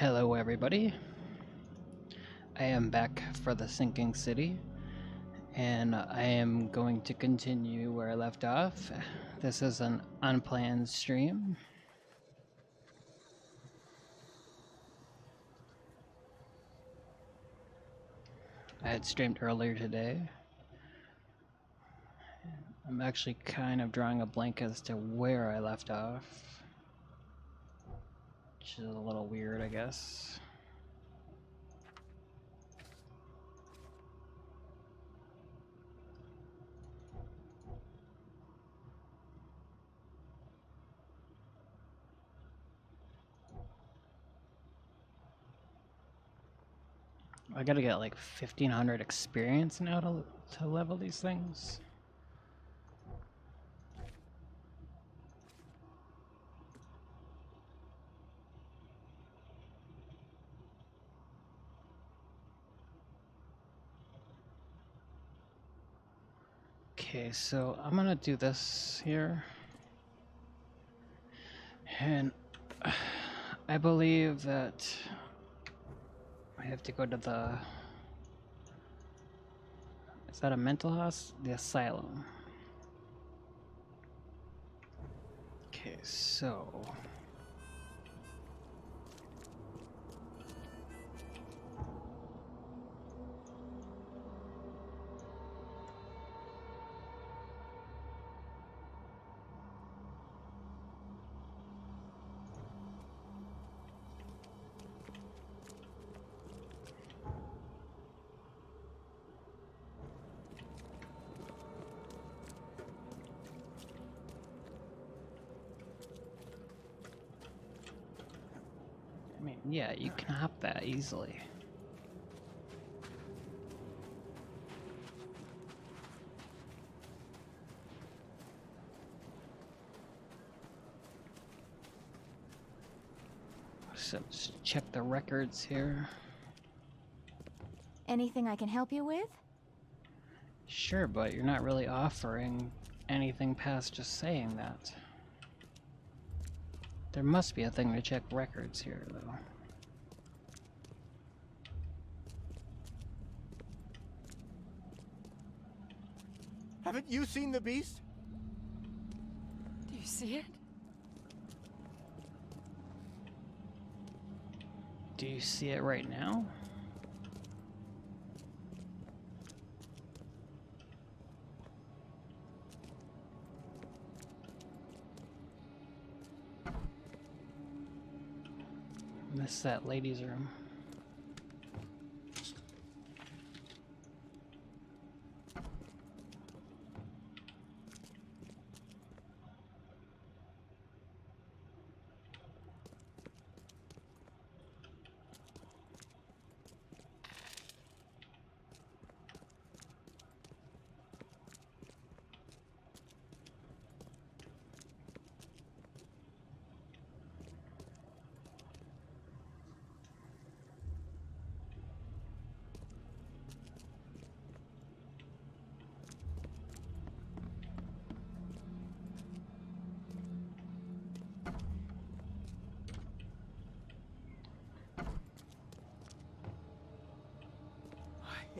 Hello, everybody. I am back for the Sinking City, and I am going to continue where I left off. This is an unplanned stream. I had streamed earlier today. I'm actually kind of drawing a blank as to where I left off, which is a little weird, I guess. I gotta get like 1500 experience now to level these things. Okay, so I'm gonna do this here. And I believe that I have to go to the... Is that a mental house? The asylum. Okay, so... I mean, yeah, you can hop that easily. So just check the records here. Anything I can help you with? Sure, but you're not really offering anything past just saying that. There must be a thing to check records here, though. Haven't you seen the beast? Do you see it? Do you see it right now? Missed that ladies' room.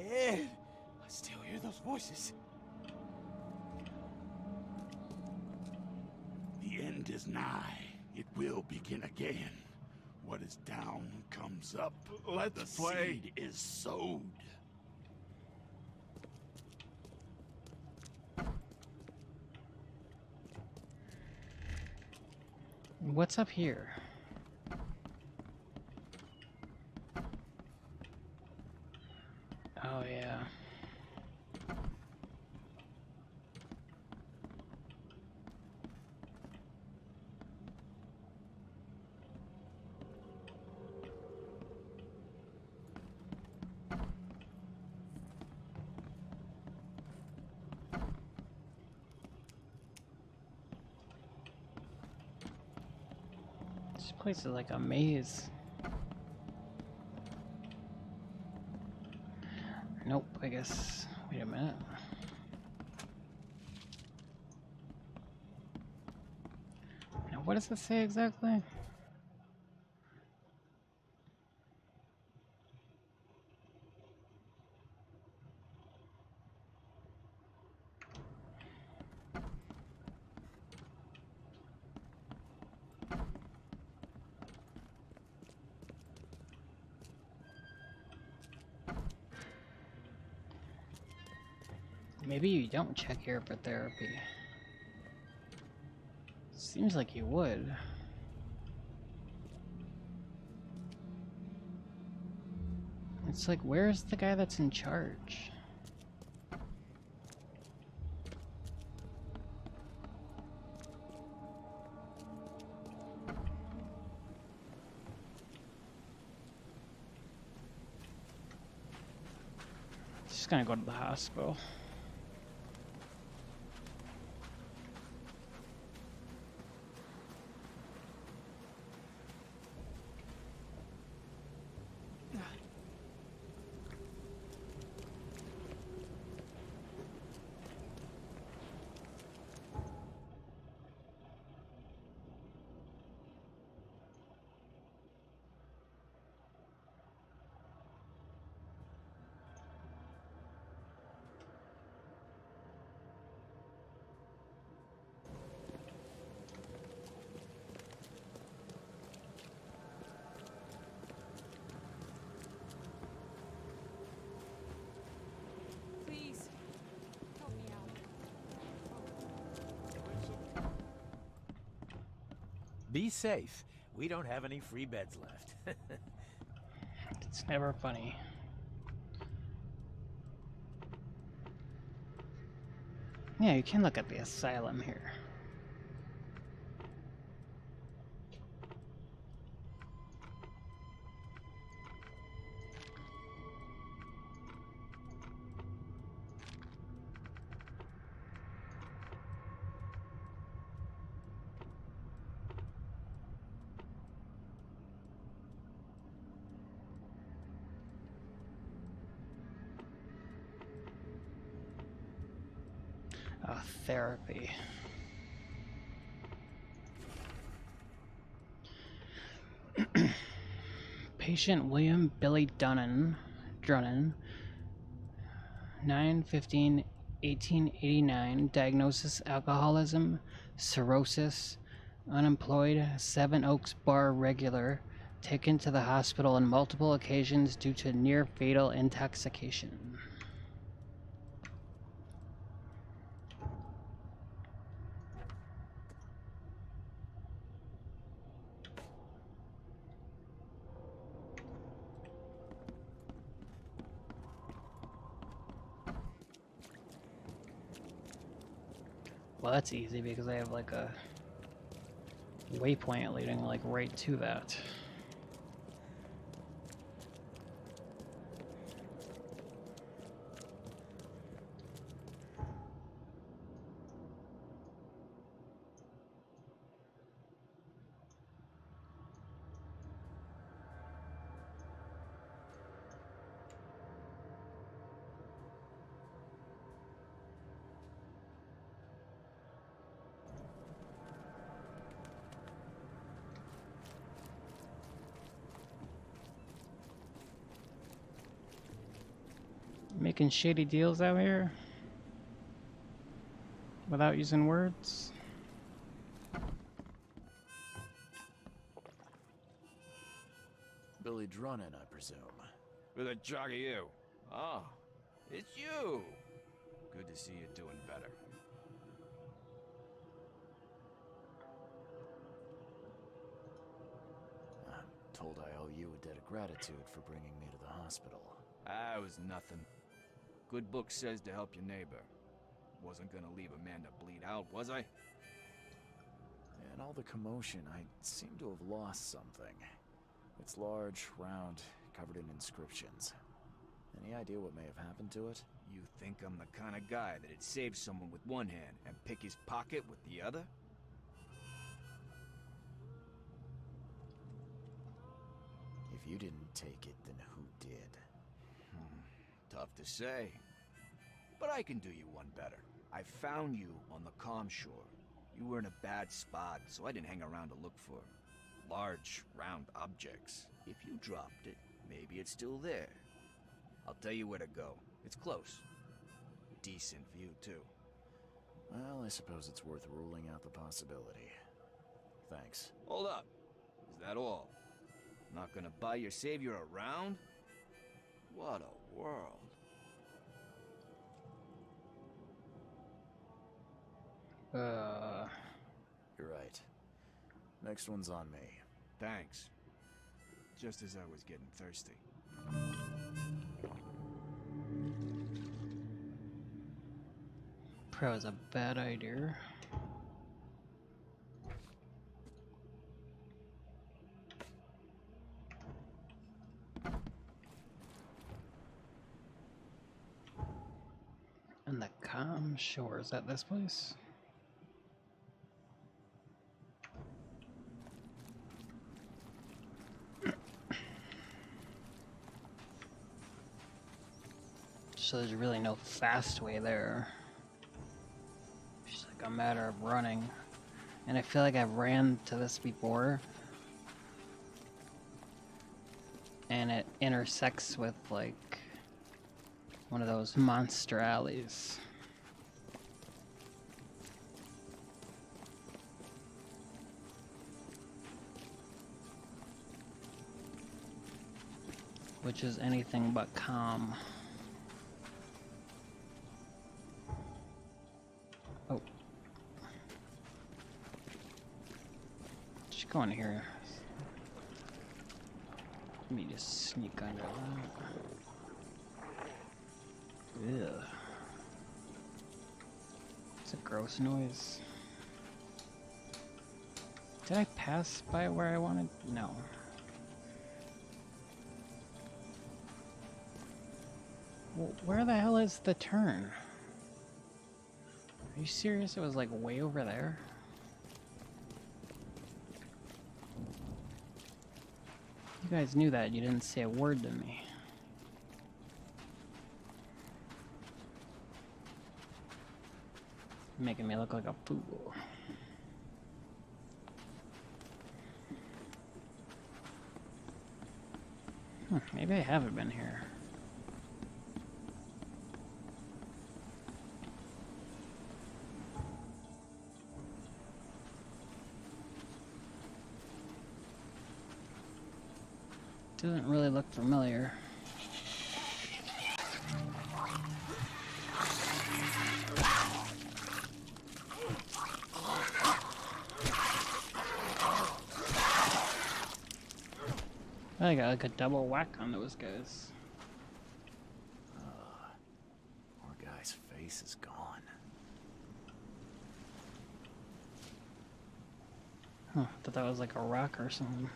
Ed, I still hear those voices. The end is nigh. It will begin again. What is down comes up. Let's The play. seed is sowed. What's up here? Oh, yeah. This place is like a maze. Nope, I guess. Wait a minute. Now, what does it say exactly? Maybe you don't check here for therapy. Seems like you would. It's like, where's the guy that's in charge? Just gonna go to the hospital. Please, help me out. Be safe. We don't have any free beds left. It's never funny. Yeah, you can look at the asylum here. Therapy. Patient William Billy Drunnen, 9/15/1889, diagnosis alcoholism, cirrhosis, unemployed, Seven Oaks Bar regular, taken to the hospital on multiple occasions due to near fatal intoxication. Well, that's easy because I have like a waypoint leading like right to that. Making shady deals out here without using words. Billy Drunnen, I presume. Who the jog are you? Oh, it's you. Good to see you doing better. I'm told I owe you a debt of gratitude for bringing me to the hospital. Ah, it was nothing. Good book says to help your neighbor. Wasn't gonna leave a man to bleed out, was I? In all the commotion, I seem to have lost something. It's large, round, covered in inscriptions. Any idea what may have happened to it? You think I'm the kind of guy that'd save someone with one hand and pick his pocket with the other? If you didn't take it, then who did? Tough to say. But I can do you one better. I found you on the calm shore. You were in a bad spot, so I didn't hang around to look for large, round objects. If you dropped it, maybe it's still there. I'll tell you where to go. It's close. Decent view, too. Well, I suppose it's worth ruling out the possibility. Thanks. Hold up. Is that all? Not gonna buy your savior around? What a world. You're right. Next one's on me. Thanks. Just as I was getting thirsty. Probably was a bad idea. And the calm shores at this place. So there's really no fast way there. It's just like a matter of running. And I feel like I've ran to this before. And it intersects with like one of those monster alleys. Which is anything but calm. Oh. Just go in here. Let me just sneak under that. Ugh. It's a gross noise. Did I pass by where I wanted? No. Well, where the hell is the turn? Are you serious? It was like way over there? You guys knew that. You didn't say a word to me. Making me look like a fool. Maybe I haven't been here. Doesn't really look familiar. I got like a double whack on those guys. Poor guy's face is gone. Huh, thought that was like a rock or something.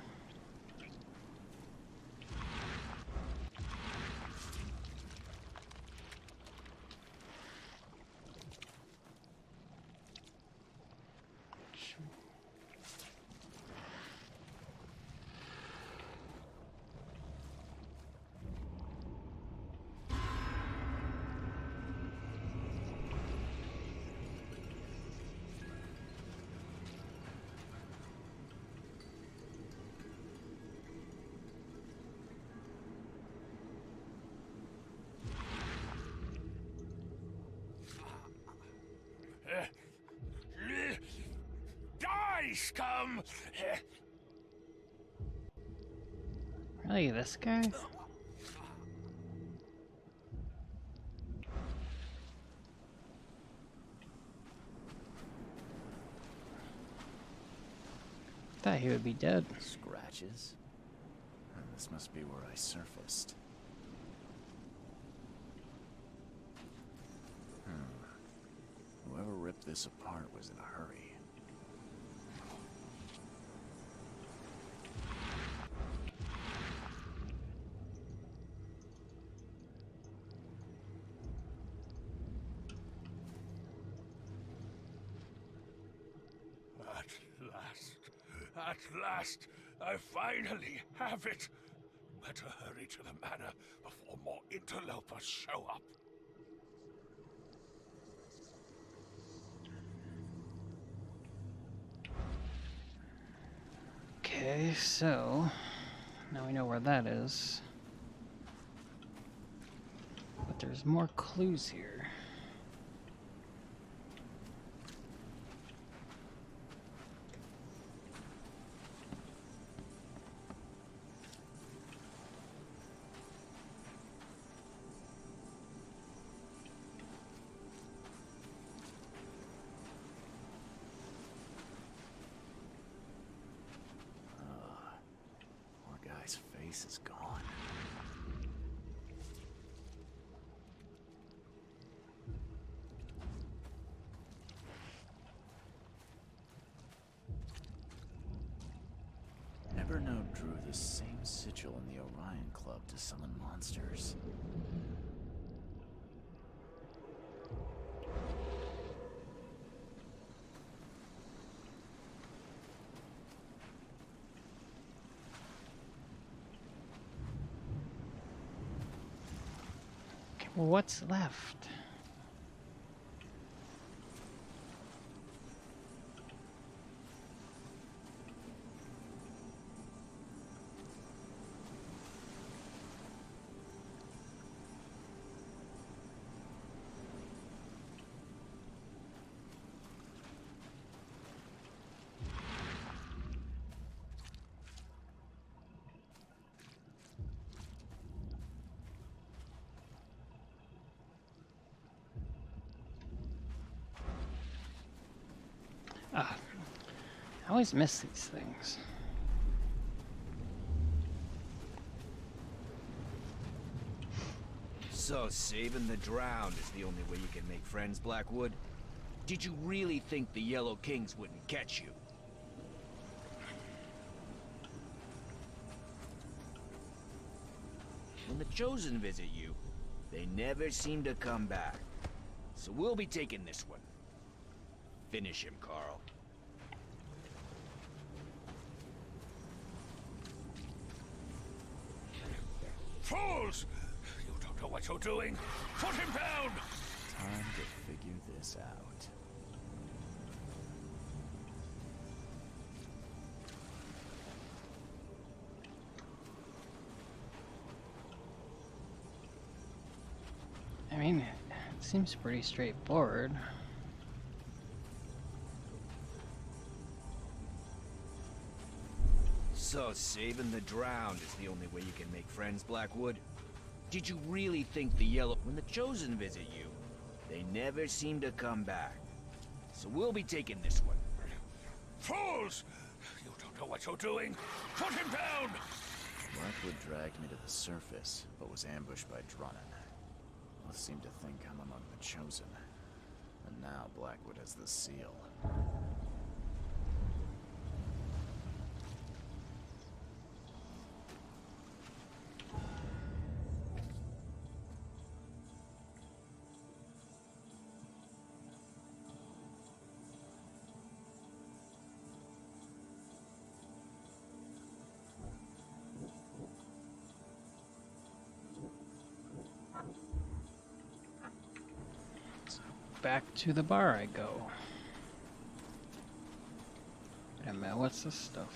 Die, scum! Really, this guy? Thought he would be dead. Scratches? And this must be where I surfaced. Whoever ripped this apart was in a hurry. At last, I finally have it. Better hurry to the manor before more interlopers show up. Okay, so now we know where that is. But there's more clues here. place is gone. Evernote drew the same sigil in the Orion Club to summon monsters. Okay, well, what's left? Ah, I always miss these things. So, saving the drowned is the only way you can make friends, Blackwood? Did you really think the Yellow Kings wouldn't catch you? When the Chosen visit you, they never seem to come back. So we'll be taking this one. Finish him, Carl. Fools! You don't know what you're doing. Put him down! Time to figure this out. I mean, it seems pretty straightforward. So, saving the drowned is the only way you can make friends, Blackwood? Did you really think the Yellow... When the Chosen visit you, they never seem to come back. So we'll be taking this one. Fools! You don't know what you're doing. Put him down! Blackwood dragged me to the surface, but was ambushed by Drunnan. Both seem to think I'm among the Chosen. And now Blackwood has the seal. Back to the bar I go. Wait a minute, what's this stuff?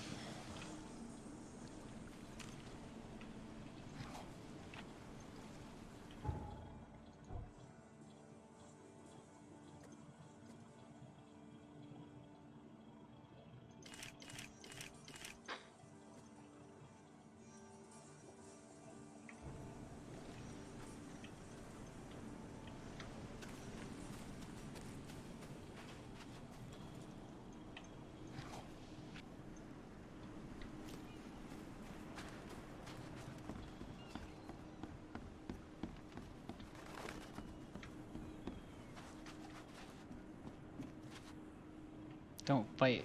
Don't fight.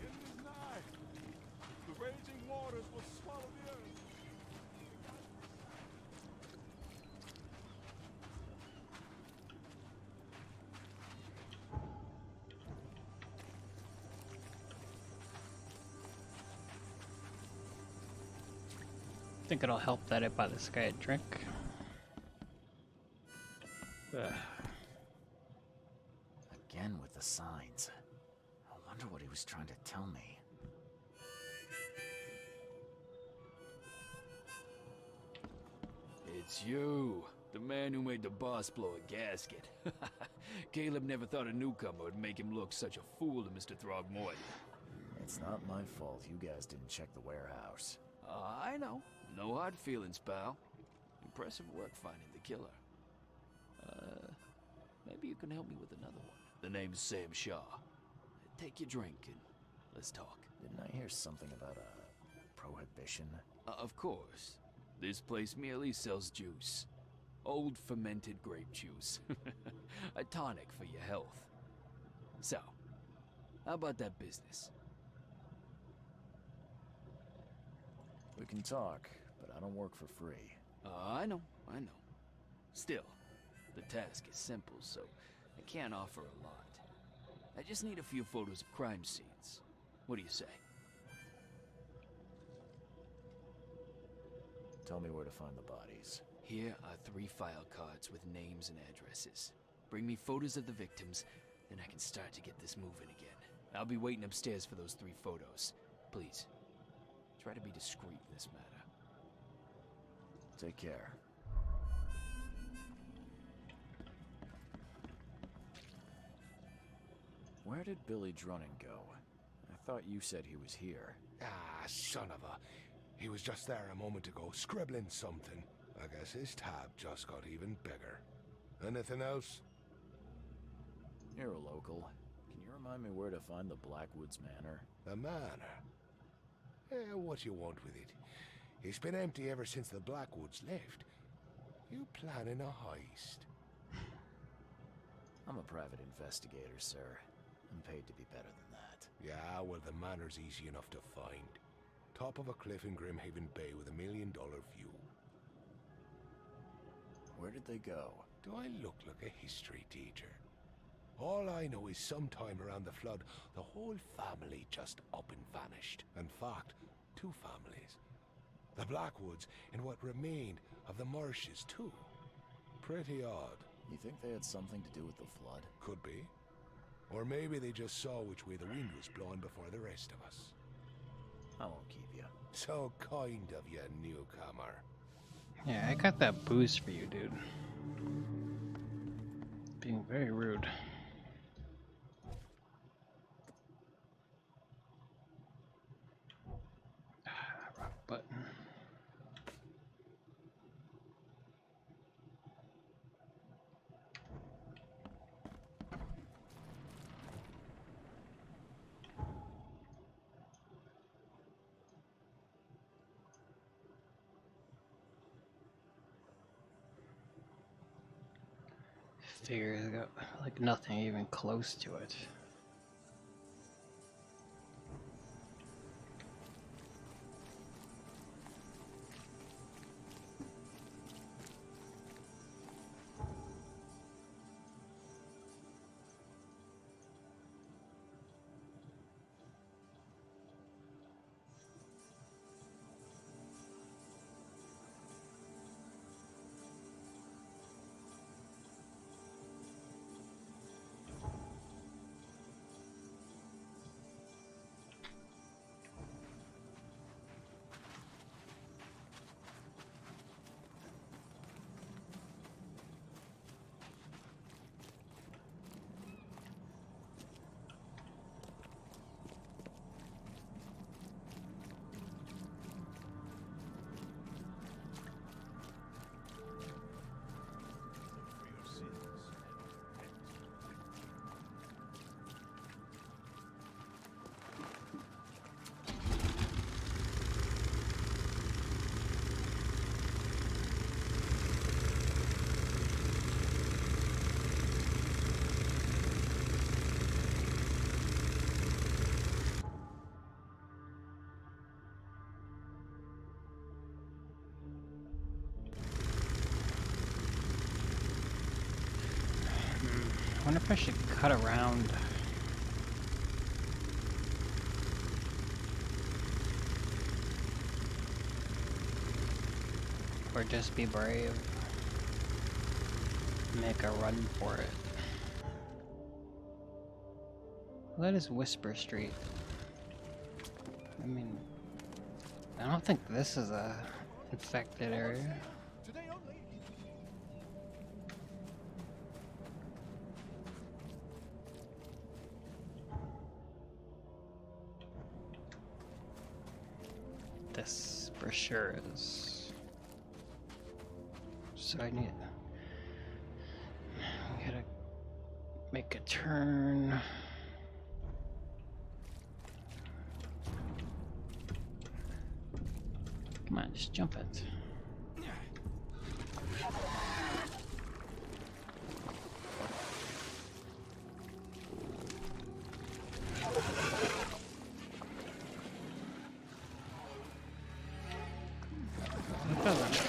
It is nigh. The raging waters will swallow the earth. Think it'll help that I buy this guy a drink. Ugh. Again with the signs. I wonder what he was trying to tell me. It's you, the man who made the boss blow a gasket. Caleb never thought a newcomer would make him look such a fool to Mr. Throgmorton. It's not my fault you guys didn't check the warehouse. I know. No hard feelings, pal. Impressive work finding the killer. Maybe you can help me with another one. The name's Sam Shaw. Take your drink and let's talk. Didn't I hear something about a prohibition? Of course. This place merely sells juice. Old fermented grape juice. A tonic for your health. So, how about that business? We can talk, but I don't work for free. I know. Still, the task is simple, so I can't offer a lot. I just need a few photos of crime scenes. What do you say? Tell me where to find the bodies. Here are 3 file cards with names and addresses. Bring me photos of the victims, then I can start to get this moving again. I'll be waiting upstairs for those 3 photos. Please, try to be discreet in this matter. Take care. Where did Billy Drunnen go? I thought you said he was here. Ah, son of a... He was just there a moment ago, scribbling something. I guess his tab just got even bigger. Anything else? You're a local. Can you remind me where to find the Blackwoods Manor? The manor? What you want with it? It's been empty ever since the Blackwoods left. You planning a heist? I'm a private investigator, sir. I'm paid to be better than that. Yeah, well, the manor's easy enough to find. Top of a cliff in Grimhaven Bay with $1 million view. Where did they go? Do I look like a history teacher? All I know is sometime around the flood, the whole family just up and vanished. In fact, 2 families. The Blackwoods and what remained of the Marshes, too. Pretty odd. You think they had something to do with the flood? Could be. Or maybe they just saw which way the wind was blowing before the rest of us. I won't keep you. So kind of you, newcomer. Yeah, I got that boost for you, dude. Being very rude. Wrong button. Figure it's got like nothing even close to it. I wonder if I should cut around. Or just be brave. Make a run for it. Well, that is Whisper Street. I mean, I don't think this is a infected area. This for sure is. So I need. We gotta make a turn. Come on, just jump it. It doesn't.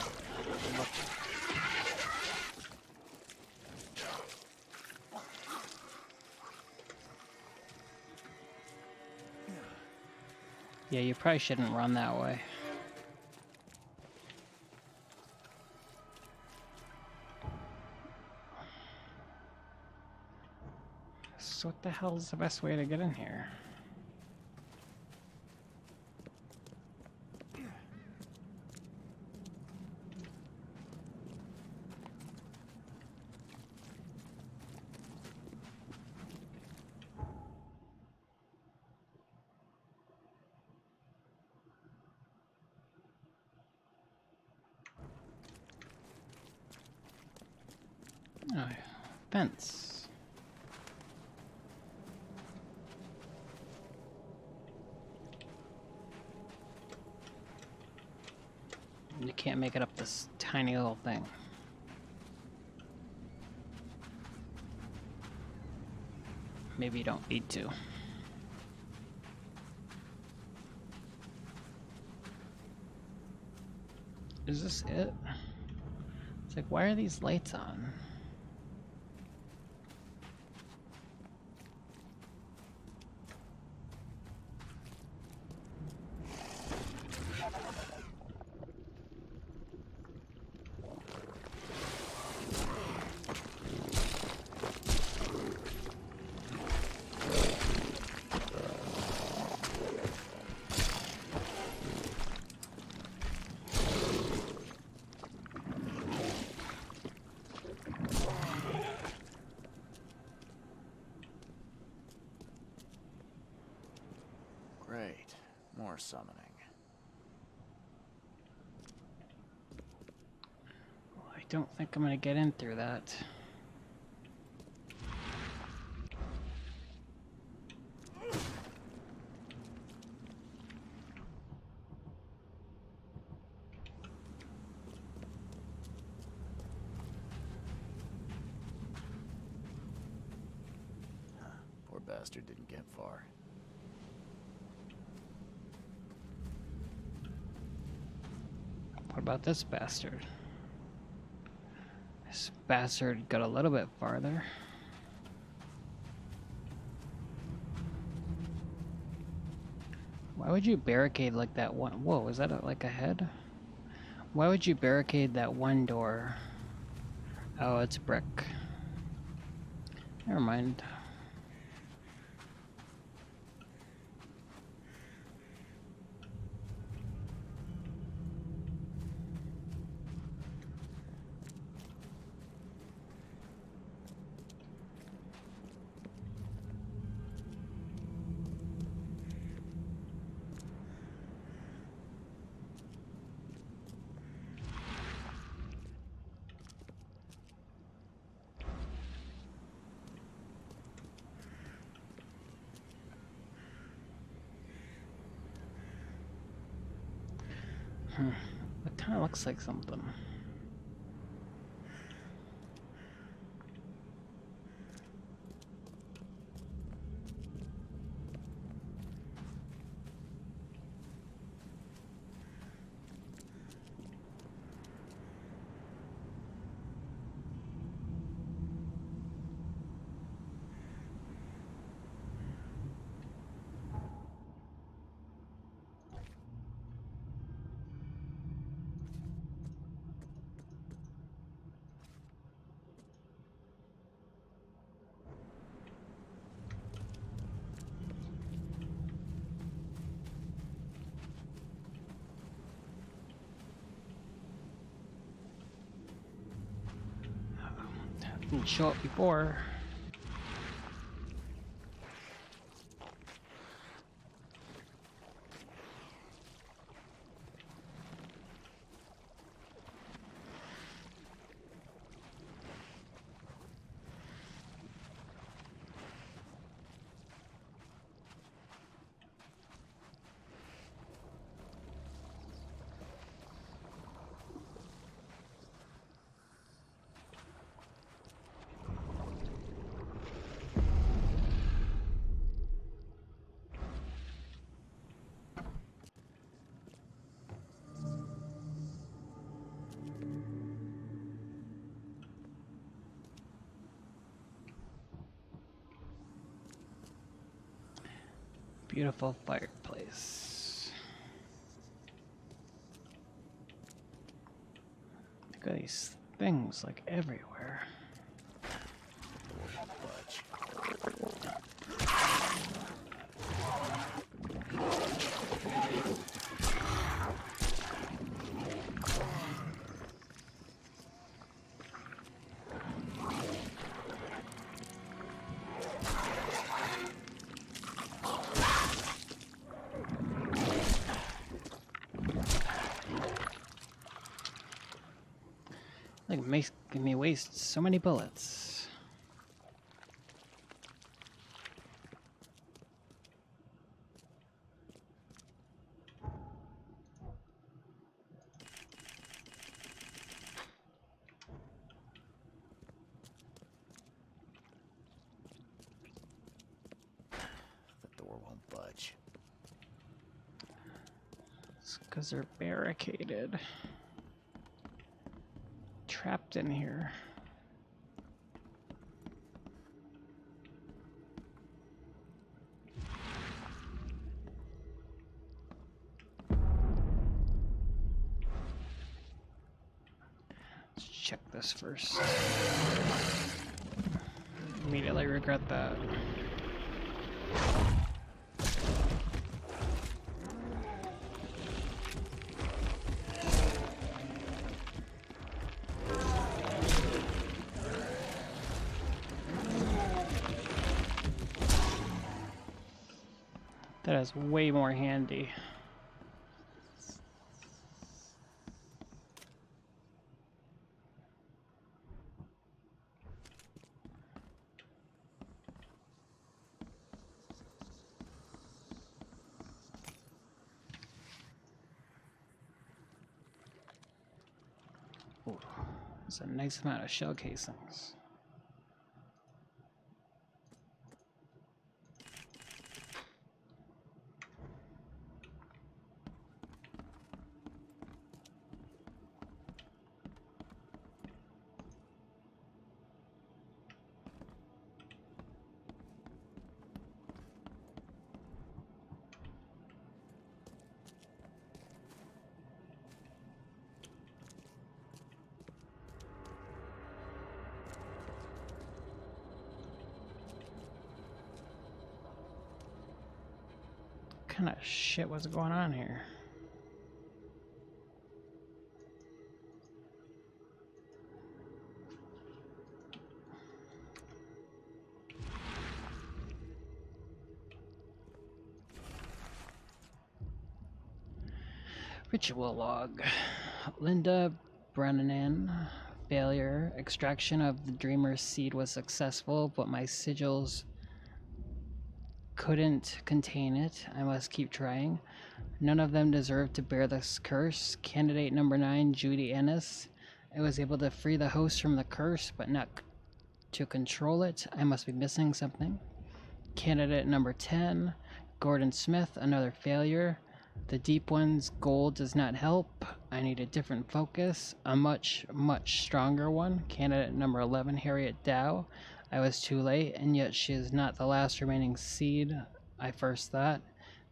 Yeah, you probably shouldn't run that way. So what the hell is the best way to get in here? Oh, fence. You can't make it up this tiny little thing. Maybe you don't need to. Is this it? It's like, why are these lights on? Great. More summoning. I don't think I'm gonna get in through that. Poor bastard didn't get far. What about this bastard? This bastard got a little bit farther. Why would you barricade like that one? Whoa, is that like a head? Why would you barricade that one door? Oh, it's brick. Never mind. It kind of looks like something. Didn't show up before. beautiful fireplace. Look at these things like everywhere. Like, making me waste so many bullets. The door won't budge. It's because they're barricaded. Trapped in here. Let's check this first. Immediately regret that. That is way more handy. Ooh, there's a nice amount of shell casings. What kind of shit was going on here? Ritual log. Linda Brennan. Failure. Extraction of the Dreamer's seed was successful, but my sigils couldn't contain it. I must keep trying. None of them deserve to bear this curse. Candidate number 9, Judy Ennis. I was able to free the host from the curse, but not to control it. I must be missing something. Candidate number 10, Gordon Smith. Another failure. The Deep One's goal does not help. I need a different focus. A much, much stronger one. Candidate number 11, Harriet Dow. I was too late, and yet she is not the last remaining seed I first thought.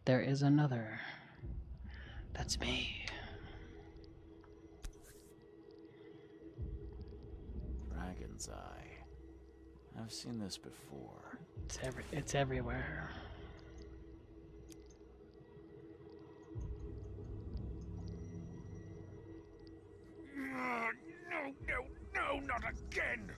There is another. That's me. Dragon's Eye. I've seen this before. It's everywhere. No, not again!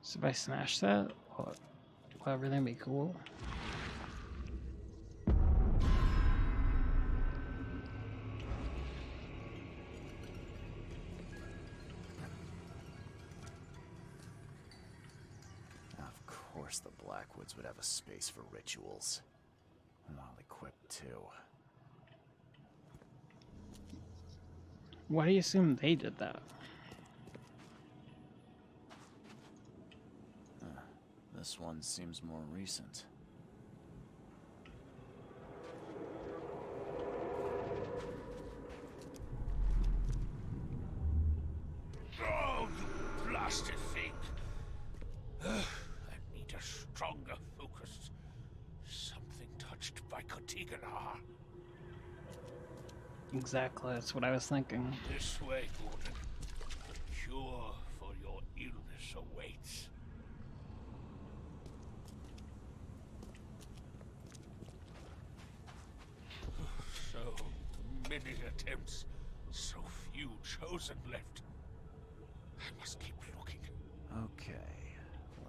So if I smash that, will everything be cool? Of course the Blackwoods would have a space for rituals. Well equipped too. Why do you assume they did that? This one seems more recent. longer focused. Something touched by Kotiganar. Exactly, that's what I was thinking. This way, Gordon. The cure for your illness awaits. So many attempts, so few chosen left. I must keep looking. Okay,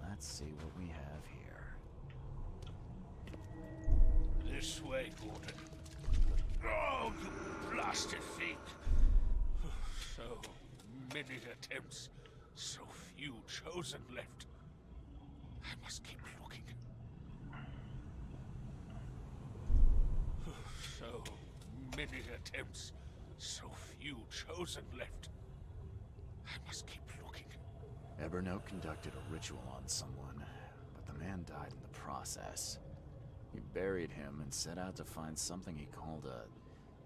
let's see what we have here. This way, Gordon. Oh, you blasted thing! So many attempts, so few chosen left. I must keep looking. So many attempts, so few chosen left. I must keep looking. Evernote conducted a ritual on someone, but the man died in the process. He buried him and set out to find something he called a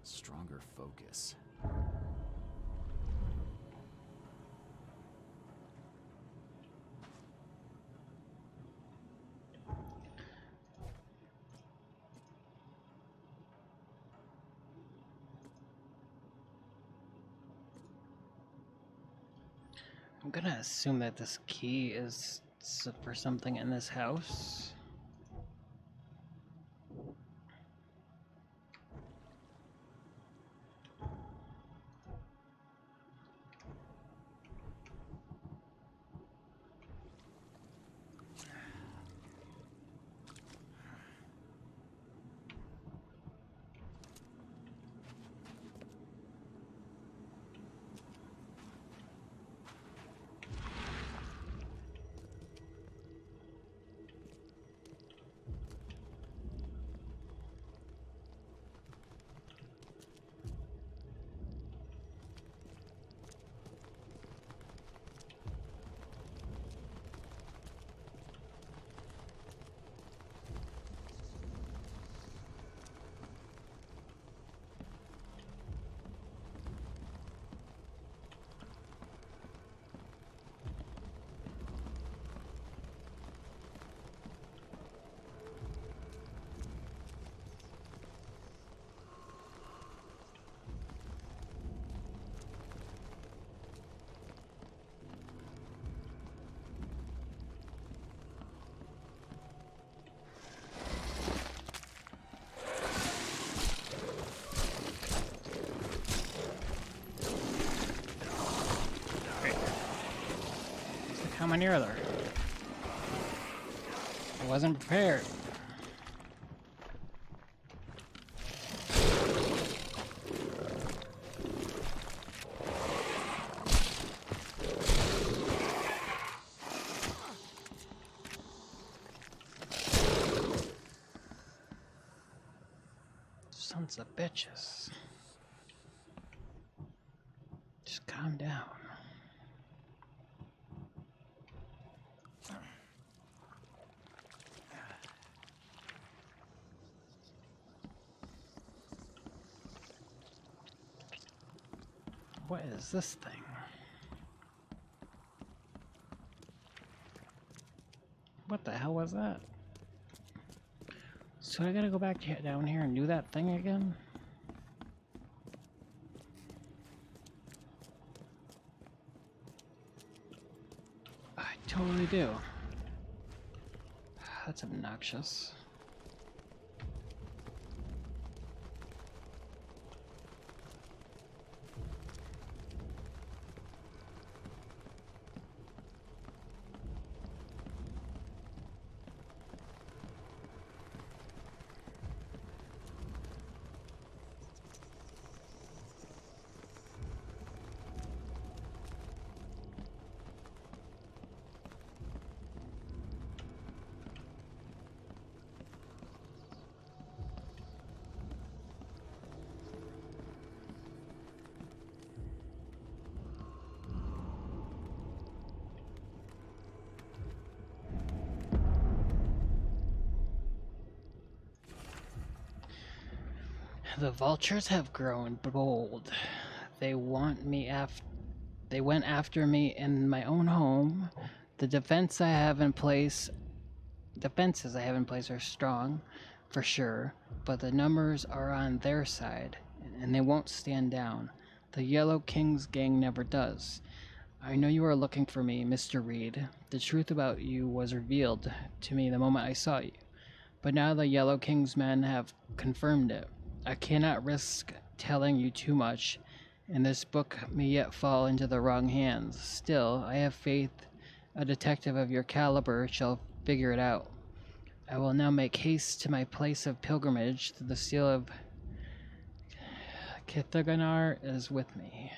stronger focus. I'm gonna assume that this key is for something in this house. How many are there? I wasn't prepared. Sons of bitches. Just calm down. What is this thing? What the hell was that? So I gotta go back down here and do that thing again? I totally do. That's obnoxious. The vultures have grown bold. They want me They went after me in my own home. The defense I have in place defenses I have in place are strong, for sure, but the numbers are on their side, and they won't stand down. The Yellow King's gang never does. I know you are looking for me, Mr. Reed. The truth about you was revealed to me the moment I saw you. But now the Yellow King's men have confirmed it. I cannot risk telling you too much, and this book may yet fall into the wrong hands. Still, I have faith a detective of your caliber shall figure it out. I will now make haste to my place of pilgrimage. The seal of Kithaganar is with me.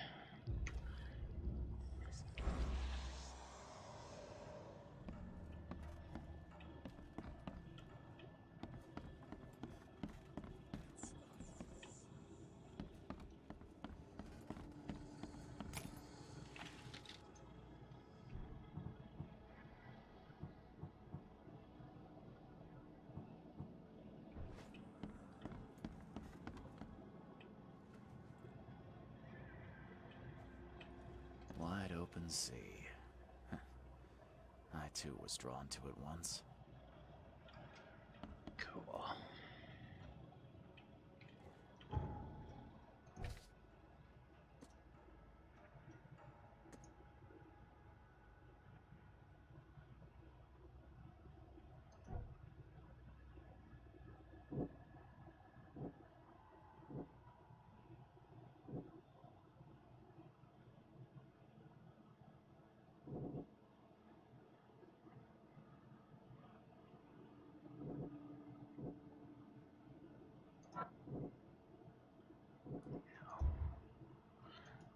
Wide open sea. I too was drawn to it once. Cool.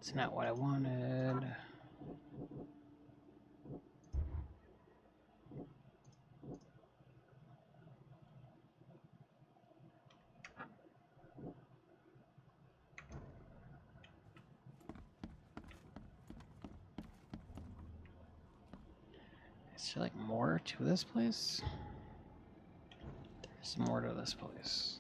It's not what I wanted. Is there like more to this place? There's more to this place.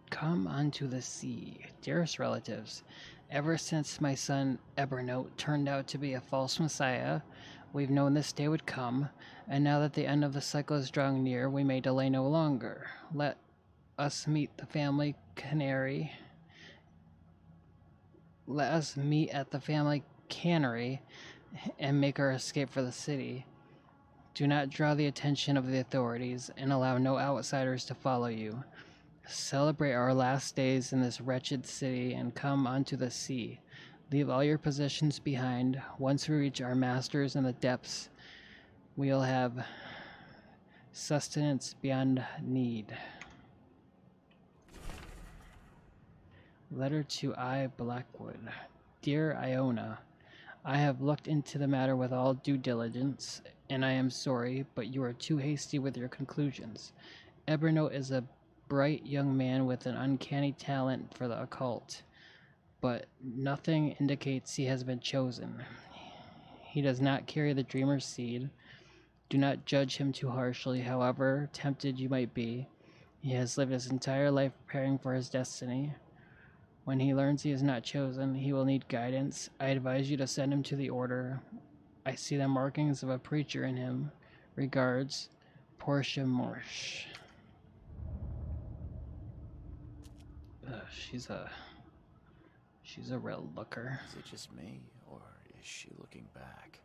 Come unto the sea, dearest relatives. Ever since my son Ebernote turned out to be a false messiah, we've known this day would come, and now that the end of the cycle is drawing near, we may delay no longer. Let us meet the family cannery. Let us meet at the family cannery and make our escape for the city. Do not draw the attention of the authorities, and allow no outsiders to follow you. Celebrate our last days in this wretched city and come unto the sea. Leave all your possessions behind. Once we reach our masters in the depths, we'll have sustenance beyond need. Letter to I. Blackwood. Dear Iona, I have looked into the matter with all due diligence, and I am sorry, but you are too hasty with your conclusions. Ebernote is a bright young man with an uncanny talent for the occult, but nothing indicates he has been chosen. He does not carry the dreamer's seed. Do not judge him too harshly, however tempted you might be. He has lived his entire life preparing for his destiny. When he learns he is not chosen, he will need guidance. I advise you to send him to the order. I see the markings of a preacher in him. Regards, Portia Morsh. She's a real looker. Is it just me, or is she looking back?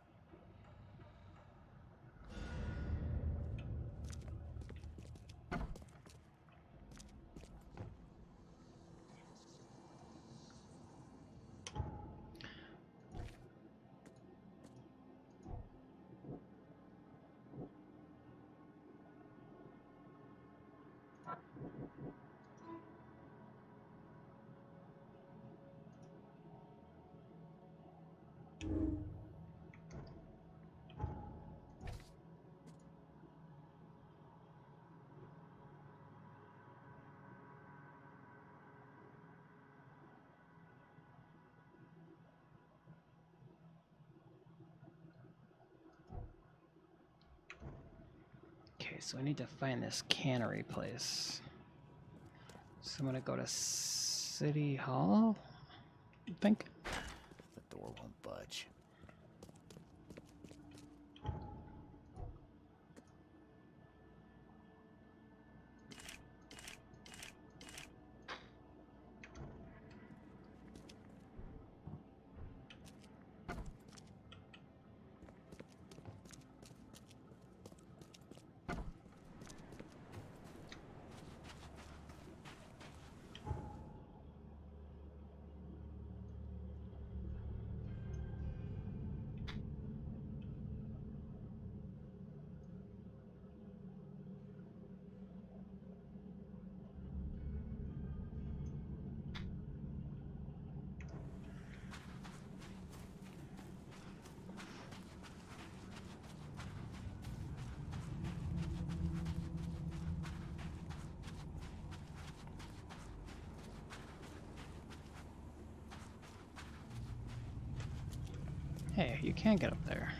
Okay, so I need to find this cannery place. So I'm gonna go to City Hall, I think. The door won't budge. Hey, you can't get up there.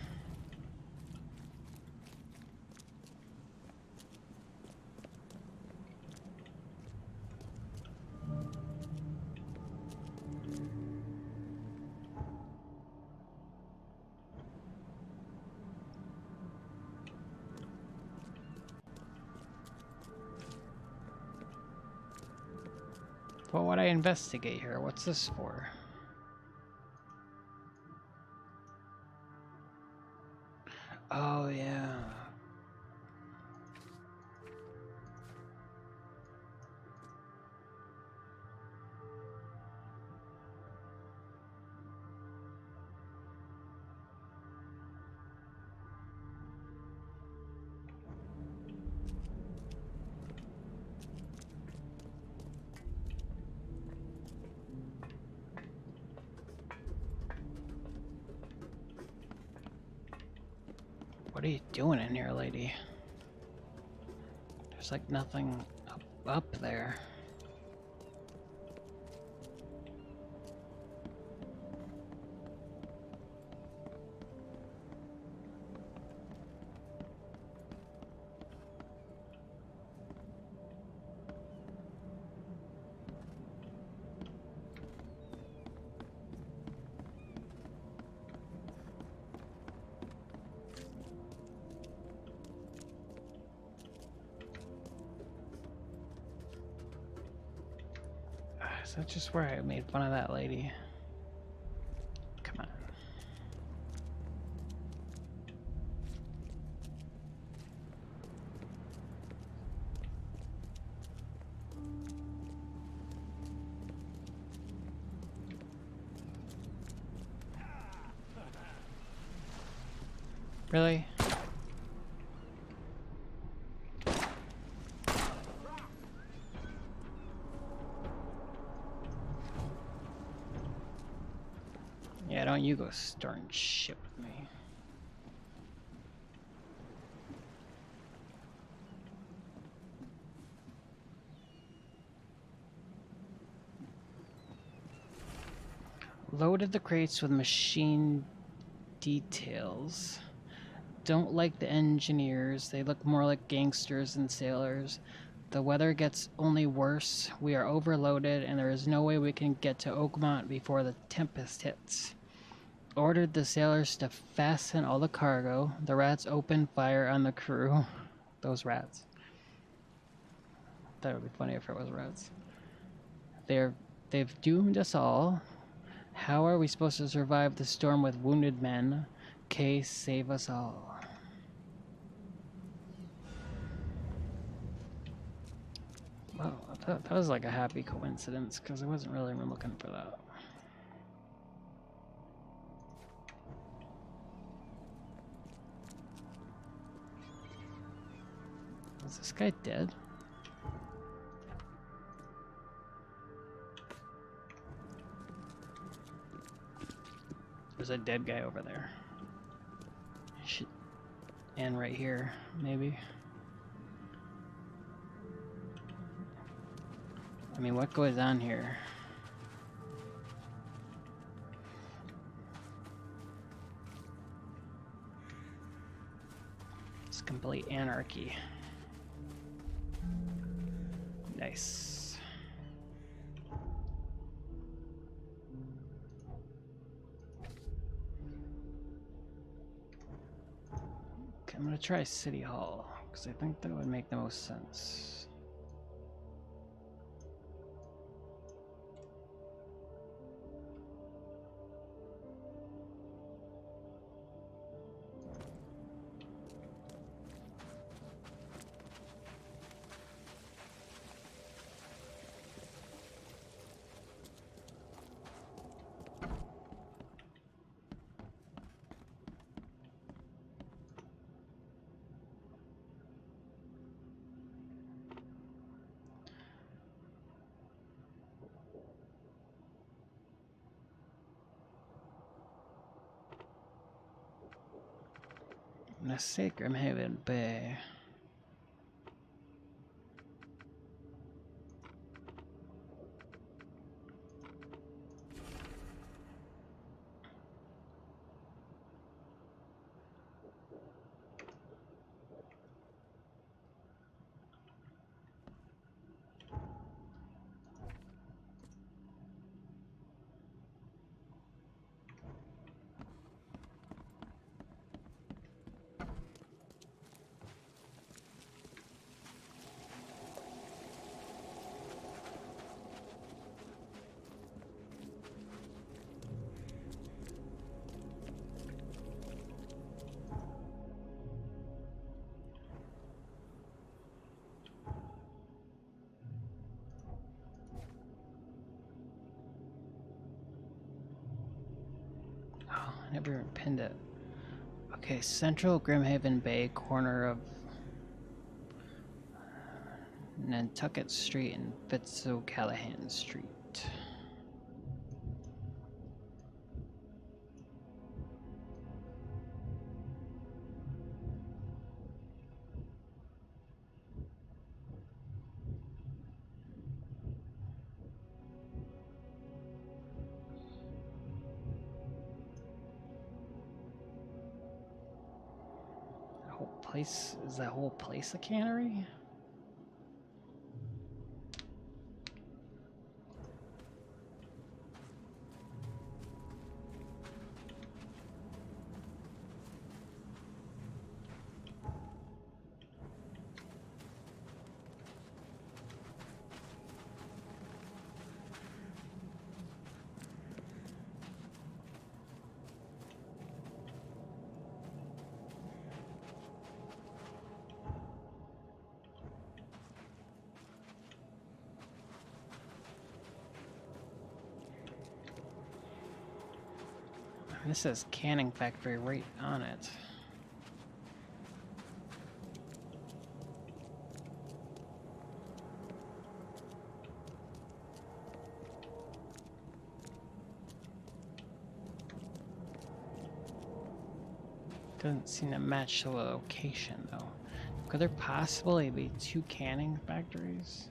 What would I investigate here? What's this for? Oh, yeah. What are you doing in here, lady? There's like nothing up there. Is that just where I made fun of that lady? Come on. Really? Yeah, don't you go starting shit with me. Loaded the crates with machine details. Don't like the engineers. They look more like gangsters than sailors. The weather gets only worse. We are overloaded and there is no way we can get to Oakmont before the tempest hits. Ordered the sailors to fasten all the cargo. The rats opened fire on the crew. Those rats. That would be funny if it was rats. They've doomed us all. How are we supposed to survive the storm with wounded men? Kay, save us all. Well, that was like a happy coincidence because I wasn't really even looking for that. Is this guy dead? There's a dead guy over there. Shit. And right here, maybe. I mean, what goes on here? It's complete anarchy. Nice. Okay, I'm gonna try City Hall because I think that would make the most sense. I'm gonna say Grimhaven Bay. Oh, I never even pinned it. Okay, Central Grimhaven Bay, corner of Nantucket Street and Fitz-O'Callahan Street. That whole place, is that whole place a cannery? This says canning factory right on it. Doesn't seem to match the location though. Could there possibly be two canning factories?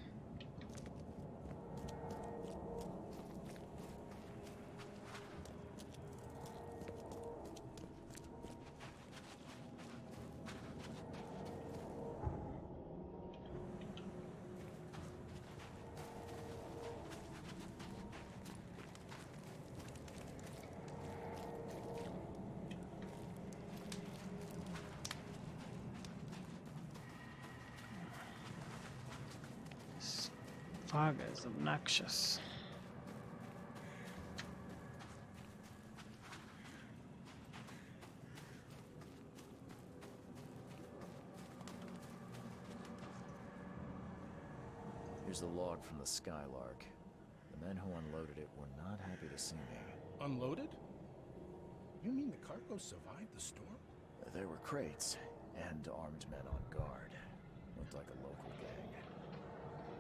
Fog is obnoxious. Here's the log from the Skylark. The men who unloaded it were not happy to see me. Unloaded? You mean the cargo survived the storm? There were crates and armed men on guard. Looked like a local gang.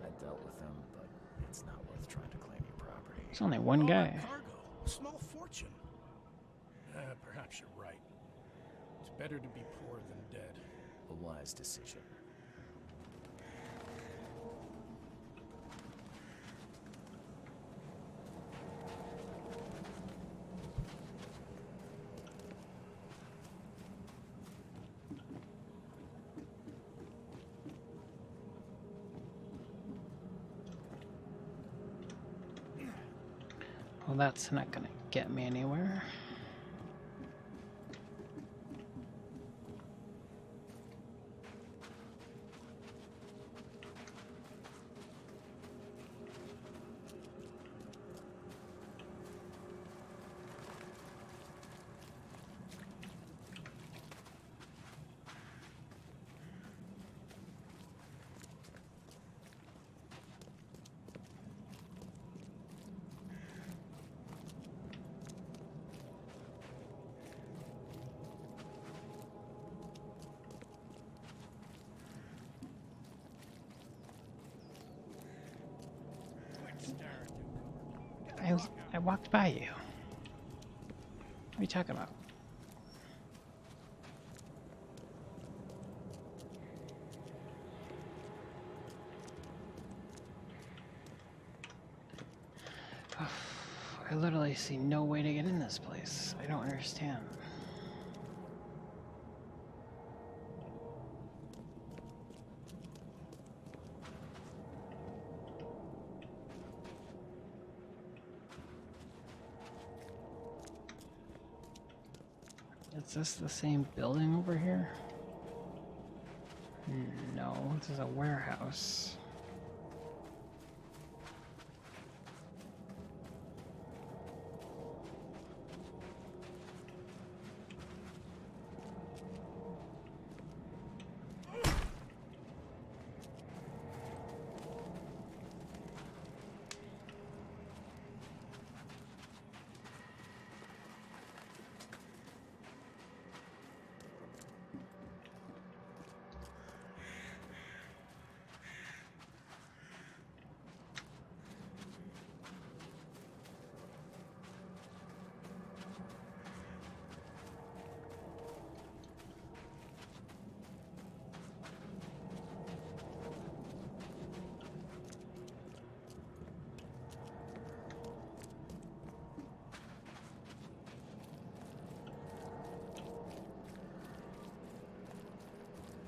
I dealt with them, but it's not worth trying to claim your property. It's only one All guy. that cargo, a small fortune. Perhaps you're right. It's better to be poor than dead. A wise decision. Well, that's not gonna get me anywhere. I walked by you. What are you talking about? I literally see no way to get in this place. I don't understand. Is this the same building over here? No, this is a warehouse.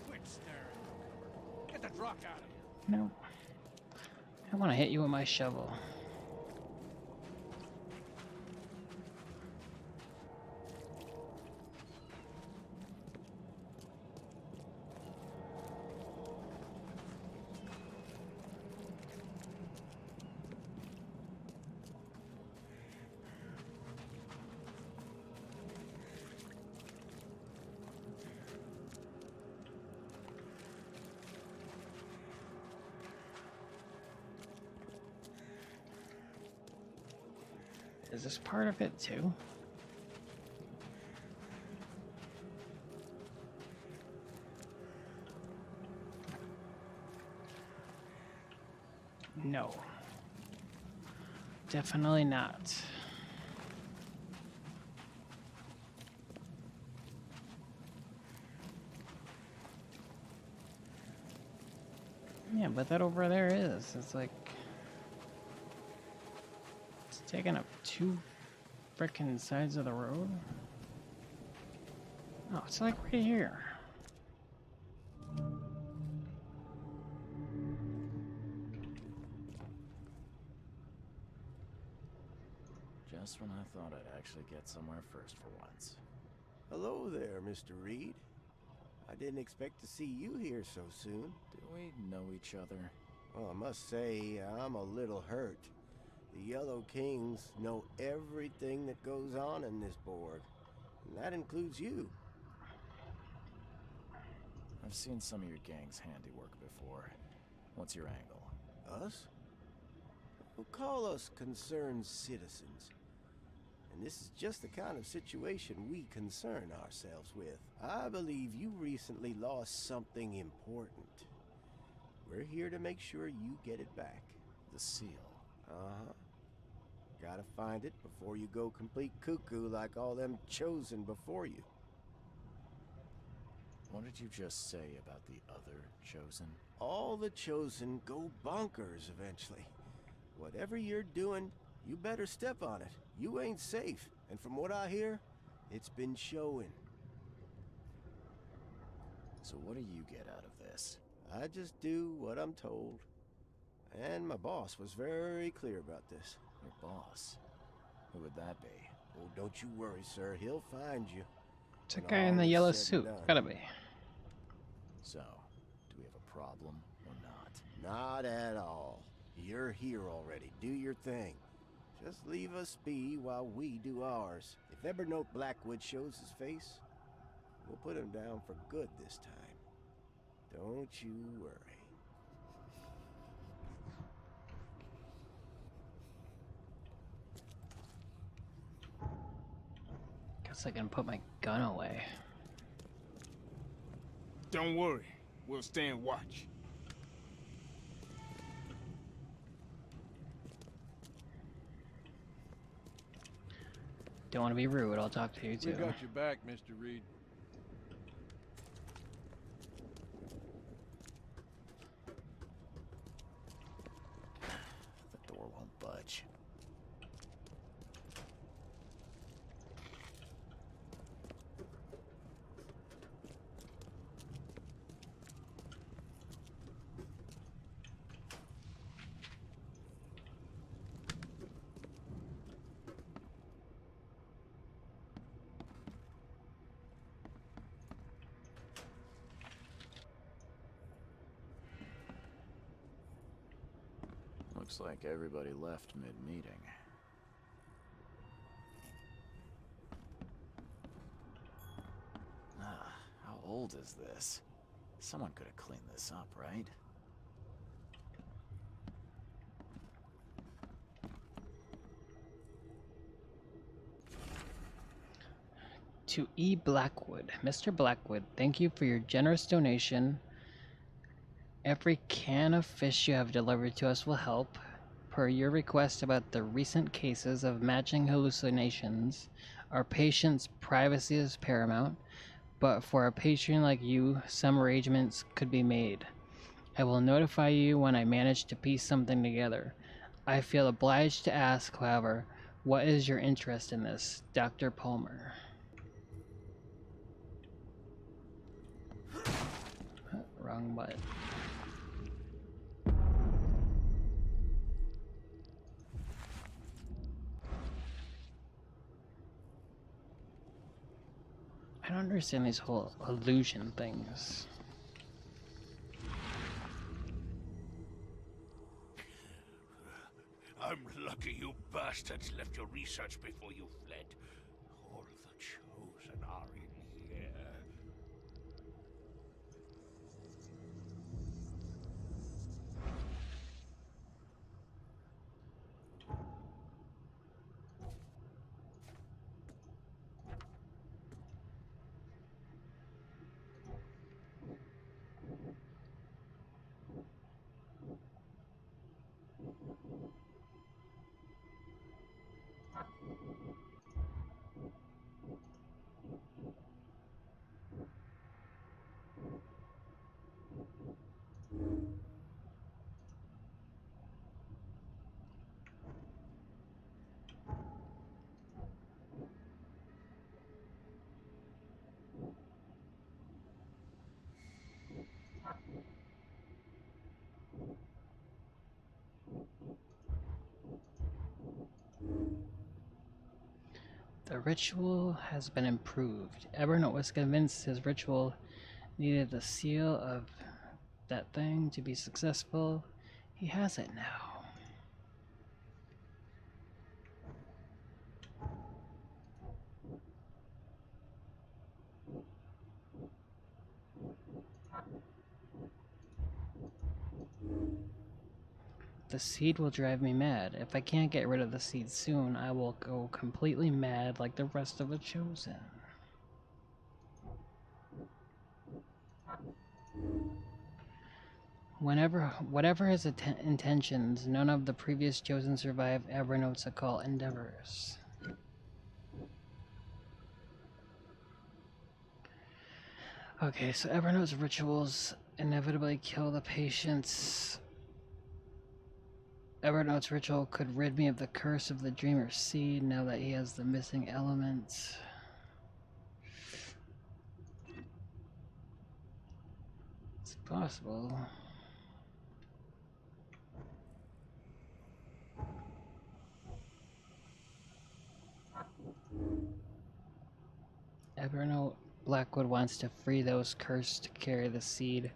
Quit staring. Get the rock out of here. No. I want to hit you with my shovel. Is this part of it too? No. Definitely not. Yeah, but that over there is. It's like... It's taking up 2 frickin' sides of the road. Oh, it's like right here. Just when I thought I'd actually get somewhere first for once. Hello there, Mr. Reed. I didn't expect to see you here so soon. Do we know each other? Well, I must say, I'm a little hurt. The Yellow Kings know everything that goes on in this Borg, and that includes you. I've seen some of your gang's handiwork before. What's your angle? Us? Well, call us concerned citizens. And this is just the kind of situation we concern ourselves with. I believe you recently lost something important. We're here to make sure you get it back. The seal. Uh-huh. Gotta find it before you go complete cuckoo like all them chosen before you. What did you just say about the other chosen? All the chosen go bonkers eventually. Whatever you're doing, you better step on it. You ain't safe, and from what I hear, it's been showing. So what do you get out of this? I just do what I'm told. And my boss was very clear about this. Your boss? Who would that be? Oh, don't you worry, sir. He'll find you. It's a when guy in all the is yellow said suit. and done. Gotta be. So, do we have a problem or not? Not at all. You're here already. Do your thing. Just leave us be while we do ours. If Evernote Blackwood shows his face, we'll put him down for good this time. Don't you worry. Guess I can put my gun away. Don't worry. We'll stand watch. Don't want to be rude. I'll talk to you too. We got your back, Mr. Reed. The door won't budge. Looks like everybody left mid-meeting. How old is this? Someone could have cleaned this up, right? To E. Blackwood. Mr. Blackwood, thank you for your generous donation. Every can of fish you have delivered to us will help. Per your request about the recent cases of matching hallucinations, our patient's privacy is paramount, but for a patron like you, some arrangements could be made. I will notify you when I manage to piece something together. I feel obliged to ask, however, what is your interest in this, Dr. Palmer? Wrong button. I don't understand these whole illusion things. I'm lucky you bastards left your research before you fled. All the chosen are in here. The ritual has been improved. Evernote was convinced his ritual needed the seal of that thing to be successful. He has it now. The seed will drive me mad. If I can't get rid of the seed soon, I will go completely mad like the rest of the Chosen. Whatever his intentions, none of the previous Chosen survived Evernote's occult endeavors. Okay, so Evernote's rituals inevitably kill the patients. Evernote's ritual could rid me of the curse of the Dreamer's Seed now that he has the missing element. It's possible. Evernote Blackwood wants to free those cursed to carry the seed,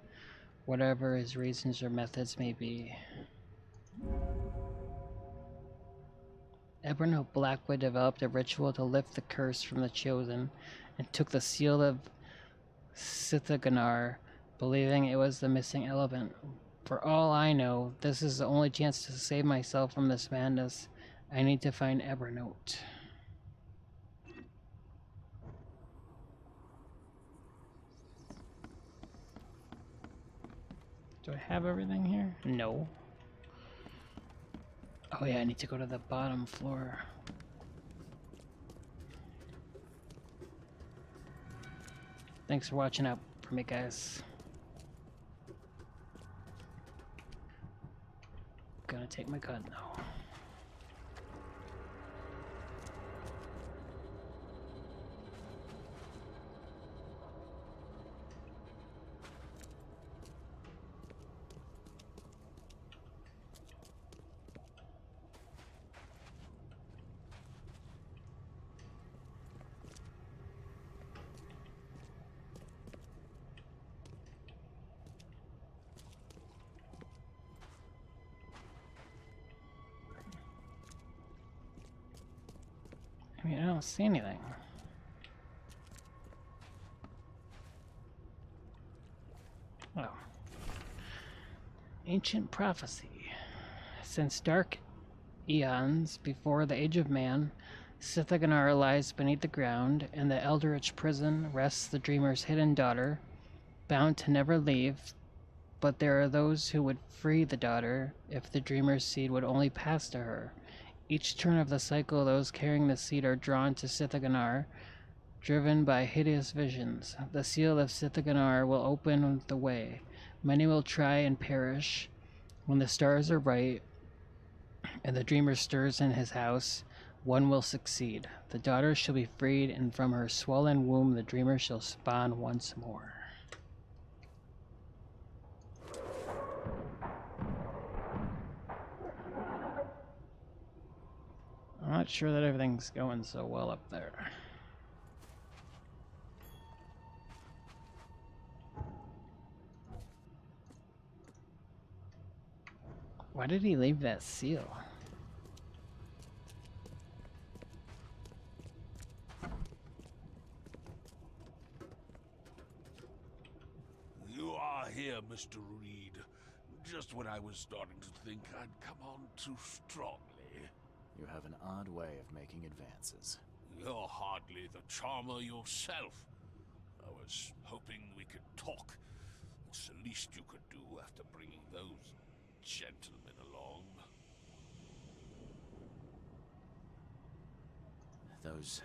whatever his reasons or methods may be. Evernote Blackwood developed a ritual to lift the curse from the Chosen and took the seal of Sithaganar, believing it was the missing element. For all I know, this is the only chance to save myself from this madness. I need to find Evernote. Do I have everything here? No. Oh yeah, I need to go to the bottom floor. Thanks for watching out for me, guys. Gonna take my gun now. I mean, I don't see anything. Oh. Ancient prophecy. Since dark eons before the age of man, Sithaganar lies beneath the ground, and the Eldritch prison rests the dreamer's hidden daughter, bound to never leave. But there are those who would free the daughter if the dreamer's seed would only pass to her. Each turn of the cycle, those carrying the seed are drawn to Sithaganar, driven by hideous visions. The seal of Sithaganar will open the way. Many will try and perish. When the stars are right, and the dreamer stirs in his house, one will succeed. The daughter shall be freed, and from her swollen womb the dreamer shall spawn once more. I'm not sure that everything's going so well up there. Why did he leave that seal? You are here, Mr. Reed. Just when I was starting to think I'd come on too strongly. You have an odd way of making advances. You're hardly the charmer yourself. I was hoping we could talk. It's the least you could do after bringing those gentlemen along. Those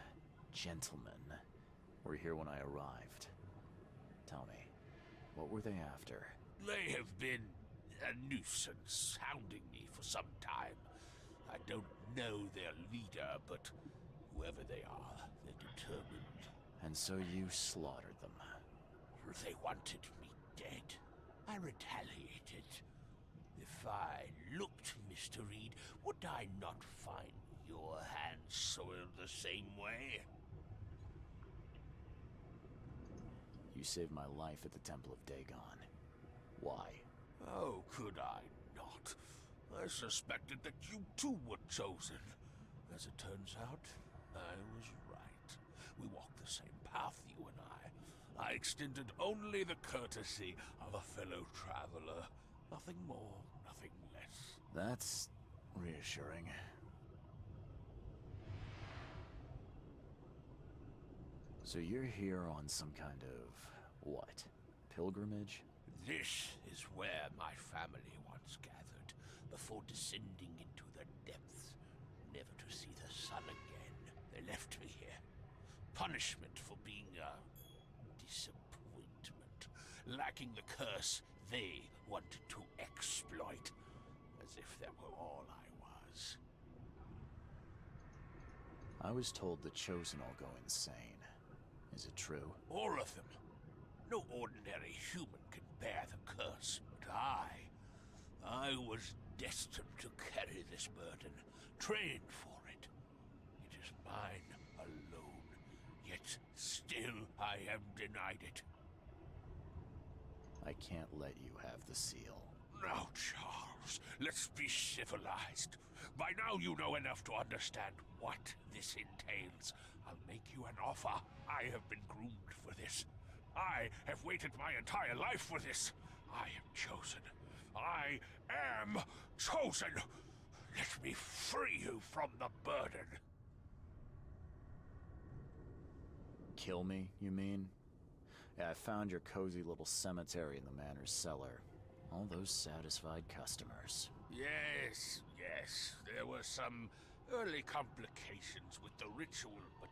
gentlemen were here when I arrived. Tell me, what were they after? They have been a nuisance, hounding me for some time. I don't know their leader, but whoever they are, they're determined. And so you slaughtered them. They wanted me dead. I retaliated. If I looked, Mr. Reed, would I not find your hands soiled the same way? You saved my life at the Temple of Dagon. Why? Oh, could I not? I suspected that you too were chosen. As it turns out, I was right. We walked the same path, you and I. I extended only the courtesy of a fellow traveler. Nothing more, nothing less. That's reassuring. So you're here on some kind of, what, pilgrimage? This is where my family once gathered, before descending into the depths, never to see the sun again. They left me here. Punishment for being a disappointment. Lacking the curse they wanted to exploit, as if that were all I was. I was told the Chosen all go insane. Is it true? All of them. No ordinary human can bear the curse, but I was destined to carry this burden, trained for it. It is mine alone, yet still Still, I am denied it. I can't let you have the seal. Now, Charles, let's be civilized. By now you know enough to understand what this entails. I'll make you an offer. I have been groomed for this. I have waited my entire life for this. I am chosen. I am chosen. Let me free you from the burden. Kill me, you mean? Yeah, I found your cozy little cemetery in the manor's cellar. All those satisfied customers. Yes, yes. There were some early complications with the ritual, but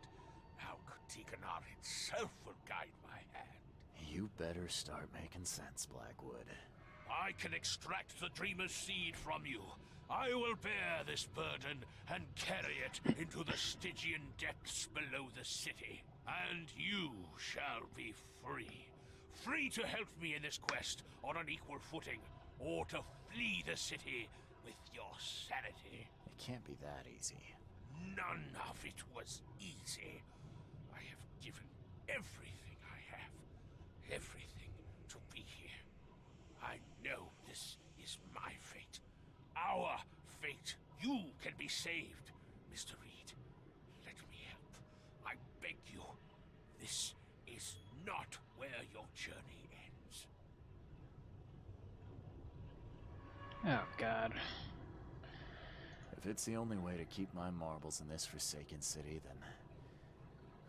now Tikhanaar itself will guide my hand. You better start making sense, Blackwood. I can extract the Dreamer's seed from you. I will bear this burden and carry it into the Stygian depths below the city. And you shall be free. Free to help me in this quest on an equal footing, or to flee the city with your sanity. It can't be that easy. None of it was easy. I have given everything I have. Everything to be here. I know this is my fate. Our fate. You can be saved, Mr. Reed. Let me help. I beg you. This is not where your journey ends. Oh, God. If it's the only way to keep my marbles in this forsaken city, then...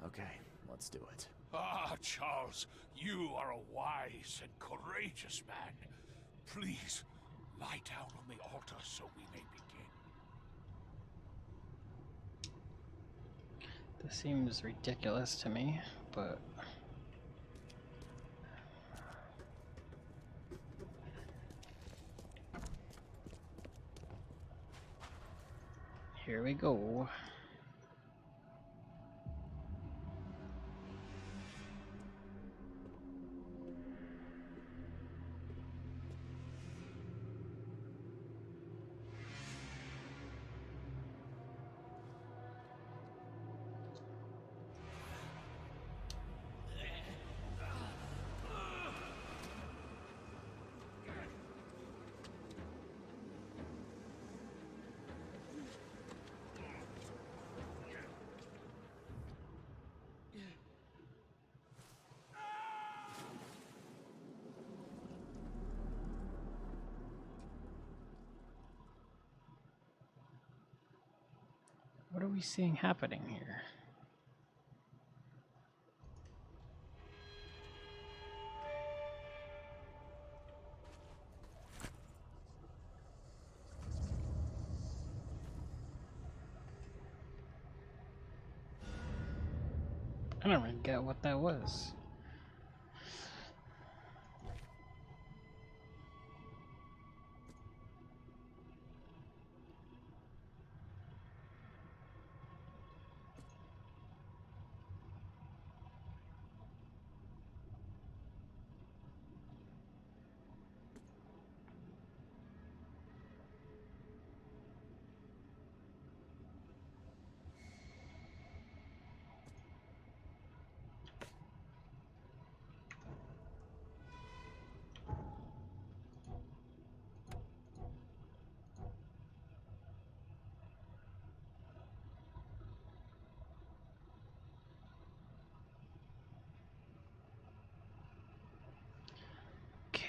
okay, let's do it. Ah, Charles, you are a wise and courageous man. Please, lie down on the altar so we may begin. This seems ridiculous to me, but... here we go. What are we seeing happening here? I don't really get what that was.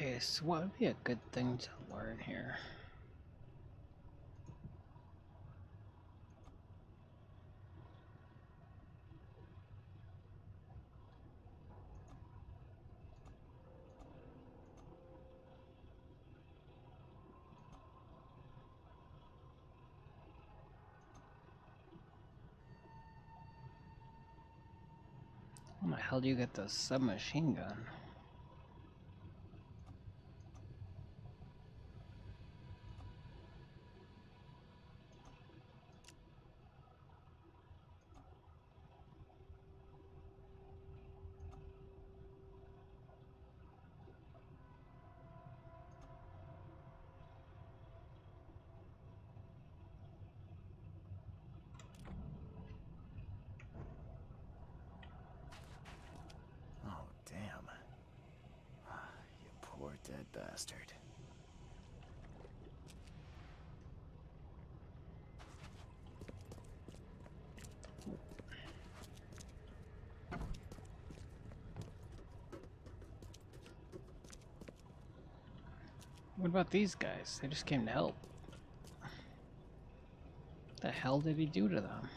Okay, so what would be a good thing to learn here? How the hell do you get the submachine gun? bastard. What about these guys? They just came to help. What the hell did he do to them?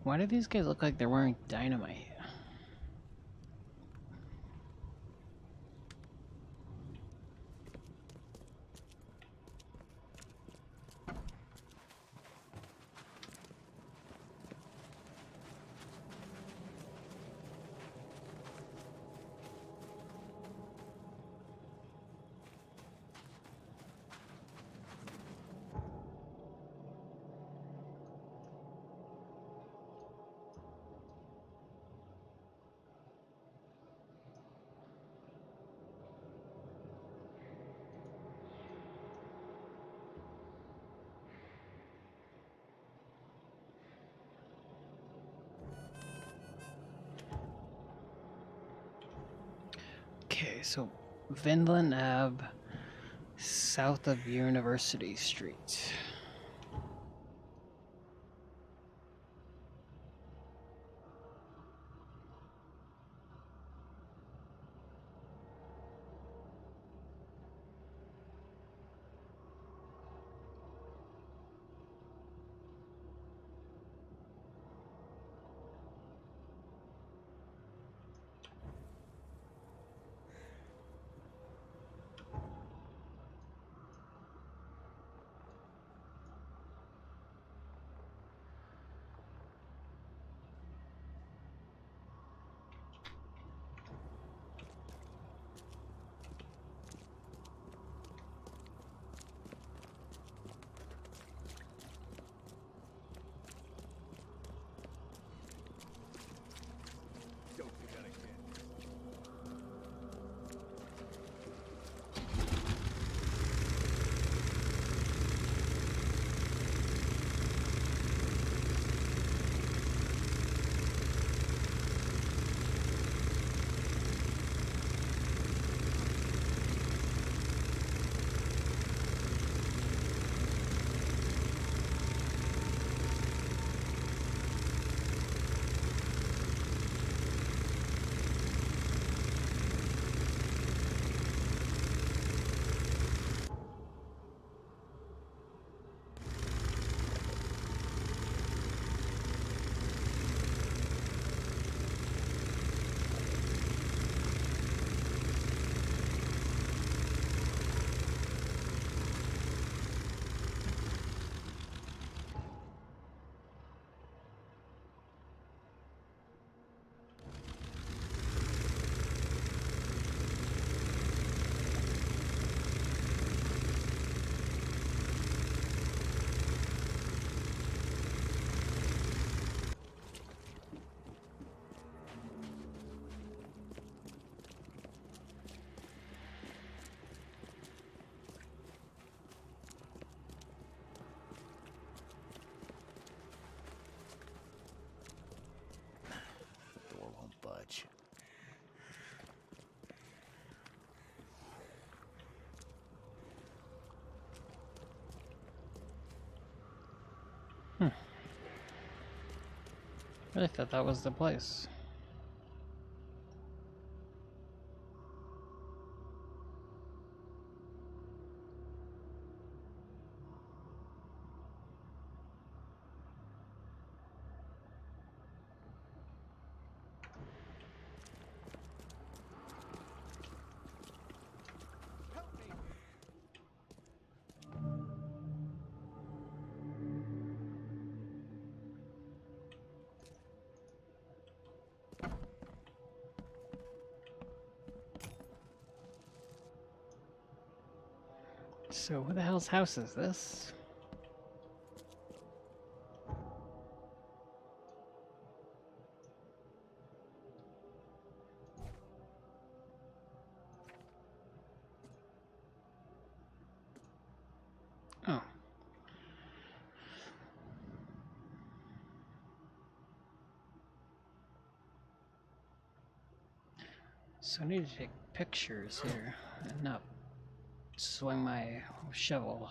Why do these guys look like they're wearing dynamite? Okay, so Vinland Ave, south of University Street. The door won't budge. I really thought that was the place. So who the hell's house is this? Oh. So I need to take pictures here and not swing my shovel.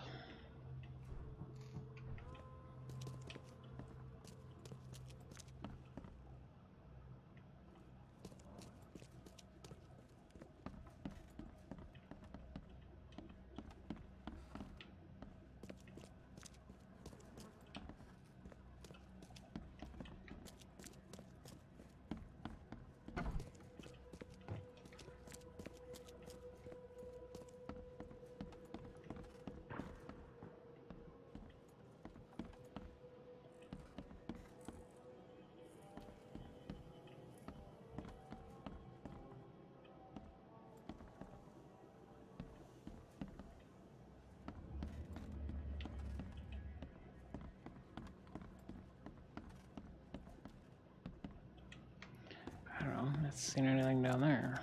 I don't know, not seen anything down there.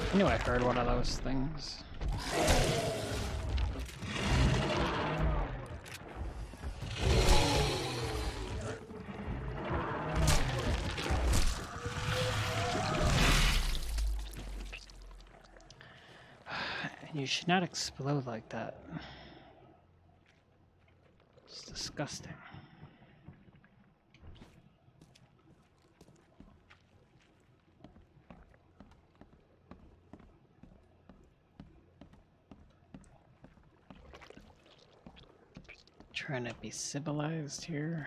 I knew I heard one of those things. You should not explode like that. It's disgusting. Trying to be civilized here.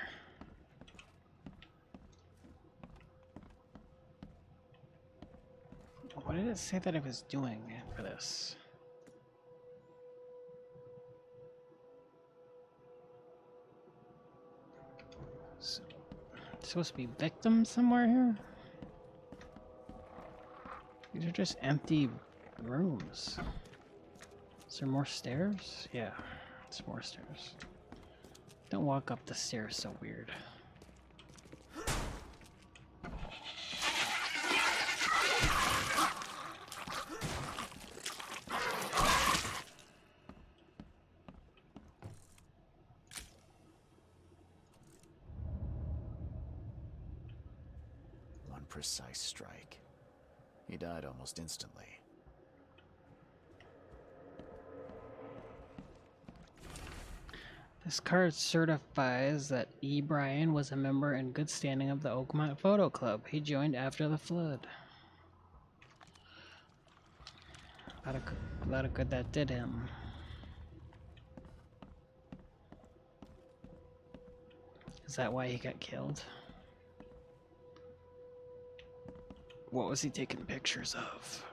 What did it say that it was doing for this? So, supposed to be victims somewhere here? These are just empty rooms. Is there more stairs? Yeah, it's more stairs. Don't walk up the stairs so weird. One precise strike. He died almost instantly. This card certifies that E. Bryan was a member in good standing of the Oakmont Photo Club. He joined after the flood. A lot of good that did him. Is that why he got killed? What was he taking pictures of?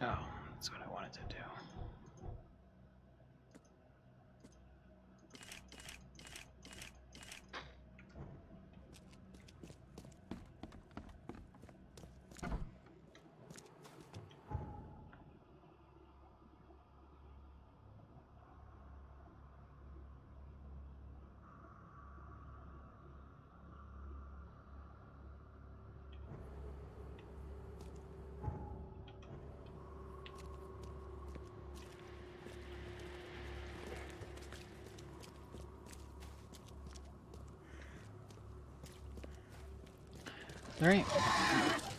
Oh, that's what I wanted to do. There ain't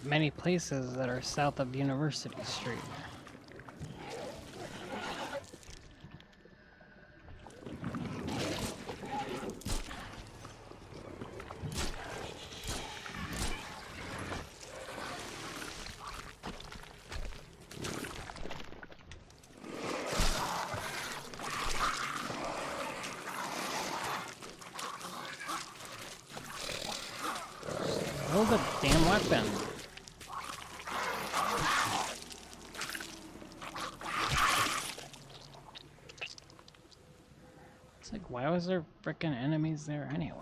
many places that are south of University Street. Hold the damn weapon. It's like, why was there frickin' enemies there anyway?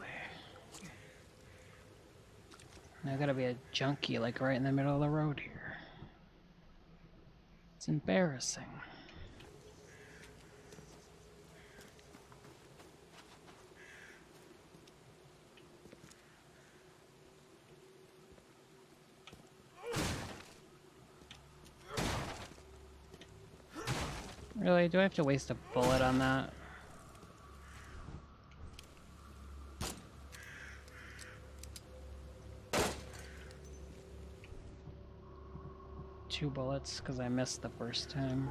Now gotta be a junkie like right in the middle of the road here. It's embarrassing. Really? Do I have to waste a bullet on that? Two bullets because I missed the first time.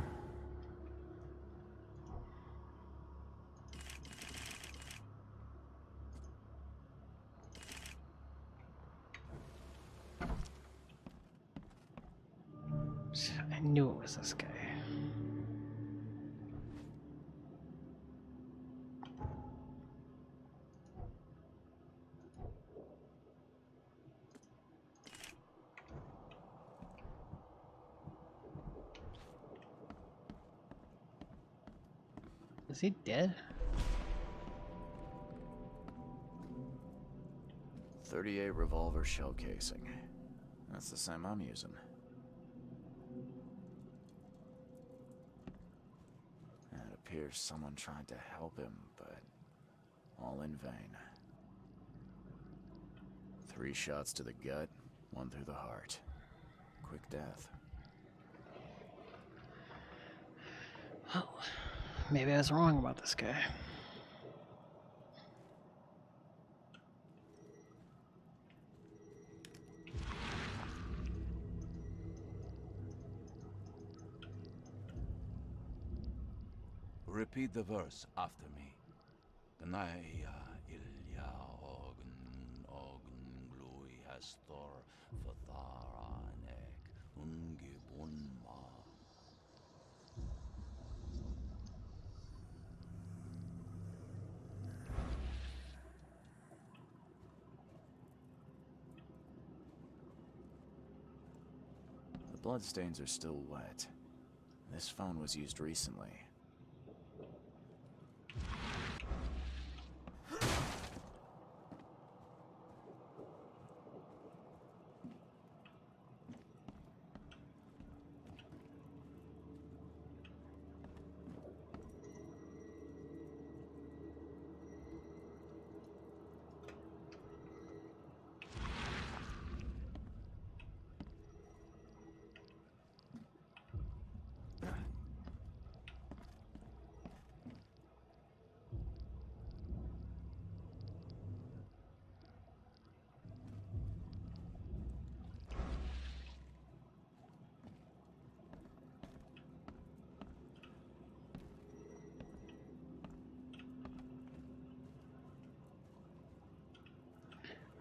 I knew it was this guy. Is he dead? 38 revolver shell casing. That's the same I'm using. It appears someone tried to help him, but all in vain. 3 shots to the gut, 1 through the heart. Quick death. Oh, maybe I was wrong about this guy. Repeat the verse after me. Gnaya ilya ogn glui hastor fatharanek ungibunma. The bloodstains are still wet. This phone was used recently.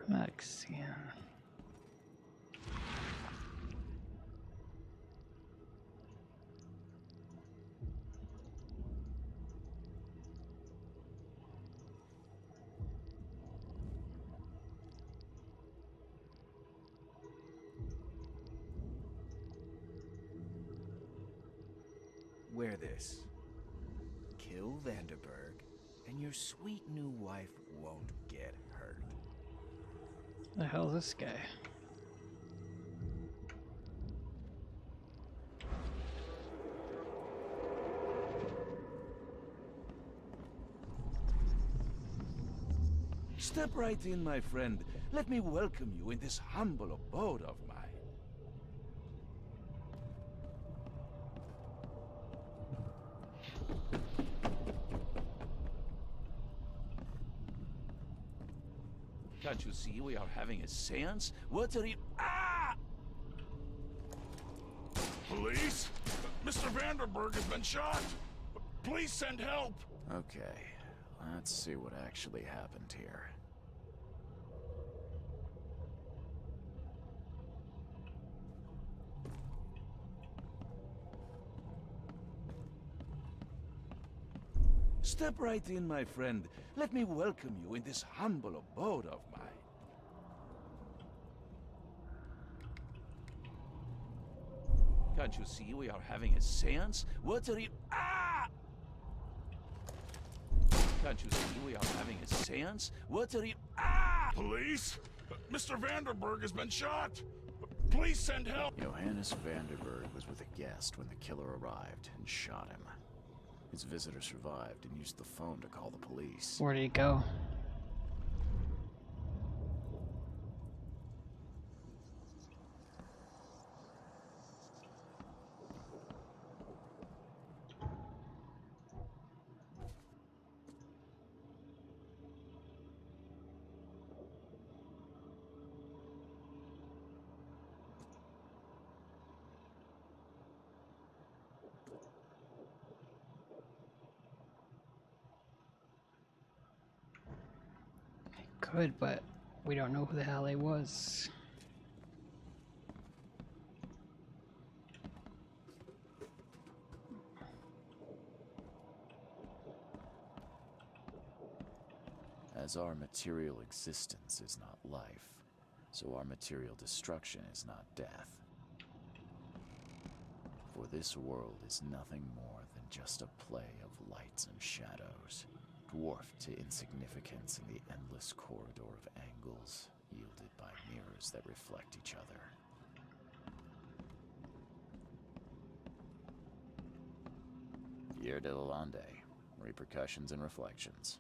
Maxian. Wear this. Kill Vanderberg, and your sweet new wife won't get hurt. The hell is this guy? Step right in, my friend. Let me welcome you in this humble abode of mine. Can't you see we are having a seance? What are you... Ah! Police? Mr. Vanderberg has been shot! Please send help! Okay, let's see what actually happened here. Step right in, my friend. Let me welcome you in this humble abode of mine. Can't you see we are having a seance? What are you... Ah! Can't you see we are having a seance? What are you... Ah! Police? Mr. Vanderberg has been shot! Please send help! Johannes Vanderberg was with a guest when the killer arrived and shot him. His visitor survived and used the phone to call the police. Where did he go? Could, but we don't know who the hell he was. As our material existence is not life, so our material destruction is not death. For this world is nothing more than just a play of lights and shadows, dwarfed to insignificance in the endless corridor of angles yielded by mirrors that reflect each other. Year de la Lande, repercussions and reflections.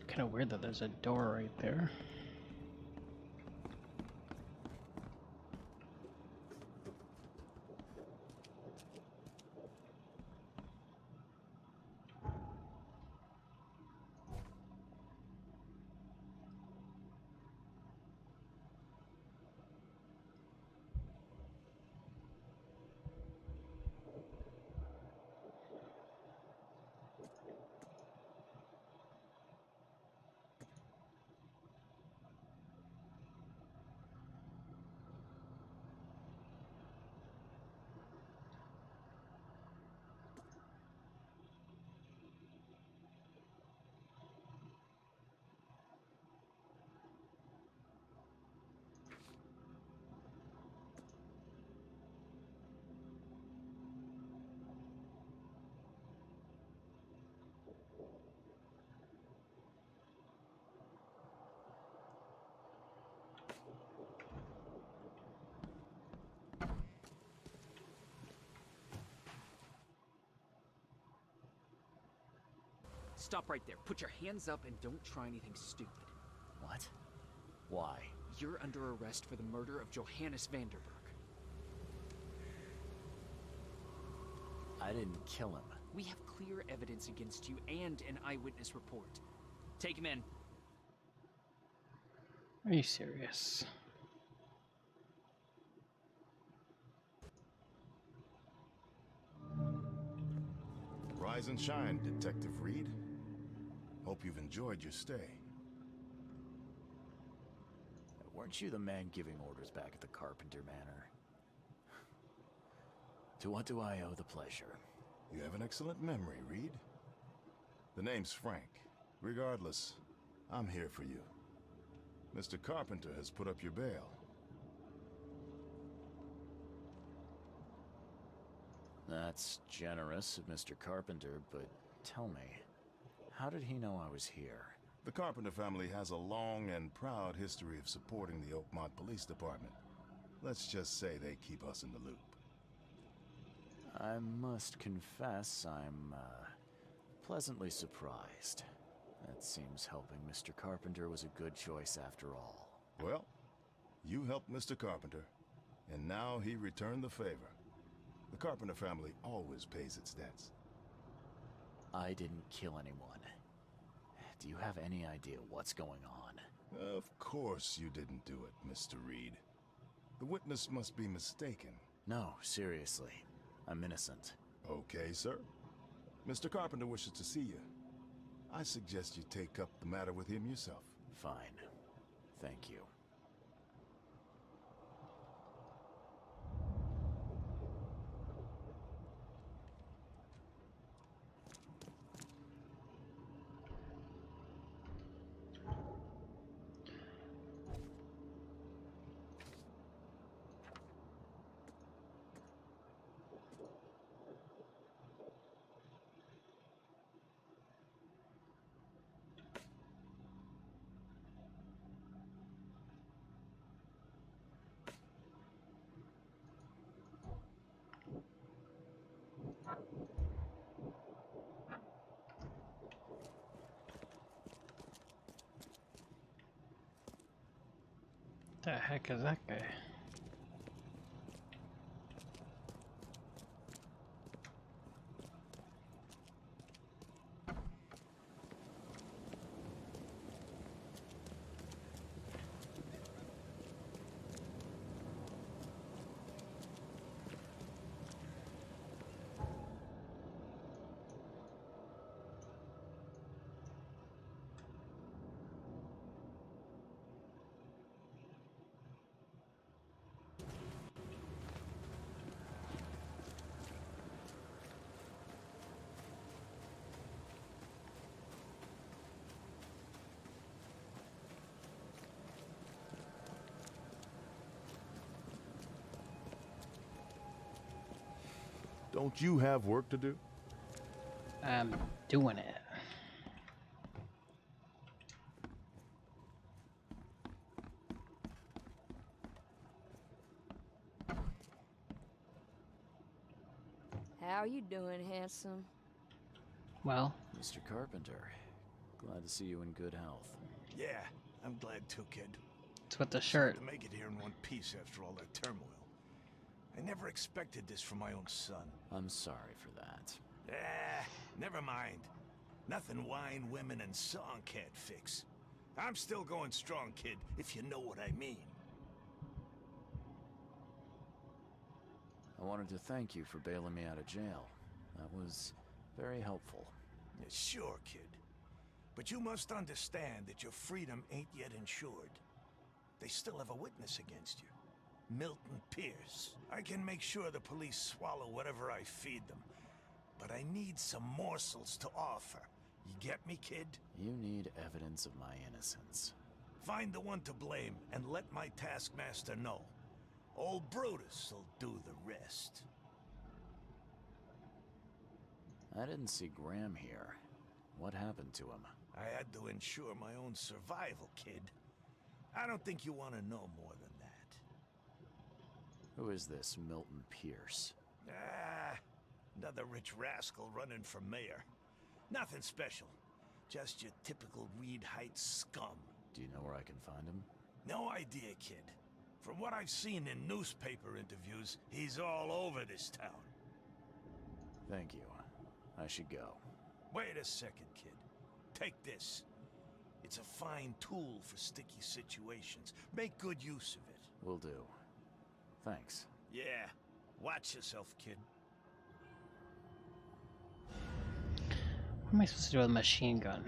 Kind of weird that there's a door right there. Stop right there. Put your hands up and don't try anything stupid. What? Why? You're under arrest for the murder of Johannes Vanderberg. I didn't kill him. We have clear evidence against you and an eyewitness report. Take him in. Are you serious? Rise and shine, Detective Reed. Hope you've enjoyed your stay. Weren't you the man giving orders back at the Carpenter Manor? To what do I owe the pleasure? You have an excellent memory, Reed. The name's Frank. Regardless, I'm here for you. Mr. Carpenter has put up your bail. That's generous of Mr. Carpenter, but tell me, how did he know I was here? The Carpenter family has a long and proud history of supporting the Oakmont Police Department. Let's just say they keep us in the loop. I must confess I'm, pleasantly surprised. It seems helping Mr. Carpenter was a good choice after all. Well, you helped Mr. Carpenter, and now he returned the favor. The Carpenter family always pays its debts. I didn't kill anyone. Do you have any idea what's going on? Of course you didn't do it, Mr. Reed. The witness must be mistaken. No, seriously. I'm innocent. Okay, sir. Mr. Carpenter wishes to see you. I suggest you take up the matter with him yourself. Fine. Thank you. The heck is that guy? Don't you have work to do? I'm doing it. How you doing, handsome? Well, Mr. Carpenter, glad to see you in good health. Yeah, I'm glad too, kid. it's with the shirt. To make it here in one piece after all that turmoil. I never expected this from my own son. I'm sorry for that. Never mind. Nothing wine, women, and song can't fix. I'm still going strong, kid, if you know what I mean. I wanted to thank you for bailing me out of jail. That was very helpful. Yeah, sure, kid. But you must understand that your freedom ain't yet insured. They still have a witness against you. Milton Pierce. I can make sure the police swallow whatever I feed them. But I need some morsels to offer. You get me, kid? You need evidence of my innocence. Find the one to blame and let my taskmaster know. Old Brutus will do the rest. I didn't see Graham here. What happened to him? I had to ensure my own survival, kid. I don't think you want to know more than that. Who is this Milton Pierce? Another rich rascal running for mayor. Nothing special. Just your typical Reed Heights scum. Do you know where I can find him? No idea, kid. From what I've seen in newspaper interviews, he's all over this town. Thank you. I should go. Wait a second, kid. Take this. It's a fine tool for sticky situations. Make good use of it. Will do. Thanks. Yeah. Watch yourself, kid. What am I supposed to do with a machine gun?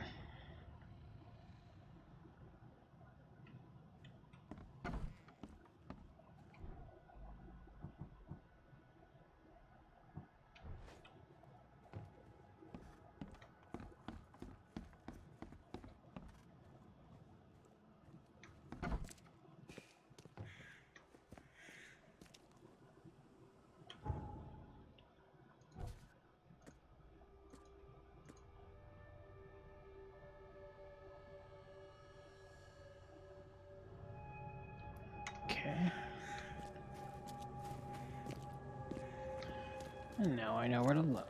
Okay. And now I know where to look.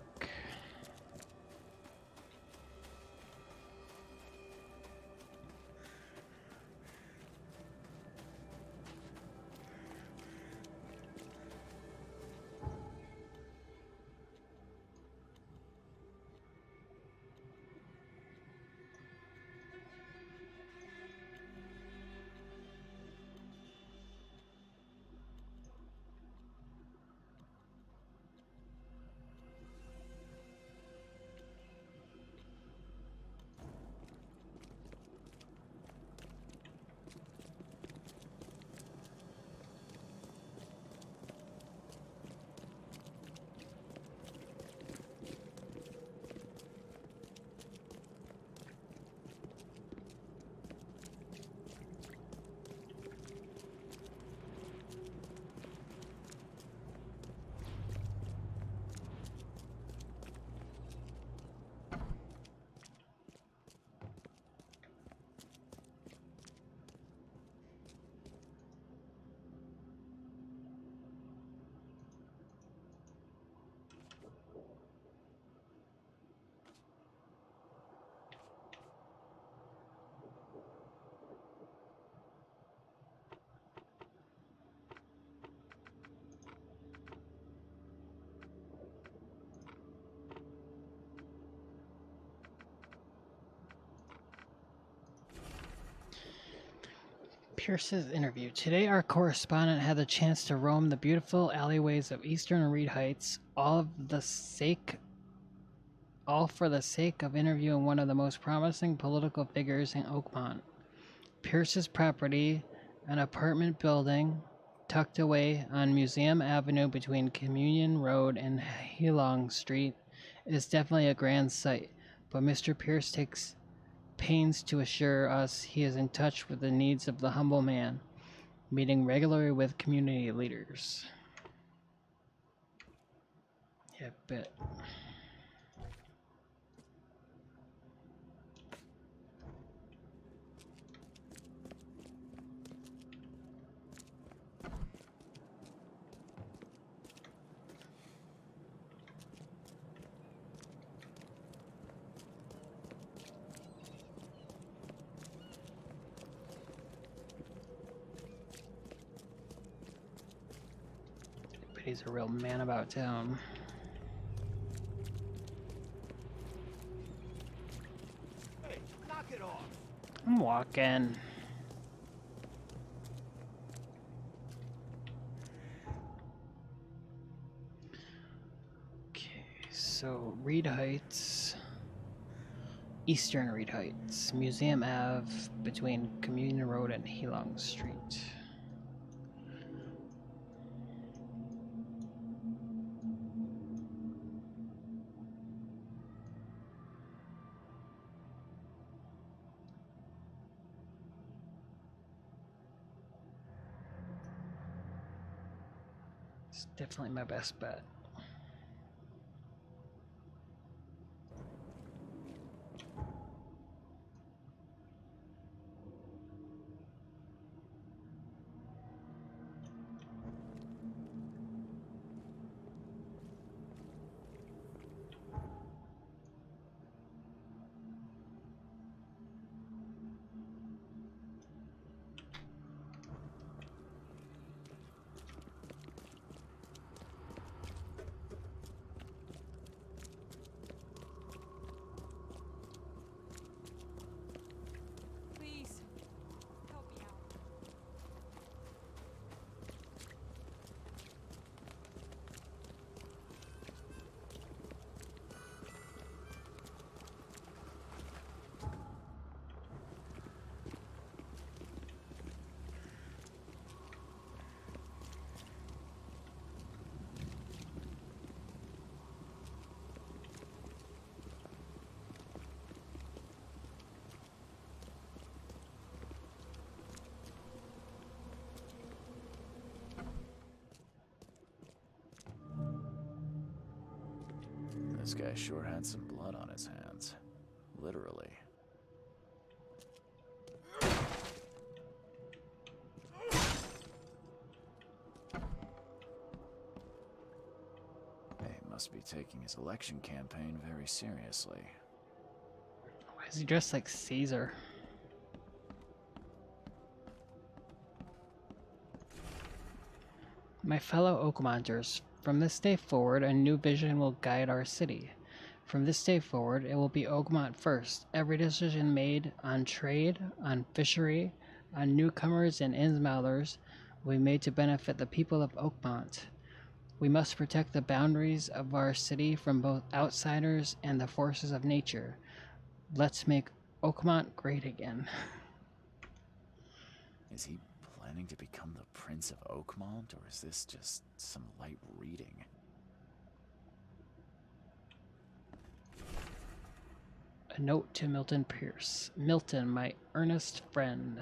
Pierce's interview. Today, our correspondent had the chance to roam the beautiful alleyways of Eastern Reed Heights, all for the sake of interviewing one of the most promising political figures in Oakmont. Pierce's property, an apartment building tucked away on Museum Avenue between Communion Road and Helong Street, is definitely a grand sight, but Mr. Pierce takes pains to assure us he is in touch with the needs of the humble man, meeting regularly with community leaders. Yeah, bet. He's a real man about town. Hey, knock it off. I'm walking. Okay, so Reed Heights, Eastern Reed Heights, Museum Ave between Communion Road and Helong Street. It's definitely my best bet. Please, help me out. This guy sure had some blood on his hands. Literally. He must be taking his election campaign very seriously. Why is he dressed like Caesar? My fellow Oakmonters, from this day forward, a new vision will guide our city. From this day forward, it will be Oakmont first. Every decision made on trade, on fishery, on newcomers and inmouters will be made to benefit the people of Oakmont. We must protect the boundaries of our city from both outsiders and the forces of nature. Let's make Oakmont great again. Is he planning to become the Prince of Oakmont, or is this just some light reading? A note to Milton Pierce. Milton, my earnest friend.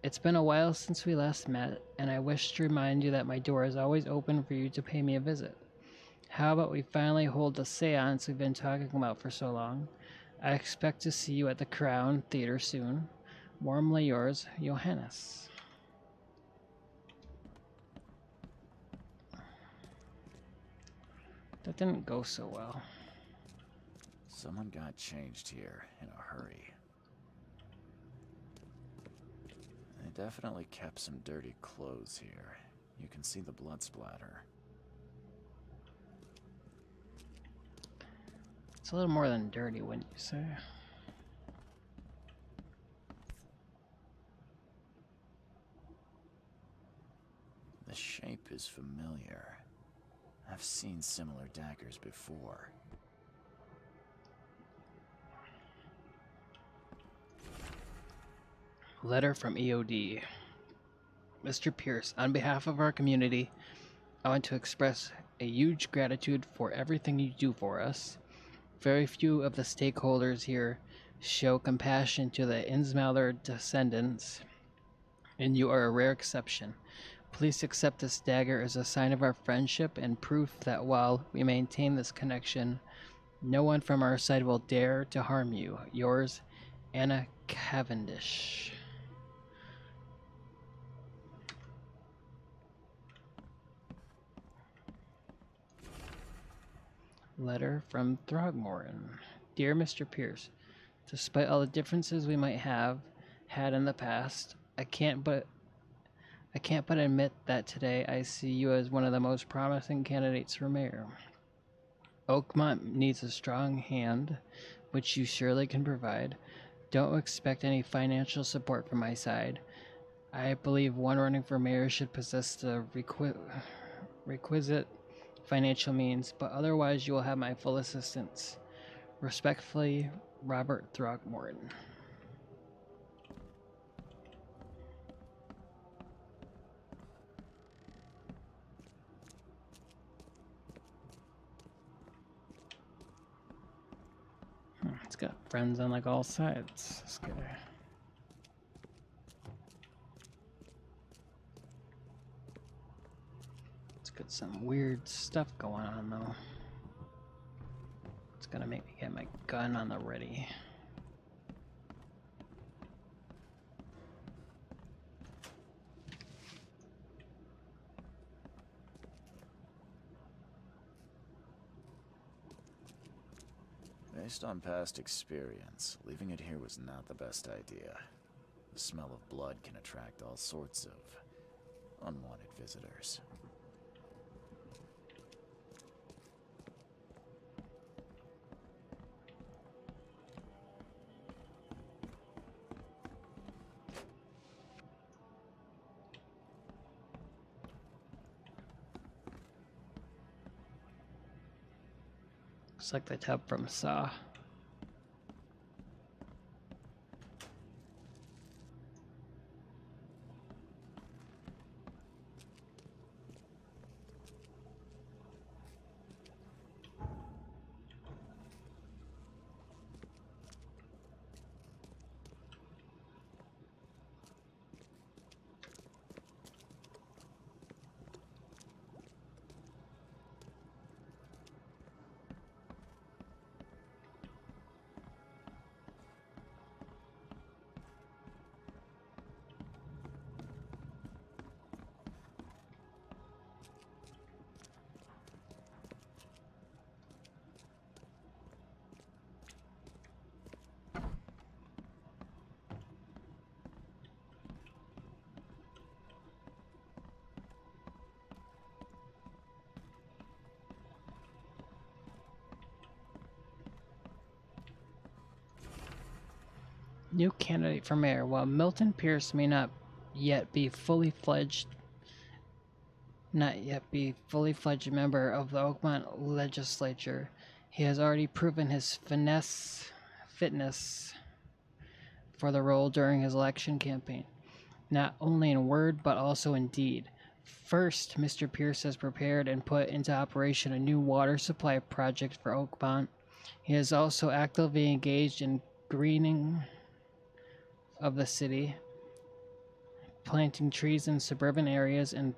It's been a while since we last met, and I wish to remind you that my door is always open for you to pay me a visit. How about we finally hold the seance we've been talking about for so long? I expect to see you at the Crown Theater soon. Warmly yours, Johannes. That didn't go so well. Someone got changed here in a hurry. They definitely kept some dirty clothes here. You can see the blood splatter. It's a little more than dirty, wouldn't you say? The shape is familiar. I've seen similar daggers before. Letter from EOD. Mr. Pierce, on behalf of our community, I want to express a huge gratitude for everything you do for us. Very few of the stakeholders here show compassion to the Innsmouth descendants, and you are a rare exception. Please accept this dagger as a sign of our friendship and proof that while we maintain this connection, no one from our side will dare to harm you. Yours, Anna Cavendish. Letter from Throgmorton. Dear Mr. Pierce, despite all the differences we might have had in the past, I can't but admit that today I see you as one of the most promising candidates for mayor. Oakmont needs a strong hand, which you surely can provide. Don't expect any financial support from my side. I believe one running for mayor should possess the requisite financial means, but otherwise you will have my full assistance. Respectfully, Robert Throgmorton. It's got friends on like all sides. This guy. It's got some weird stuff going on though. It's gonna make me get my gun on the ready. Based on past experience, leaving it here was not the best idea. The smell of blood can attract all sorts of unwanted visitors. Looks like the tub from Saw. New candidate for mayor. While Milton Pierce may not yet be fully fledged member of the Oakmont legislature, he has already proven his fitness for the role during his election campaign, not only in word but also in deed. First, Mr. Pierce has prepared and put into operation a new water supply project for Oakmont. He is also actively engaged in greening of the city, planting trees in suburban areas, and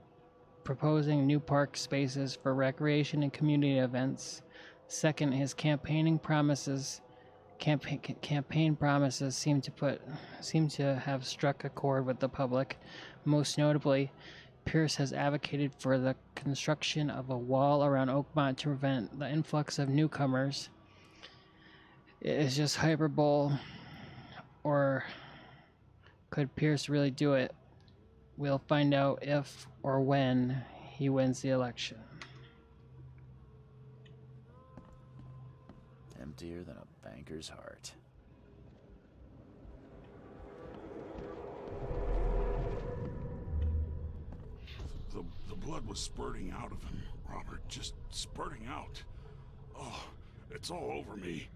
proposing new park spaces for recreation and community events. Second, his campaign promises seem to have struck a chord with the public. Most notably, Pierce has advocated for the construction of a wall around Oakmont to prevent the influx of newcomers. It is just hyperbole, or could Pierce really do it? We'll find out if or when he wins the election. Emptier than a banker's heart. blood was spurting out of him, Robert. Just spurting out. Oh, it's all over me.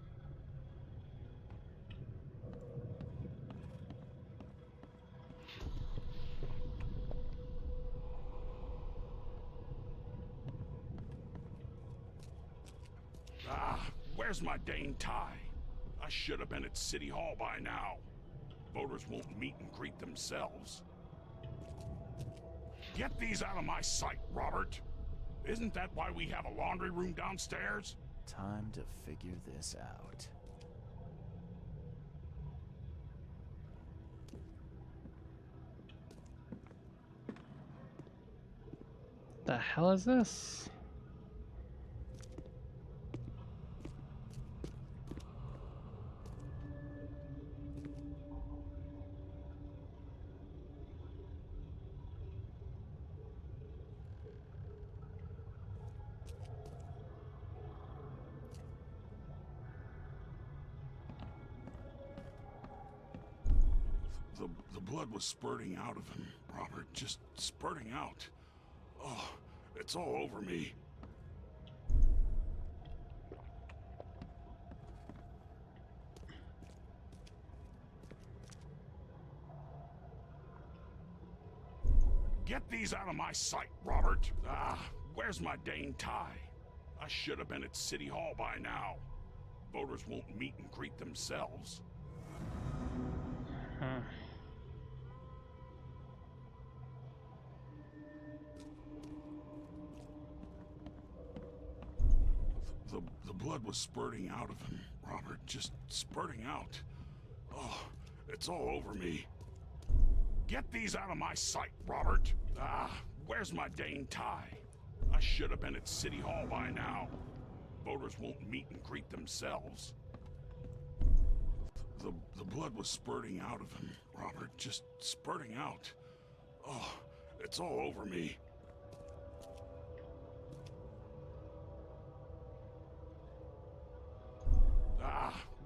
Where's my dang tie? I should have been at City Hall by now. Voters won't meet and greet themselves. Get these out of my sight, Robert. Isn't that why we have a laundry room downstairs? Time to figure this out. The hell is this? The blood was spurting out of him, Robert. Just spurting out. Oh, it's all over me. Get these out of my sight, Robert. Where's my dang tie? I should have been at City Hall by now. Voters won't meet and greet themselves. Huh. The blood was spurting out of him, Robert. Just spurting out. Oh, it's all over me. Get these out of my sight, Robert. Where's my dang tie? I should have been at City Hall by now. Voters won't meet and greet themselves. The blood was spurting out of him, Robert. Just spurting out. Oh, it's all over me.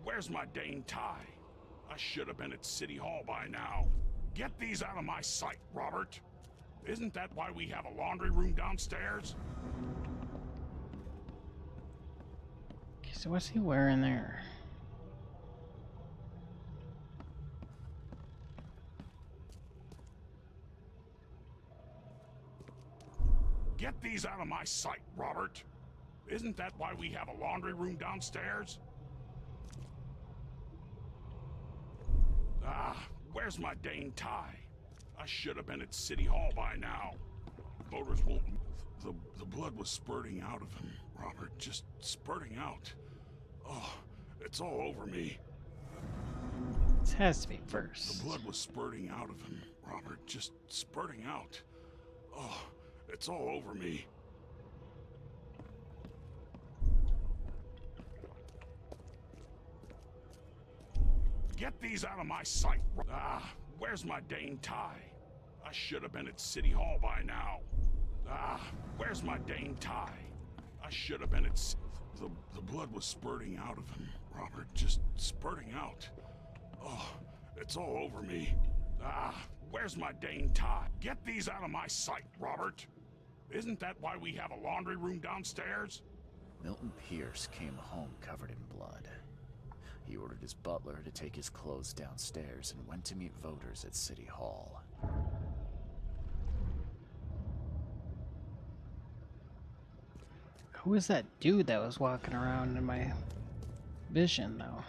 Where's my dang tie? I should have been at City Hall by now. Get these out of my sight, Robert. Isn't that why we have a laundry room downstairs? Okay, so what's he wearing there? Get these out of my sight, Robert. Isn't that why we have a laundry room downstairs? Where's my dang tie? I should have been at City Hall by now. Voters won't... The blood was spurting out of him, Robert. Just spurting out. Oh, it's all over me. This has to be first. The blood was spurting out of him, Robert. Just spurting out. Oh, it's all over me. Get these out of my sight. Where's my dang tie? I should have been at City Hall by now. Where's my dang tie? I should have been at... The blood was spurting out of him, Robert. Just spurting out. Oh, it's all over me. Where's my dang tie? Get these out of my sight, Robert. Isn't that why we have a laundry room downstairs? Milton Pierce came home covered in blood. He ordered his butler to take his clothes downstairs and went to meet voters at City Hall. Who is that dude that was walking around in my vision, though?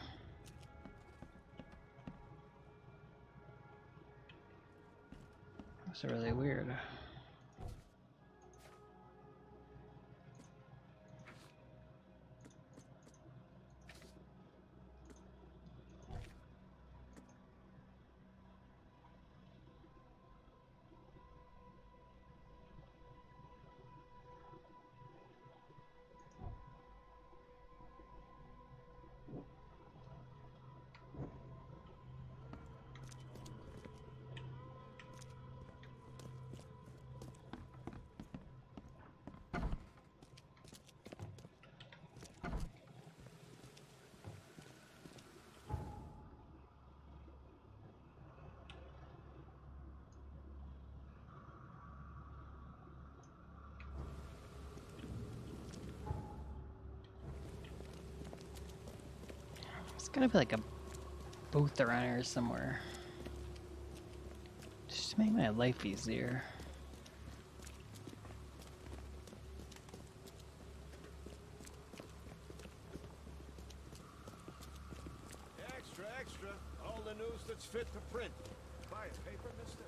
That's really weird. gotta be like a booth around here somewhere. Just to make my life easier. Extra, extra. All the news that's fit to print. Buy a paper, mister?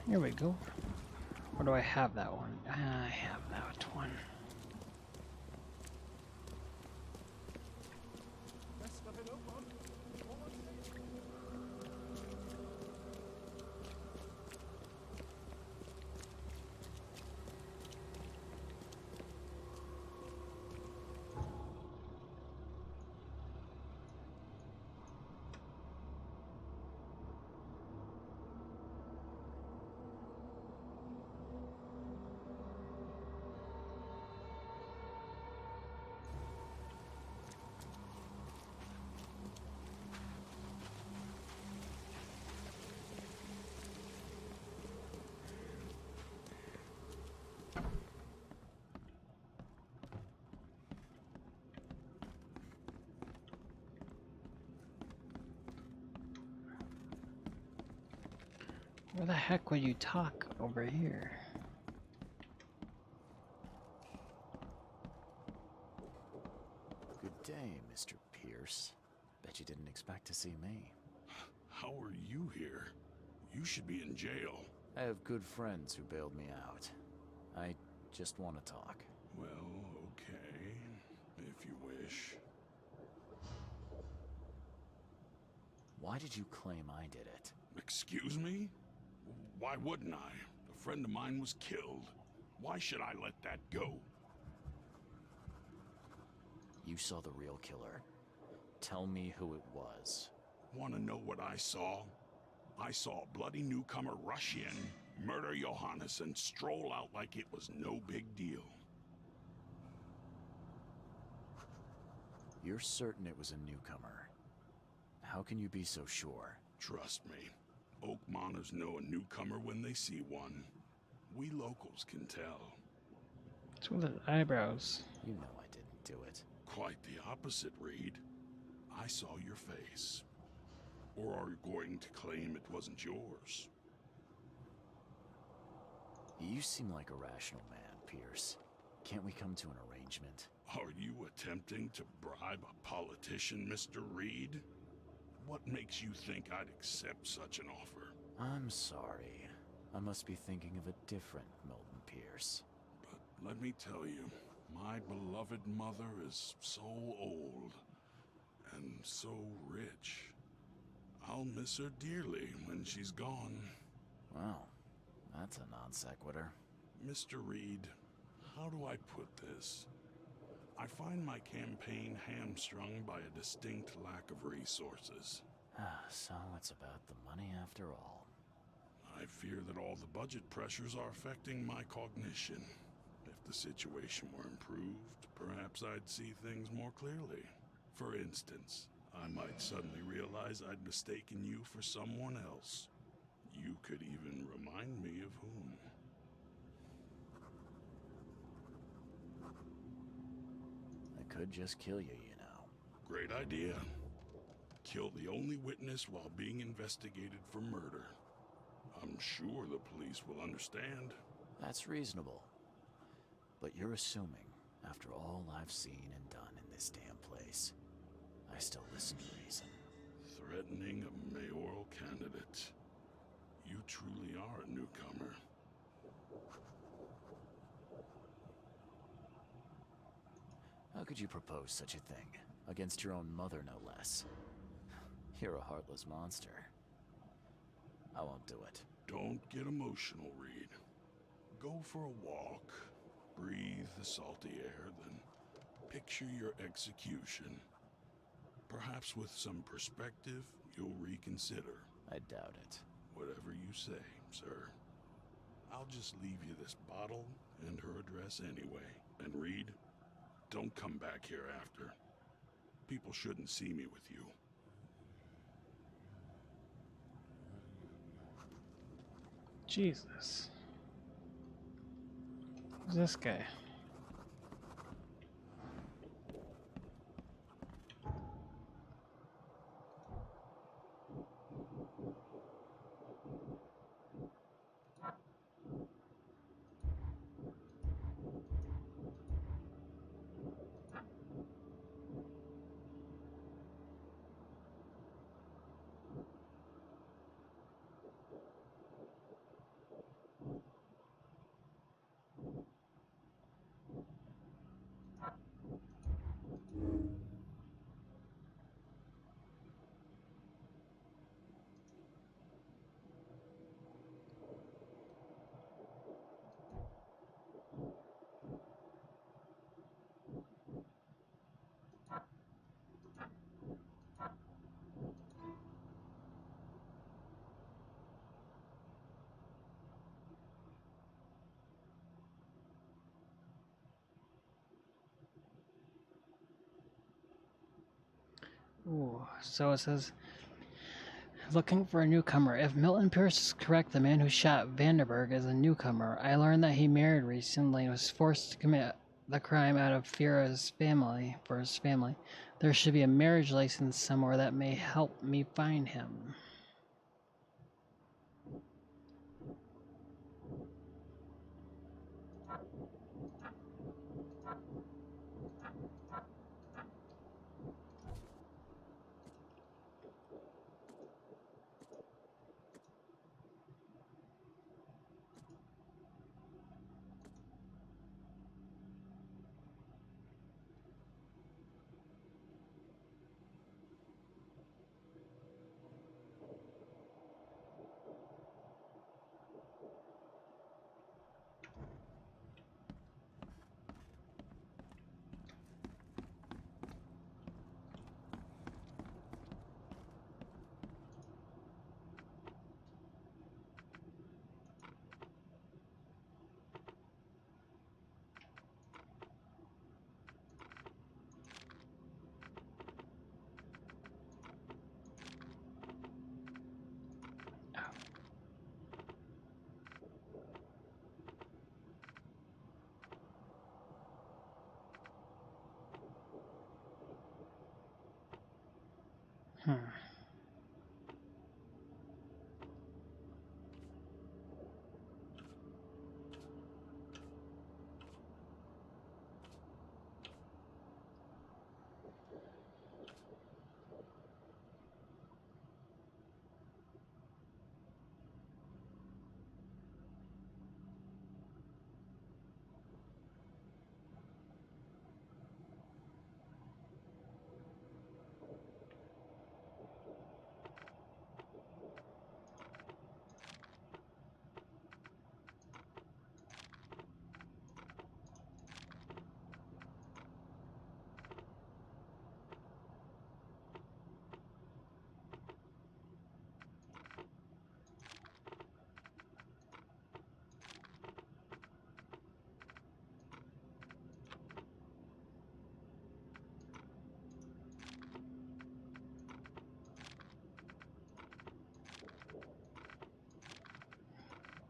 Here we go. Or do I have that one? I have that one. Where the heck would you talk over here? Good day, Mr. Pierce. Bet you didn't expect to see me. How are you here? You should be in jail. I have good friends who bailed me out. I just want to talk. Well, okay, if you wish. Why did you claim I did it? Excuse me? Why wouldn't I? A friend of mine was killed. Why should I let that go? You saw the real killer. Tell me who it was. Want to know what I saw? I saw a bloody newcomer rush in, murder Johannes, and stroll out like it was no big deal. You're certain it was a newcomer. How can you be so sure? Trust me. Oakmoners know a newcomer when they see one. We locals can tell. What's with his eyebrows? You know I didn't do it. Quite the opposite, Reed. I saw your face. Or are you going to claim it wasn't yours? You seem like a rational man, Pierce. Can't we come to an arrangement? Are you attempting to bribe a politician, Mr. Reed? What makes you think I'd accept such an offer? I'm sorry. I must be thinking of a different Milton Pierce. But let me tell you, my beloved mother is so old and so rich. I'll miss her dearly when she's gone. Well, that's a non sequitur. Mr. Reed, how do I put this? I find my campaign hamstrung by a distinct lack of resources. So it's about the money after all. I fear that all the budget pressures are affecting my cognition. If the situation were improved, perhaps I'd see things more clearly. For instance, I might suddenly realize I'd mistaken you for someone else. You could even remind me of whom. I could just kill you, you know. Great idea. Kill the only witness while being investigated for murder. I'm sure the police will understand. That's reasonable. But you're assuming, after all I've seen and done in this damn place, I still listen to reason. Threatening a mayoral candidate. You truly are a newcomer. How could you propose such a thing? Against your own mother, no less. You're a heartless monster. I won't do it. Don't get emotional, Reed. Go for a walk, breathe the salty air, then picture your execution. Perhaps with some perspective, you'll reconsider. I doubt it. Whatever you say, sir. I'll just leave you this bottle and her address anyway. And Reed, don't come back here after. People shouldn't see me with you. Jesus. Who's this guy? Ooh, so it says, looking for a newcomer. If Milton Pierce is correct, the man who shot Vanderberg is a newcomer. I learned that he married recently and was forced to commit the crime out of fear of his family, for his family. There should be a marriage license somewhere that may help me find him.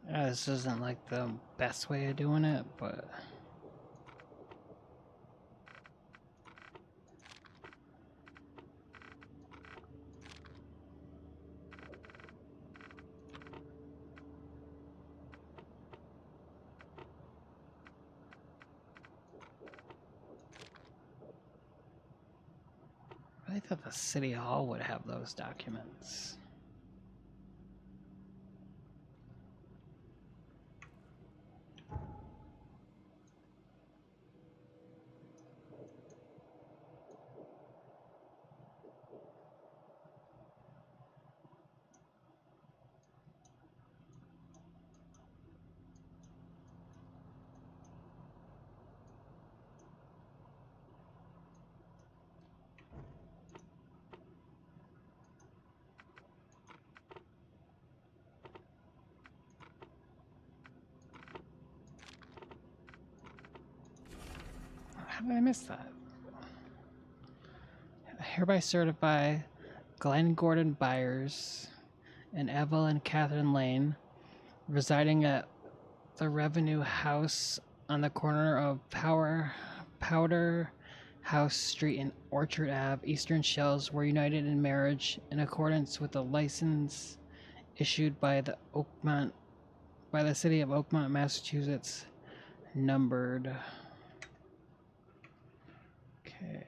This isn't like the best way of doing it, but I thought the city hall would have those documents. How did I miss that? I hereby certify Glenn Gordon Byers and Evelyn Catherine Lane, residing at the Revenue House on the corner of Powder House Street and Orchard Ave. Eastern Shells were united in marriage in accordance with a license issued by the city of Oakmont, Massachusetts, numbered. Okay.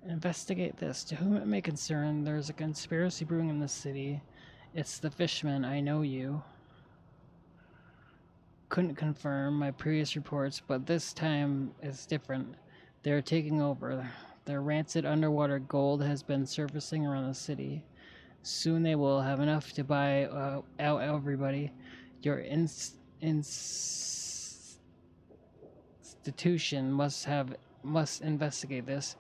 Investigate this. To whom it may concern, there's a conspiracy brewing in the city. It's the Fishmen. I know you. Couldn't confirm my previous reports, but this time is different. They're taking over. Their rancid underwater gold has been surfacing around the city. Soon they will have enough to buy out everybody. Your institution must investigate this.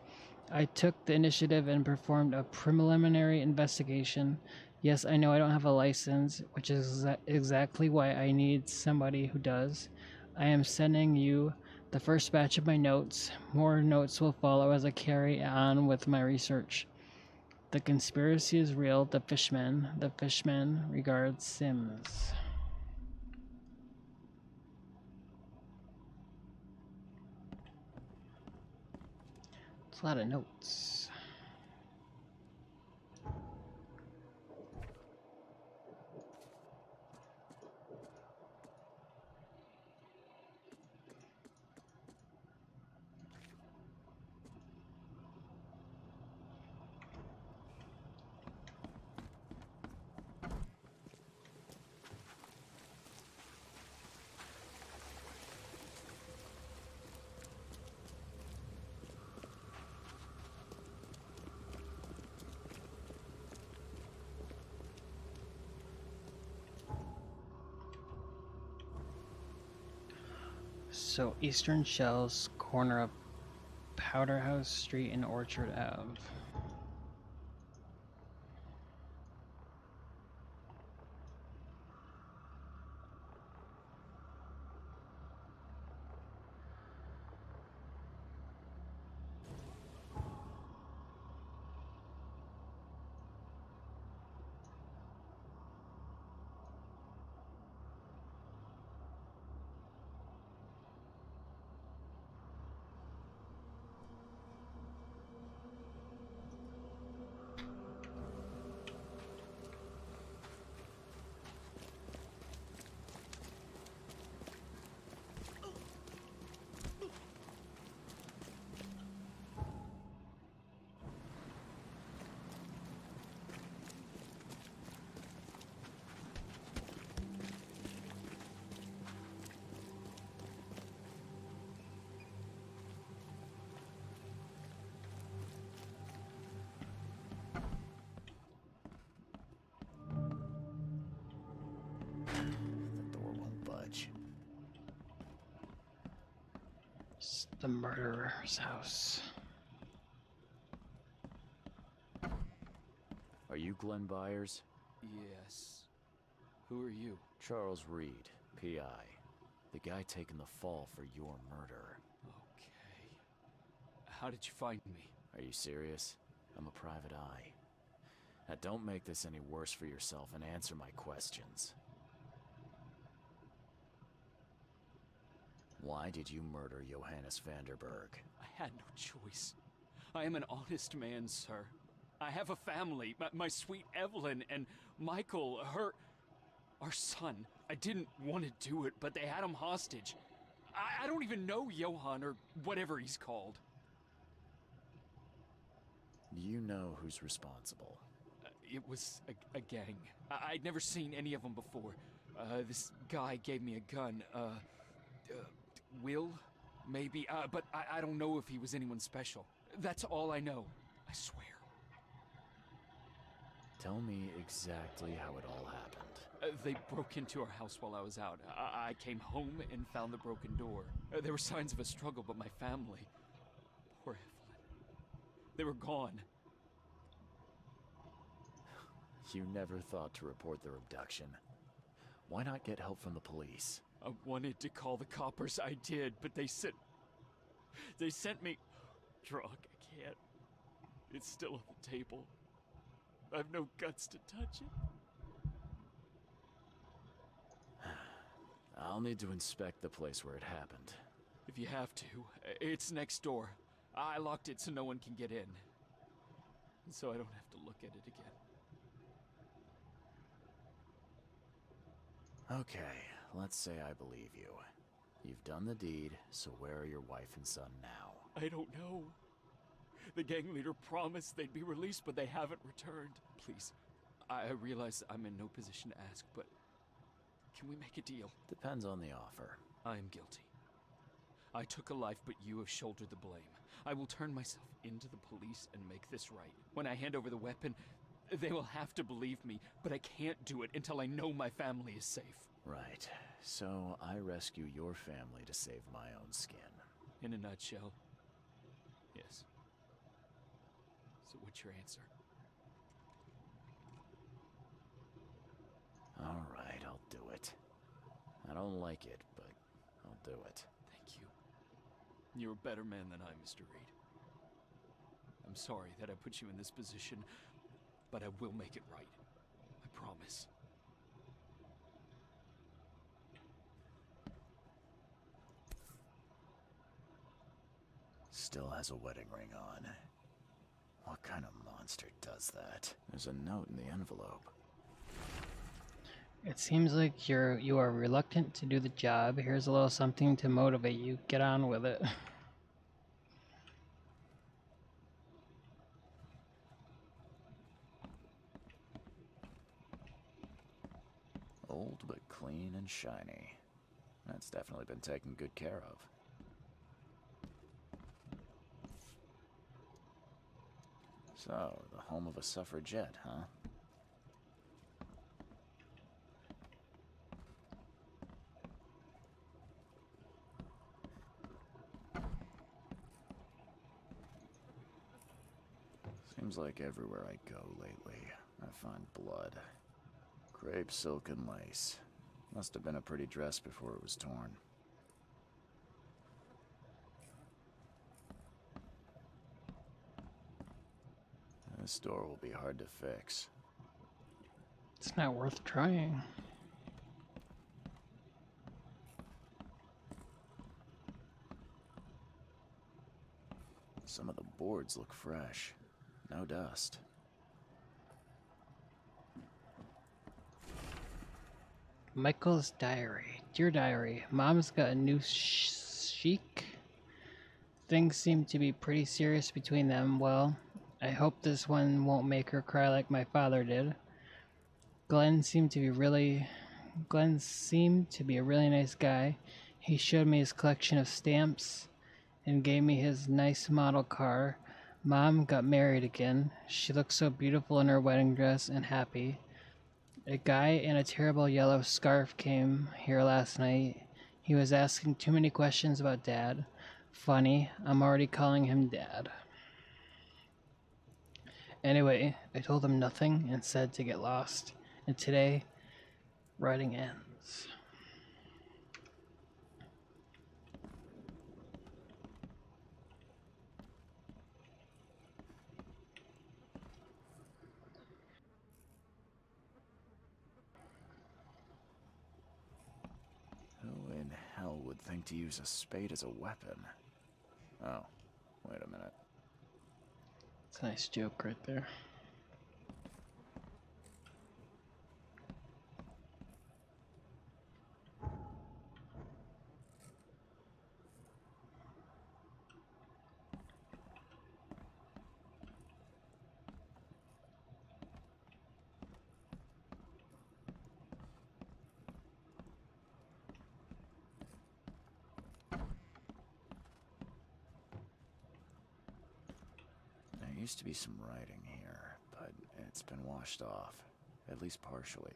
I took the initiative and performed a preliminary investigation. Yes, I know I don't have a license, which is exactly why I need somebody who does. I am sending you the first batch of my notes. More notes will follow as I carry on with my research. The conspiracy is real. The Fishmen. The Fishmen regards Sims. It's a lot of notes. So Eastern Shells, corner of Powder House Street and Orchard Ave. The murderer's house. Are you Glenn Byers? Yes. Who are you? Charles Reed, P.I. The guy taking the fall for your murder. Okay. How did you find me? Are you serious? I'm a private eye. Now don't make this any worse for yourself and answer my questions. Why did you murder Johannes Vanderberg? I had no choice. I am an honest man, sir. I have a family. My sweet Evelyn and Michael, our son. I didn't want to do it, but they had him hostage. I don't even know Johann or whatever he's called. You know who's responsible. It was a gang. I'd never seen any of them before. This guy gave me a gun. Will? Maybe. But I don't know if he was anyone special. That's all I know. I swear. Tell me exactly how it all happened. They broke into our house while I was out. I came home and found the broken door. There were signs of a struggle, but my family... Poor Evelyn. They were gone. You never thought to report their abduction. Why not get help from the police? I wanted to call the coppers, I did, but they sent me drunk. I can't. It's still on the table. I've no guts to touch it. I'll need to inspect the place where it happened. If you have to, it's next door. I locked it so no one can get in. So I don't have to look at it again. Okay, let's say I believe you. You've done the deed, so where are your wife and son now? I don't know. The gang leader promised they'd be released, but they haven't returned. Please, I realize I'm in no position to ask, but can we make a deal? Depends on the offer. I am guilty. I took a life, but you have shouldered the blame. I will turn myself into the police and make this right. When I hand over the weapon, they will have to believe me, but I can't do it until I know my family is safe. Right. So I rescue your family to save my own skin. In a nutshell, yes. So what's your answer? All right, I'll do it. I don't like it, but I'll do it. Thank you. You're a better man than I, Mr. Reed. I'm sorry that I put you in this position, but I will make it right. I promise. Still has a wedding ring on. What kind of monster does that? There's a note in the envelope. It seems like you are reluctant to do the job. Here's a little something to motivate you. Get on with it. Old but clean and shiny. That's definitely been taken good care of. So, the home of a suffragette, huh? Seems like everywhere I go lately, I find blood. Crepe, silk, and lace. Must have been a pretty dress before it was torn. This door will be hard to fix. It's not worth trying. Some of the boards look fresh. No dust. Michael's diary. Dear diary, Mom's got a new chic. Things seem to be pretty serious between them. Well, I hope this one won't make her cry like my father did. Glenn seemed to be a really nice guy. He showed me his collection of stamps and gave me his nice model car. Mom got married again. She looked so beautiful in her wedding dress and happy. A guy in a terrible yellow scarf came here last night. He was asking too many questions about Dad. Funny, I'm already calling him Dad. Anyway, I told him nothing and said to get lost. And today, writing ends. Who in hell would think to use a spade as a weapon? Oh, wait a minute. It's a nice joke right there. There used to be some writing here, but it's been washed off, at least partially.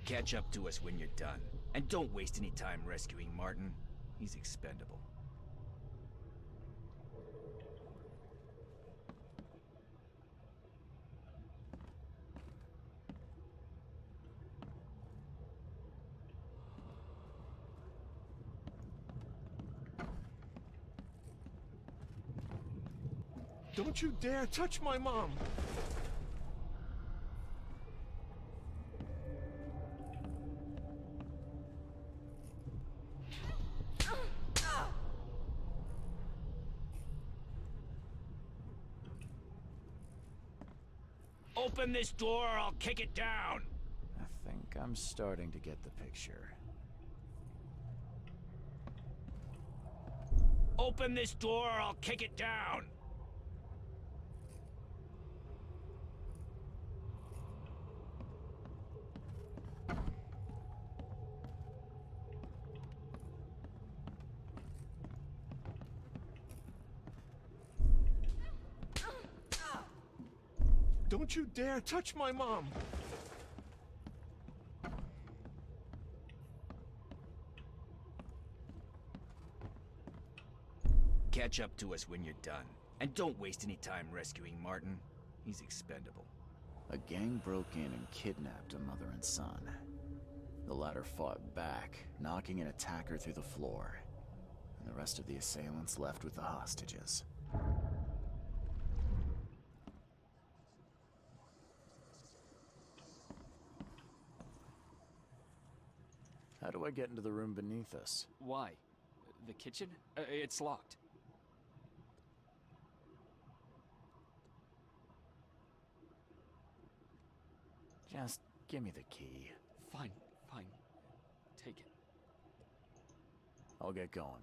Catch up to us when you're done. And don't waste any time rescuing Martin. He's expendable. Don't you dare touch my mom! Open this door or I'll kick it down! I think I'm starting to get the picture. Open this door or I'll kick it down! Don't you dare touch my mom! Catch up to us when you're done. And don't waste any time rescuing Martin. He's expendable. A gang broke in and kidnapped a mother and son. The latter fought back, knocking an attacker through the floor. And the rest of the assailants left with the hostages. How do I get into the room beneath us? Why? The kitchen? It's locked. Just give me the key. Fine, fine. Take it. I'll get going.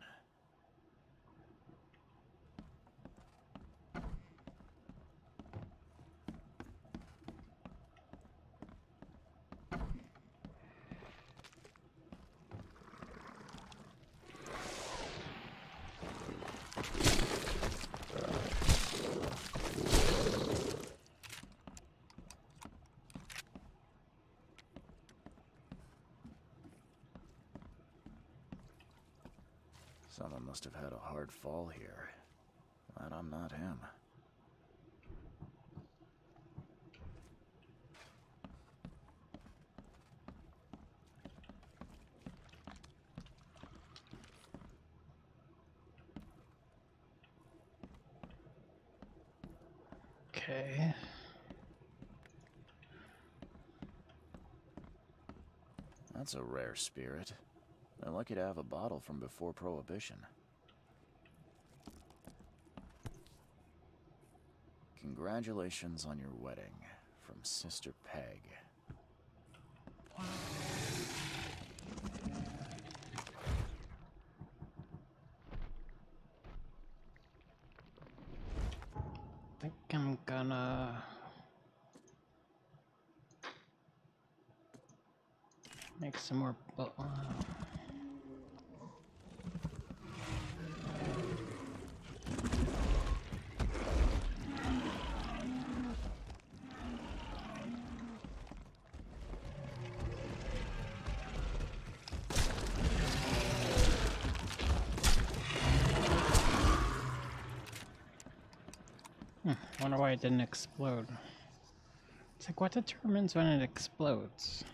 Someone must have had a hard fall here. Glad I'm not him. Okay. That's a rare spirit. They're lucky to have a bottle from before Prohibition. Congratulations on your wedding, from Sister Peg. I think I'm gonna make some more wonder why it didn't explode. It's like, what determines when it explodes?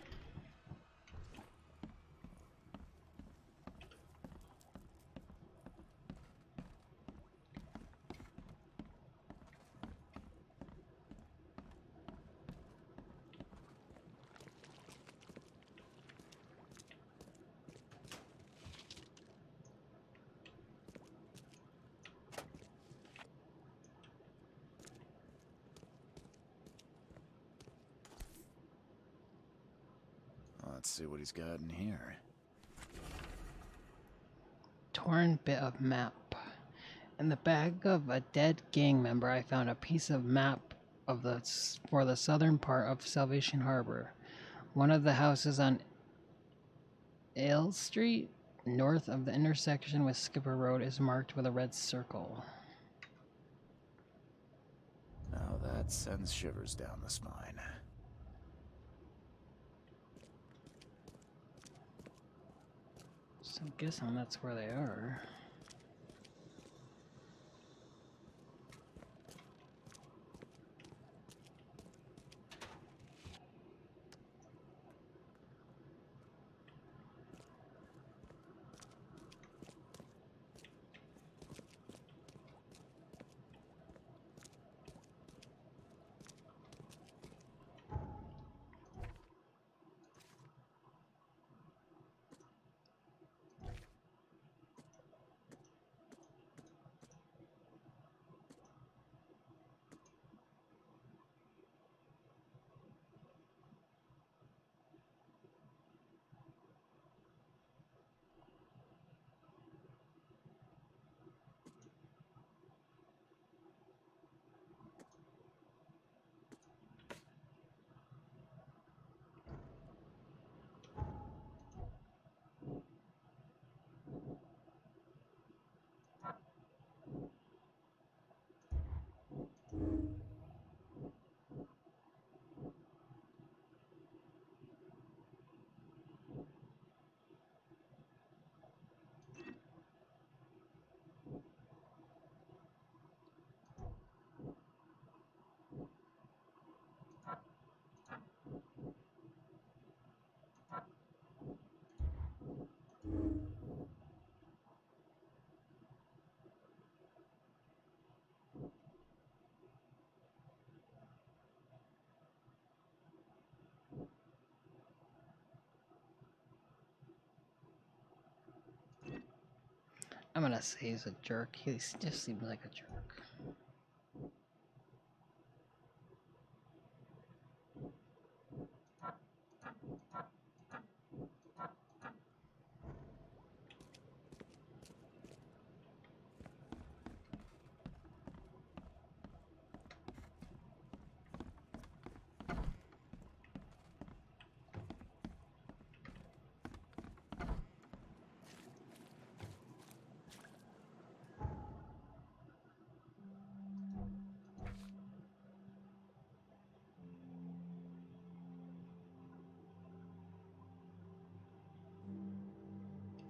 Let's see what he's got in here. Torn bit of map. In the bag of a dead gang member, I found a piece of map of for the southern part of Salvation Harbor. One of the houses on Ale Street, north of the intersection with Skipper Road, is marked with a red circle. Now that sends shivers down the spine. So I'm guessing that's where they are. I'm gonna say he's a jerk. He just seems like a jerk.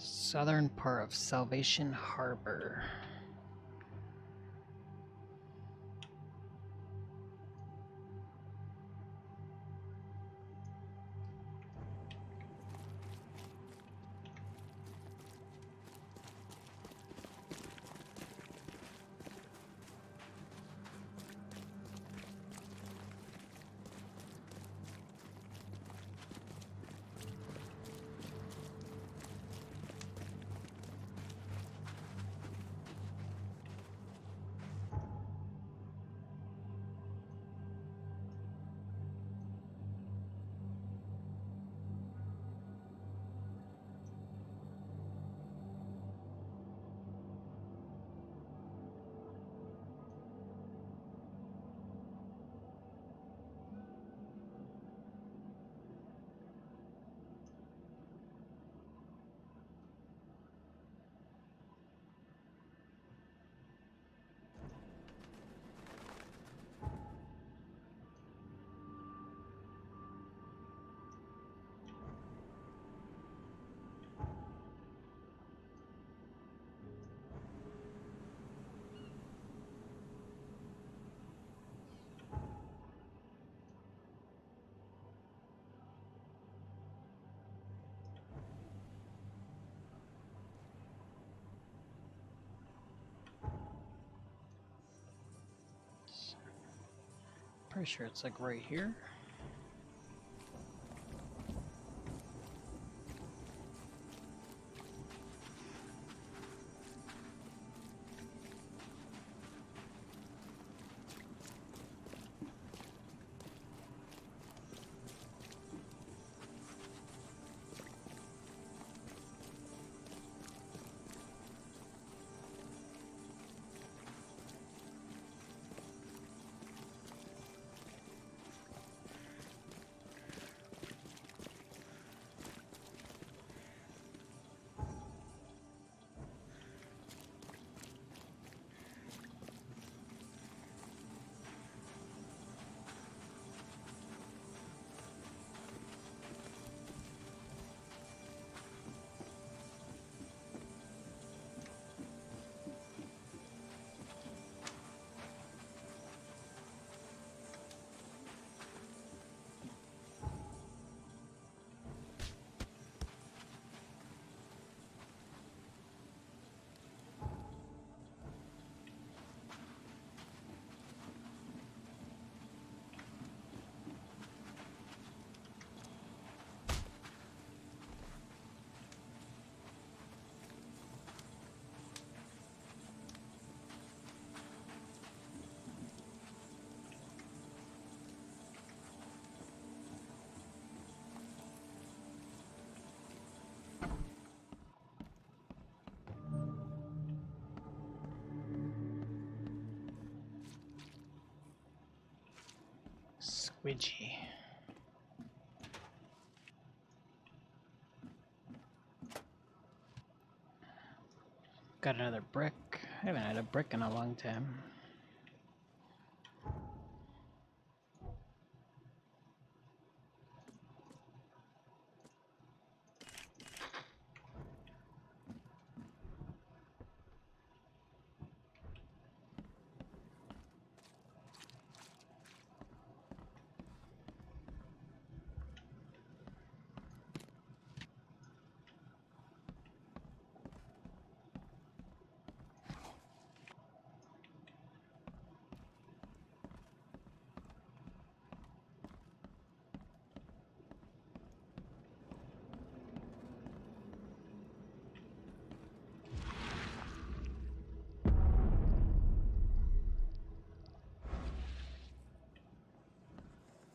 Southern part of Salvation Harbor. Pretty sure it's like right here. Ouija. Got another brick. I haven't had a brick in a long time.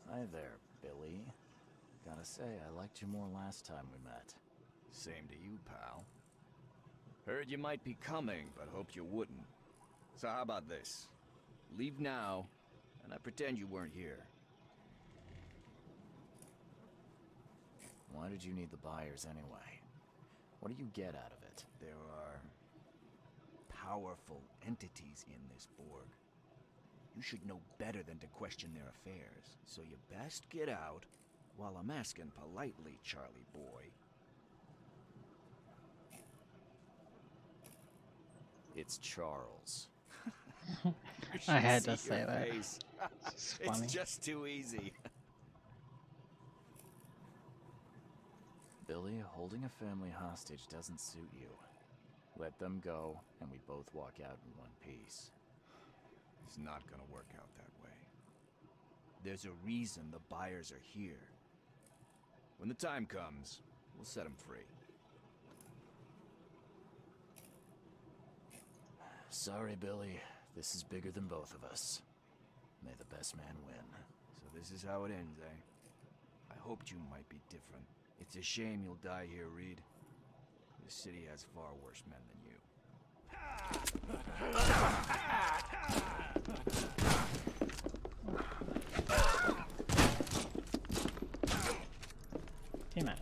Hi there, Billy. Gotta say, I liked you more last time we met. Same to you, pal. Heard you might be coming, but hoped you wouldn't. So how about this? Leave now, and I pretend you weren't here. Why did you need the buyers anyway? What do you get out of it? There are powerful entities in this Borg. You should know better than to question their affairs, so you best get out while I'm asking politely, Charlie boy. It's Charles. I had to say that. Face. It's It's funny. just too easy. Billy, holding a family hostage doesn't suit you. Let them go, and we both walk out in one piece. It's not gonna work out that way. There's a reason the buyers are here. When the time comes, we'll set them free. Sorry, Billy. This is bigger than both of us. May the best man win. So this is how it ends, eh? I hoped you might be different. It's a shame you'll die here, Reed. This city has far worse men than you. Damn it.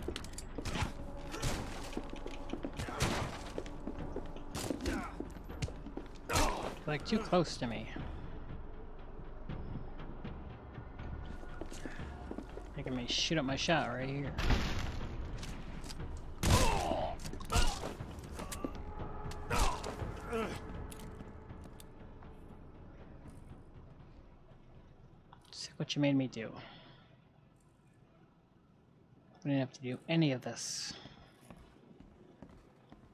Like too close to me. Making me shoot up my shot right here. See what you made me do. We didn't have to do any of this.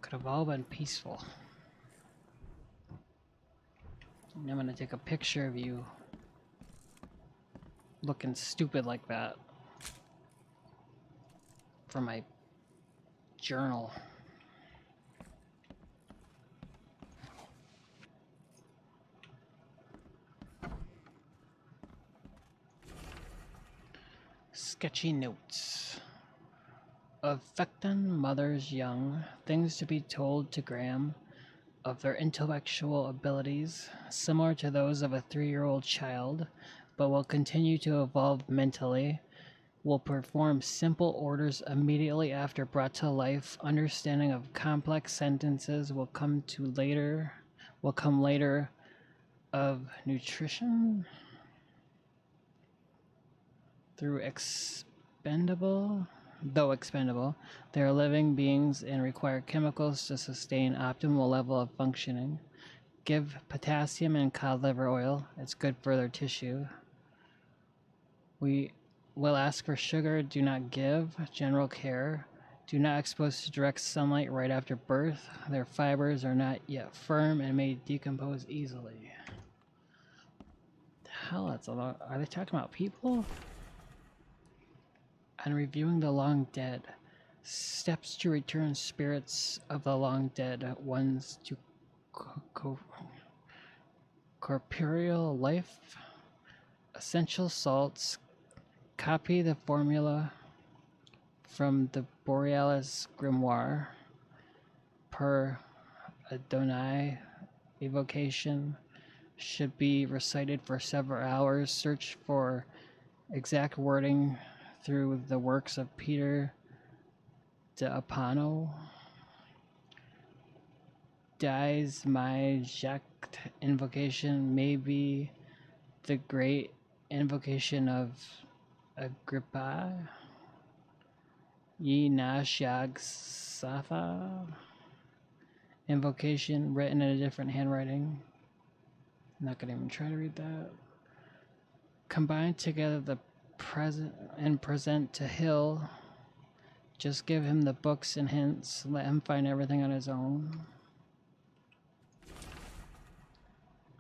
Could have all been peaceful. And I'm gonna take a picture of you looking stupid like that for my journal. Sketchy notes. Of Vecton mothers young, things to be told to Graham of their intellectual abilities, similar to those of a 3-year-old child, but will continue to evolve mentally, will perform simple orders immediately after brought to life, understanding of complex sentences will come later of nutrition through though expendable, they are living beings and require chemicals to sustain optimal level of functioning. Give potassium and cod liver oil. It's good for their tissue. We will ask for sugar. Do not give. General care. Do not expose to direct sunlight right after birth. Their fibers are not yet firm and may decompose easily. The hell, that's a lot. Are they talking about people? On reviewing the long dead, steps to return spirits of the long dead ones to corporeal life, essential salts, copy the formula from the Borealis Grimoire, per Adonai evocation, should be recited for several hours, search for exact wording through the works of Peter de Apano. Dies my Jacques invocation may be the great invocation of Agrippa. Ye Nashag Safa. Invocation written in a different handwriting. I'm not gonna even try to read that. Combine together the present and present to Hill. Just give him the books and hints. Let him find everything on his own.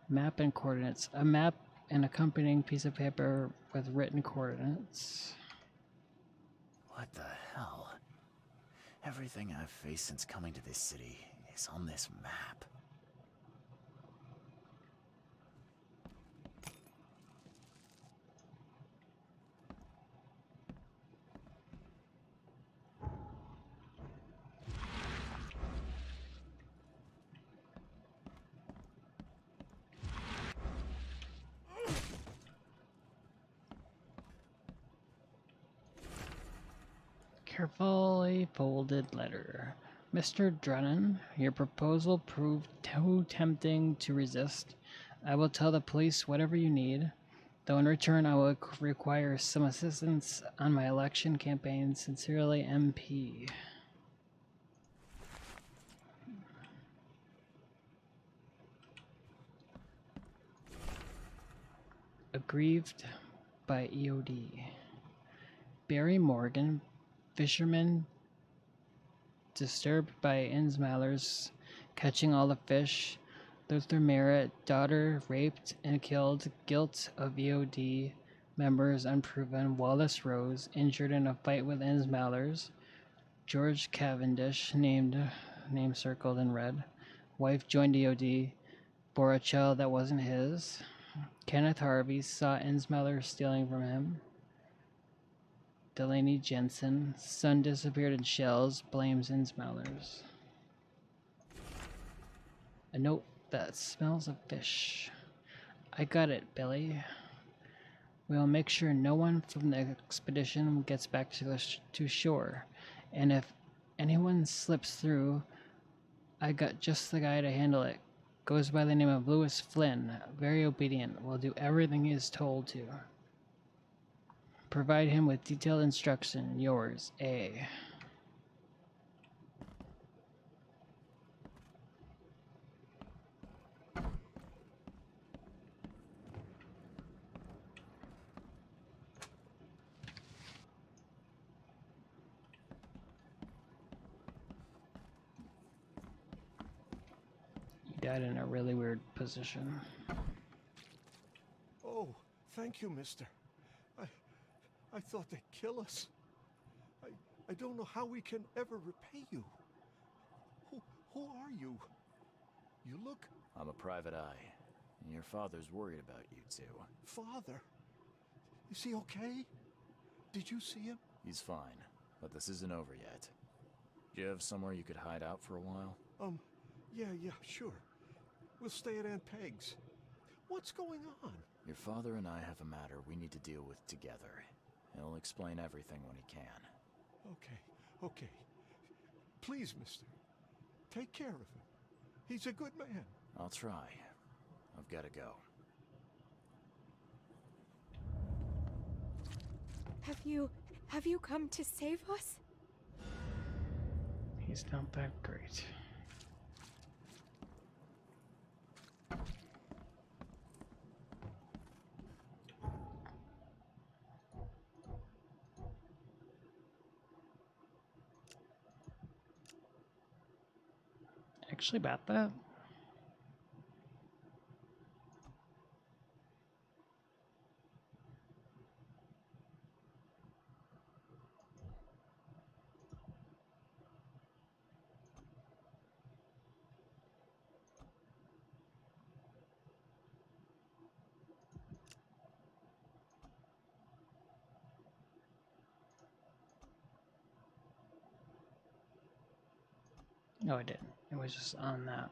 Map and coordinates. A map and accompanying piece of paper with written coordinates. What the hell? Everything I've faced since coming to this city is on this map. Carefully folded letter. Mr. Drennan, your proposal proved too tempting to resist. I will tell the police whatever you need, though in return I will require some assistance on my election campaign. Sincerely, MP. Aggrieved by EOD. Barry Morgan, fisherman, disturbed by Innsmaller's catching all the fish. Luther Merritt, daughter raped and killed. Guilt of EOD members unproven. Wallace Rose, injured in a fight with Innsmaller's. George Cavendish, name circled in red. Wife joined EOD, bore a child that wasn't his. Kenneth Harvey saw Innsmaller stealing from him. Delaney Jensen, son disappeared in shells, blames Innsmaller's. A note that smells of fish. I got it, Billy. We'll make sure no one from the expedition gets back to shore. And if anyone slips through, I got just the guy to handle it. Goes by the name of Lewis Flynn. Very obedient. Will do everything he is told to. Provide him with detailed instruction. Yours, A. He died in a really weird position. Oh, thank you, mister. I thought they'd kill us. I don't know how we can ever repay you. Who are you? You look... I'm a private eye. And your father's worried about you two. Father? Is he okay? Did you see him? He's fine, but this isn't over yet. Do you have somewhere you could hide out for a while? Yeah, sure. We'll stay at Aunt Peg's. What's going on? Your father and I have a matter we need to deal with together. He'll explain everything when he can. Okay. Please, mister. Take care of him. He's a good man. I'll try. I've got to go. Have you come to save us? He's not that great. Actually about that. No, I didn't. It was just on that.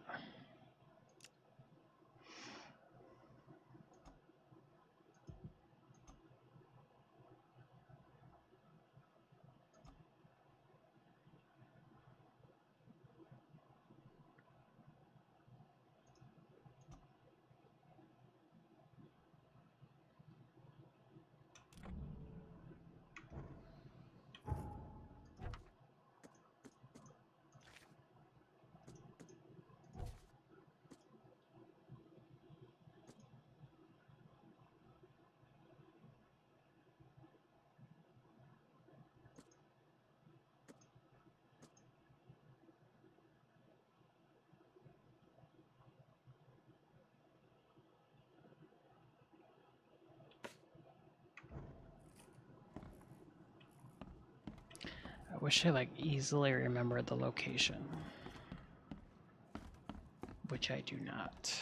wish I like easily remembered the location, which I do not.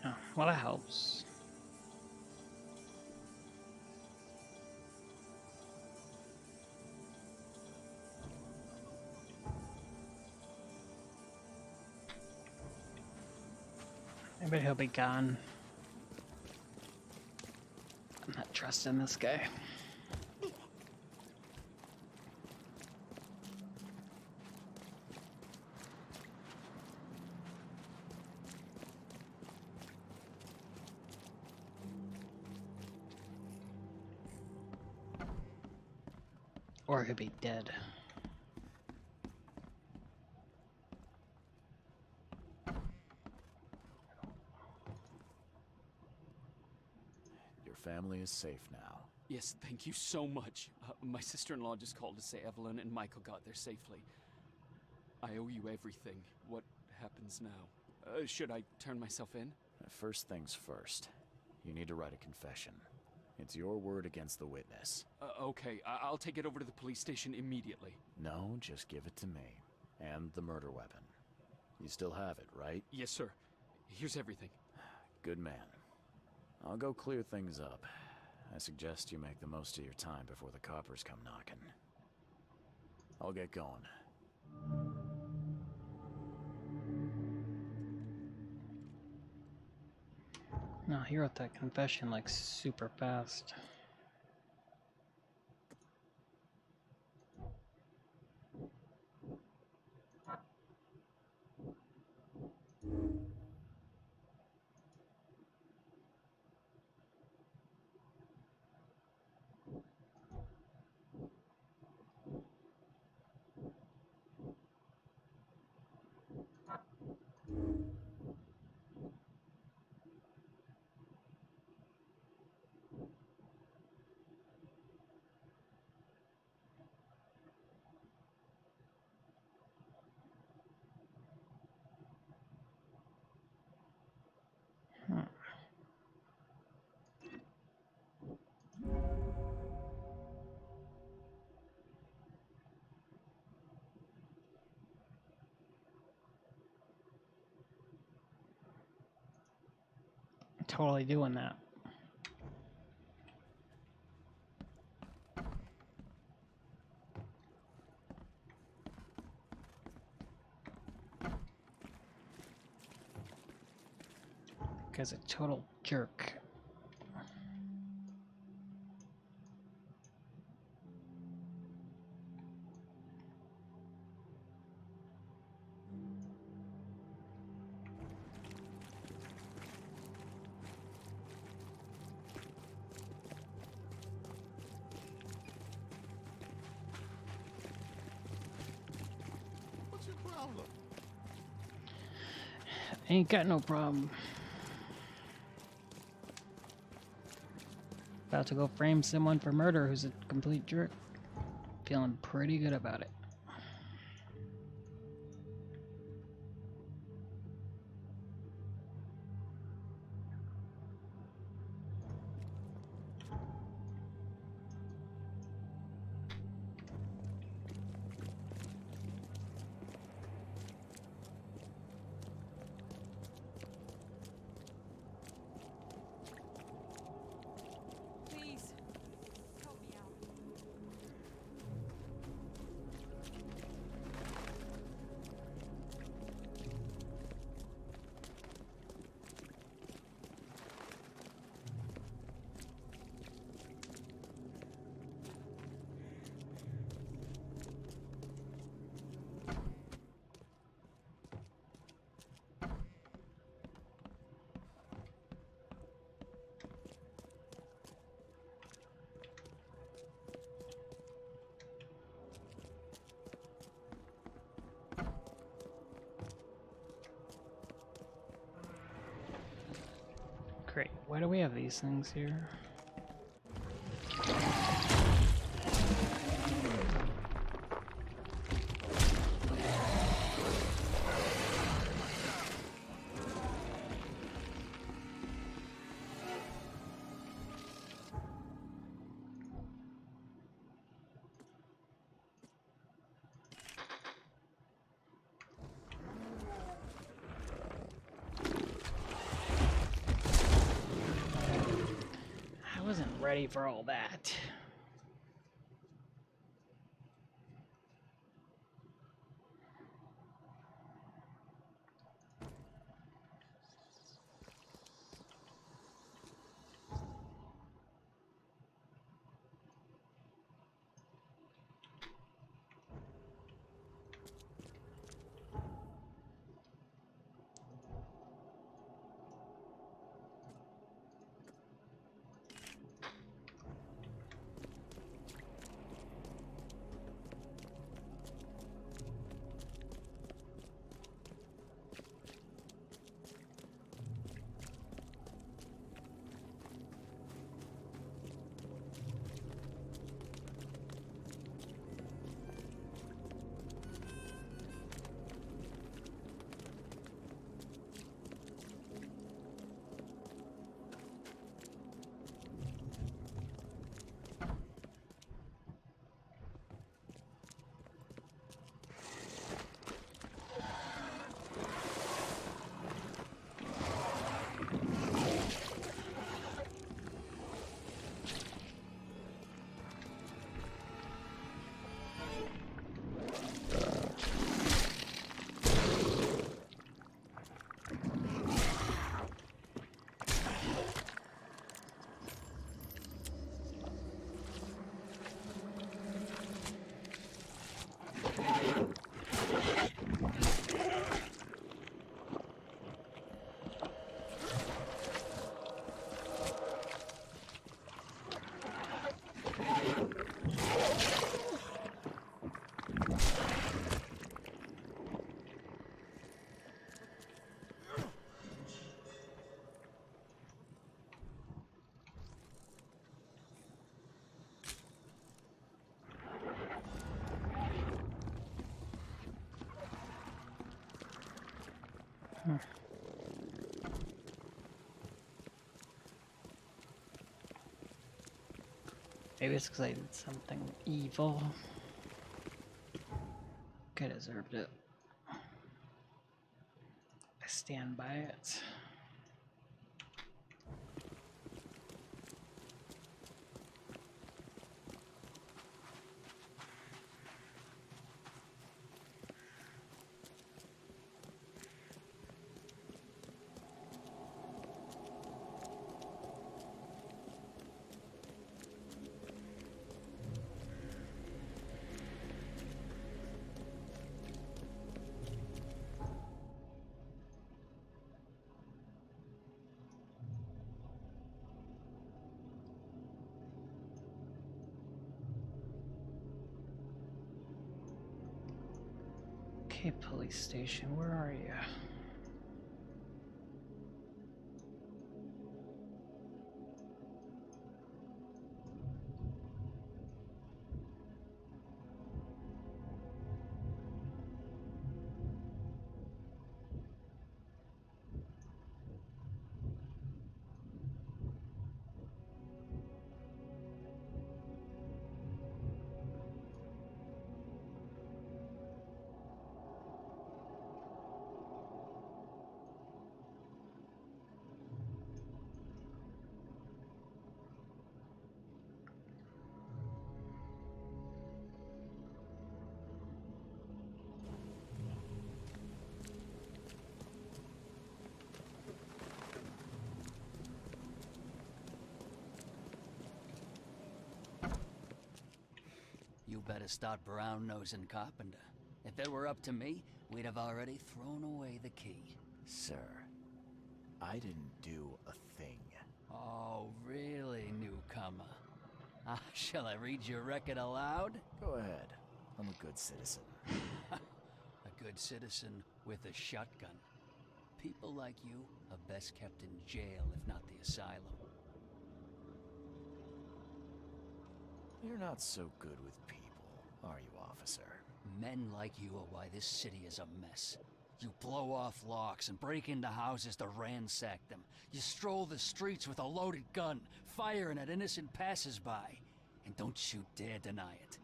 Oh, well, that helps. I bet he'll be gone. I'm not trusting this guy. Or he'll be dead. Your family is safe now. Yes, thank you so much. My sister-in-law just called to say Evelyn and Michael got there safely. I owe you everything. What happens now? Should I turn myself in? First things first. You need to write a confession. It's your word against the witness. Okay, I'll take it over to the police station immediately. No, just give it to me. And the murder weapon. You still have it, right? Yes, sir. Here's everything. Good man. I'll go clear things up. I suggest you make the most of your time before the coppers come knocking. I'll get going. No, he wrote that confession like super fast. Totally doing that. Guy's a total jerk. What's your problem? Ain't got no problem. About to go frame someone for murder who's a complete jerk. Feeling pretty good about it. Why do we have these things here? I wasn't ready for all that. Maybe it's because I did something evil. I deserved it. I stand by it. Okay, police station, where are you? You better start brown-nosing Carpenter. If it were up to me, we'd have already thrown away the key. Sir, I didn't do a thing. Oh, really, newcomer? Shall I read your record aloud? Go ahead. I'm a good citizen. A good citizen with a shotgun. People like you are best kept in jail, if not the asylum. You're not so good with people, are you, officer? Men like you are why this city is a mess. You blow off locks and break into houses to ransack them. You stroll the streets with a loaded gun, firing at innocent passersby. And don't you dare deny it.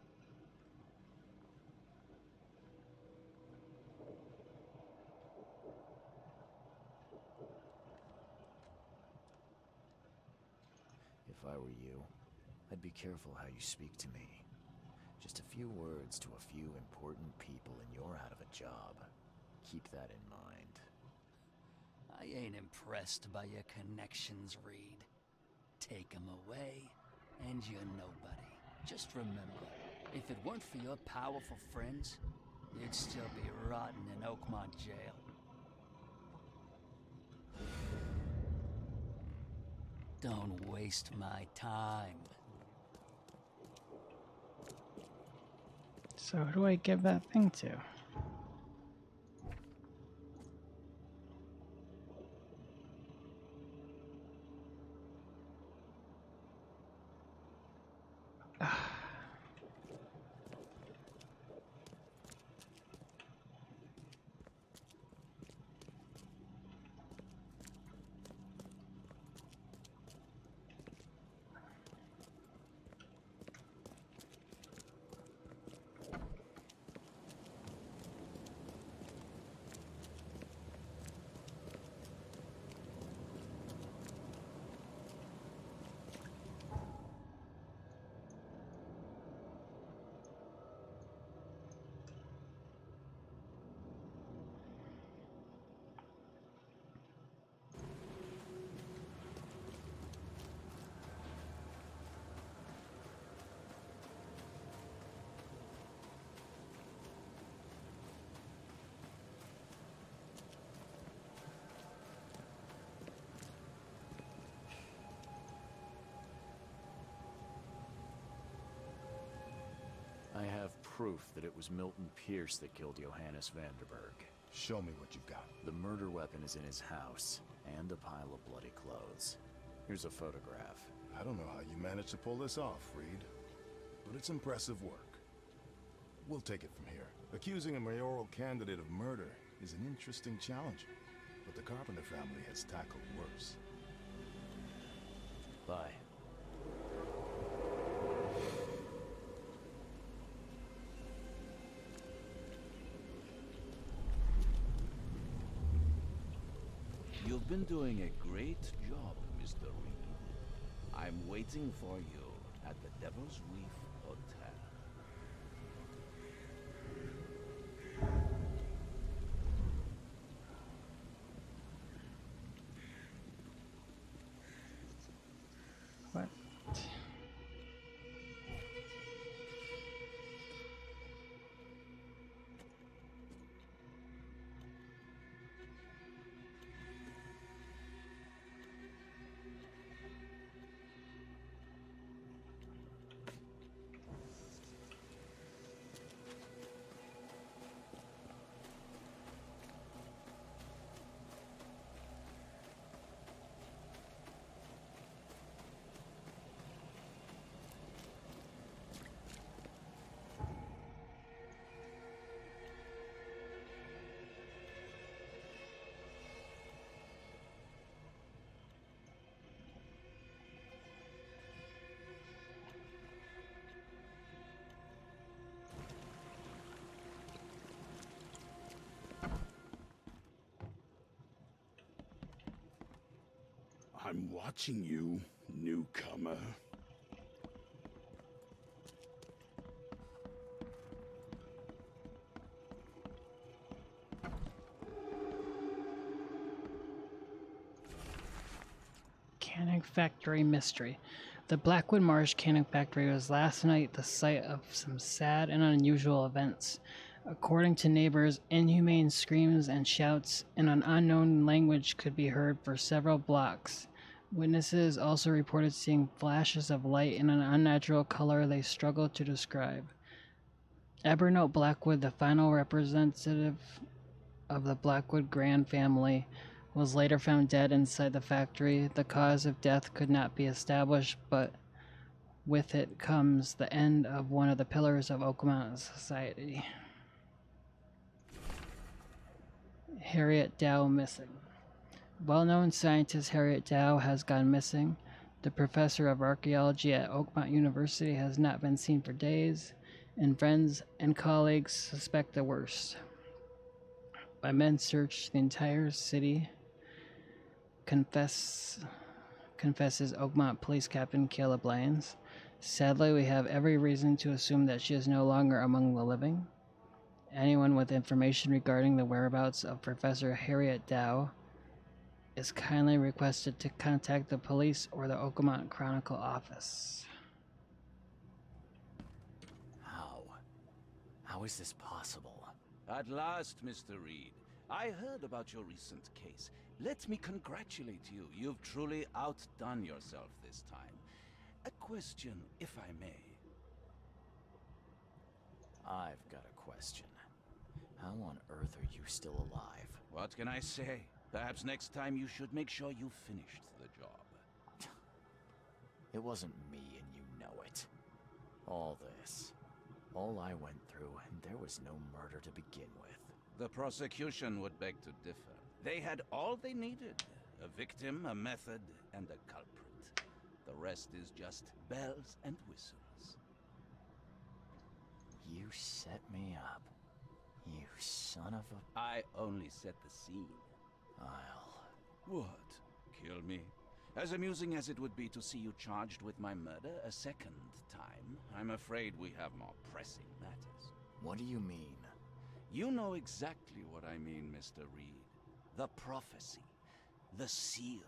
If I were you, I'd be careful how you speak to me. Just a few words to a few important people and you're out of a job. Keep that in mind. I ain't impressed by your connections, Reed. Take 'em away, and you're nobody. Just remember, if it weren't for your powerful friends, you'd still be rotting in Oakmont jail. Don't waste my time. So who do I give that thing to? I have proof that it was Milton Pierce that killed Johannes Vanderberg. Show me what you've got. The murder weapon is in his house, and a pile of bloody clothes. Here's a photograph. I don't know how you managed to pull this off, Reed, but it's impressive work. We'll take it from here. Accusing a mayoral candidate of murder is an interesting challenge, but the Carpenter family has tackled worse. Bye. You've been doing a great job, Mr. Reed. I'm waiting for you at the Devil's Reef Hotel. What? I'm watching you, newcomer. Canning Factory Mystery. The Blackwood Marsh Canning Factory was last night the site of some sad and unusual events. According to neighbors, inhumane screams and shouts in an unknown language could be heard for several blocks. Witnesses also reported seeing flashes of light in an unnatural color they struggled to describe. Evernote Blackwood, the final representative of the Blackwood Grand family, was later found dead inside the factory. The cause of death could not be established, but with it comes the end of one of the pillars of Oakmont society. Harriet Dow missing. Well-known scientist Harriet Dow has gone missing. The professor of archaeology at Oakmont University has not been seen for days, and friends and colleagues suspect the worst. My men searched the entire city, confesses Oakmont Police Captain Caleb Lyons. Sadly, we have every reason to assume that she is no longer among the living. Anyone with information regarding the whereabouts of Professor Harriet Dow is kindly requested to contact the police or the Oakmont Chronicle office. How is this possible? At last, Mr. Reed. I heard about your recent case. Let me congratulate you. You've truly outdone yourself this time. A question, if I may. I've got a question. How on earth are you still alive? What can I say? Perhaps next time you should make sure you finished the job. It wasn't me, and you know it. All this. All I went through, and there was no murder to begin with. The prosecution would beg to differ. They had all they needed. A victim, a method, and a culprit. The rest is just bells and whistles. You set me up. You son of a... I only set the scene. What? Kill me? As amusing as it would be to see you charged with my murder a second time, I'm afraid we have more pressing matters. What do you mean? You know exactly what I mean, Mr. Reed. The prophecy. The seal.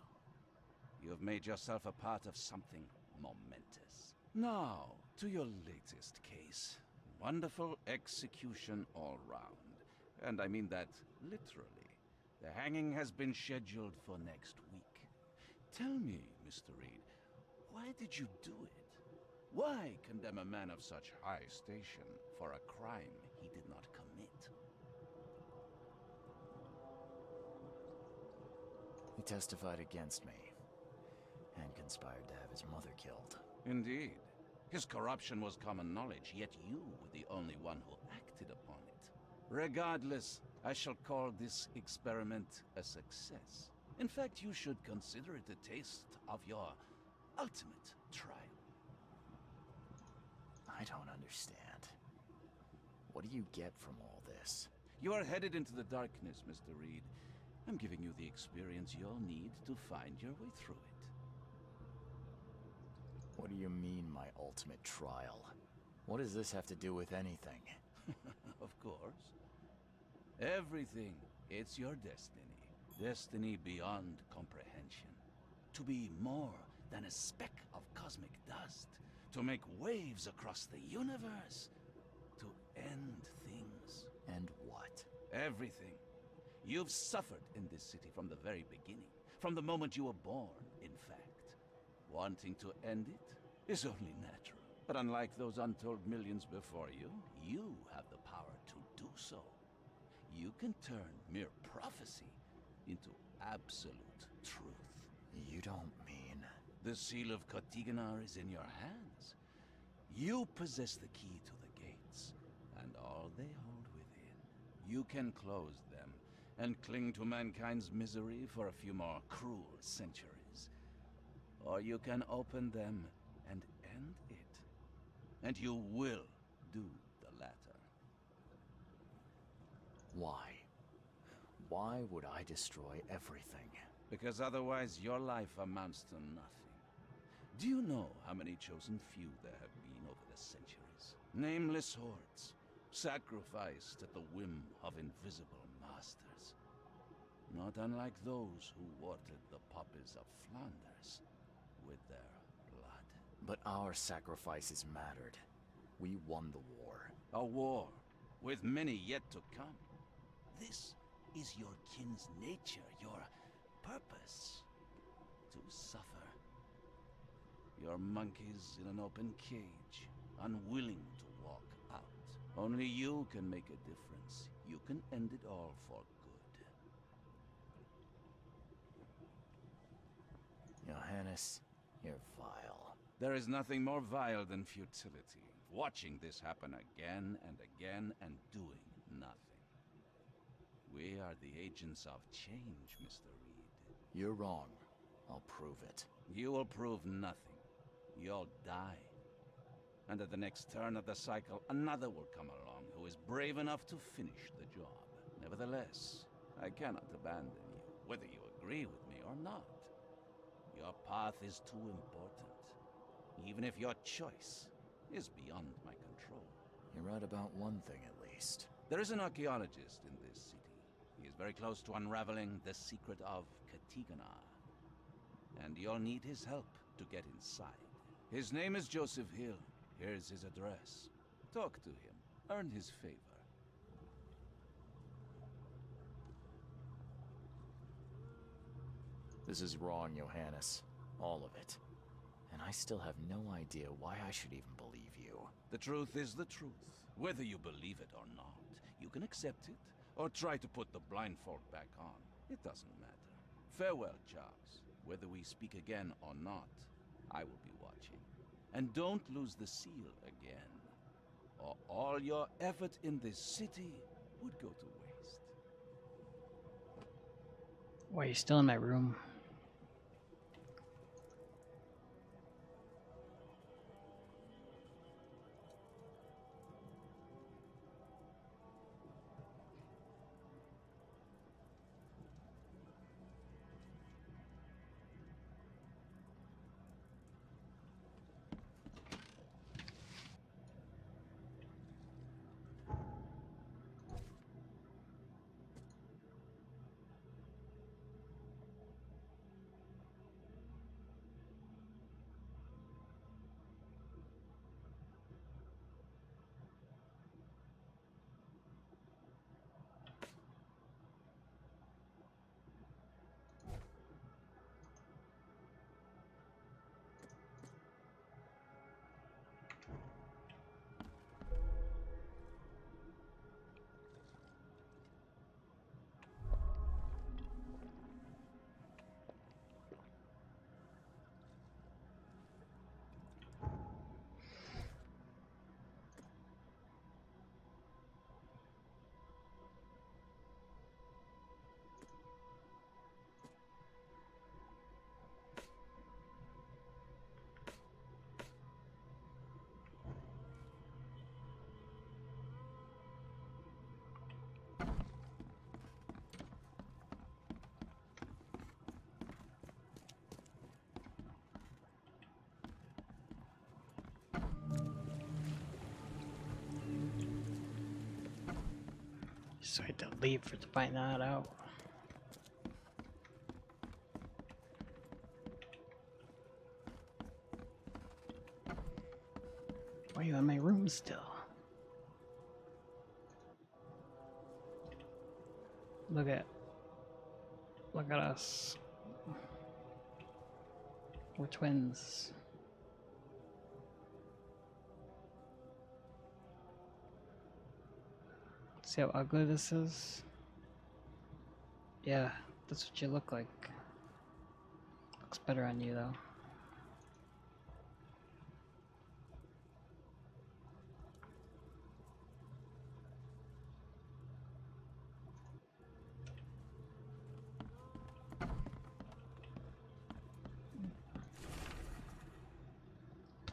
You have made yourself a part of something momentous. Now, to your latest case. Wonderful execution all round. And I mean that literally. The hanging has been scheduled for next week. Tell me, Mr. Reed, why did you do it? Why condemn a man of such high station for a crime he did not commit? He testified against me, and conspired to have his mother killed. Indeed. His corruption was common knowledge, yet you were the only one who acted upon it. Regardless, I shall call this experiment a success. In fact, you should consider it a taste of your ultimate trial. I don't understand. What do you get from all this? You are headed into the darkness, Mr. Reed. I'm giving you the experience you'll need to find your way through it. What do you mean, my ultimate trial? What does this have to do with anything? Of course. Everything. It's your destiny. Destiny beyond comprehension. To be more than a speck of cosmic dust. To make waves across the universe. To end things. And what? Everything. You've suffered in this city from the very beginning. From the moment you were born, in fact. Wanting to end it is only natural. But unlike those untold millions before you, you have the power to do so. You can turn mere prophecy into absolute truth. You don't mean... The seal of Kotiganar is in your hands. You possess the key to the gates, and all they hold within. You can close them, and cling to mankind's misery for a few more cruel centuries. Or you can open them and end it. And you will do the latter. Why? Why would I destroy everything? Because otherwise your life amounts to nothing. Do you know how many chosen few there have been over the centuries? Nameless hordes, sacrificed at the whim of invisible masters. Not unlike those who watered the poppies of Flanders with their blood. But our sacrifices mattered. We won the war. A war, with many yet to come. This is your kin's nature, your purpose. To suffer. Your monkeys in an open cage, unwilling to walk out. Only you can make a difference. You can end it all for good. Johannes, you're vile. There is nothing more vile than futility. Watching this happen again and again and doing nothing. We are the agents of change, Mr. Reed. You're wrong. I'll prove it. You will prove nothing. You'll die. And at the next turn of the cycle, another will come along who is brave enough to finish the job. Nevertheless, I cannot abandon you, whether you agree with me or not. Your path is too important, even if your choice is beyond my control. You're right about one thing at least. There is an archaeologist in this city. He is very close to unraveling the secret of Katigana. And you'll need his help to get inside. His name is Joseph Hill. Here's his address. Talk to him. Earn his favor. This is wrong, Johannes. All of it. And I still have no idea why I should even believe you. The truth is the truth. Whether you believe it or not, you can accept it, or try to put the blindfold back on. It doesn't matter. Farewell, Charles. Whether we speak again or not, I will be watching. And don't lose the seal again, or all your effort in this city would go to waste. Why are you still in my room? So I had to leave to find that out. Why are you in my room still? Look at us. We're twins. See how ugly this is? Yeah, that's what you look like. Looks better on you though.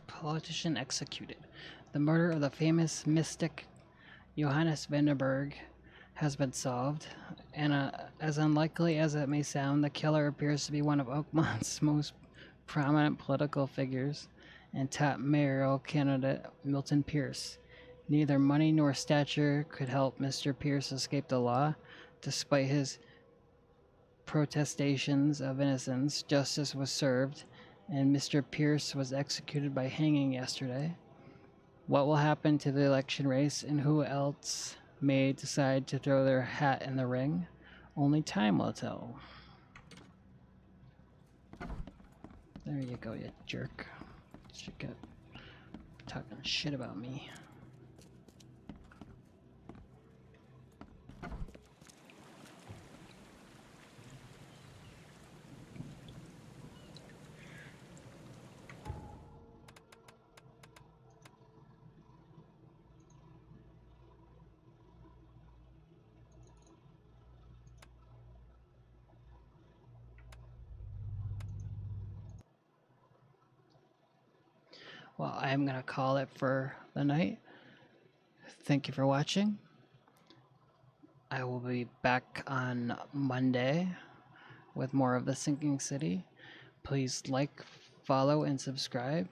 Politician executed. The murder of the famous mystic Johannes Vandenberg has been solved, and as unlikely as it may sound, the killer appears to be one of Oakmont's most prominent political figures and top mayoral candidate, Milton Pierce. Neither money nor stature could help Mr. Pierce escape the law. Despite his protestations of innocence, justice was served, and Mr. Pierce was executed by hanging yesterday. What will happen to the election race and who else may decide to throw their hat in the ring? Only time will tell. There you go, you jerk. Should get talking shit about me. well, I'm going to call it for the night. Thank you for watching. I will be back on Monday with more of The Sinking City. Please like, follow, and subscribe.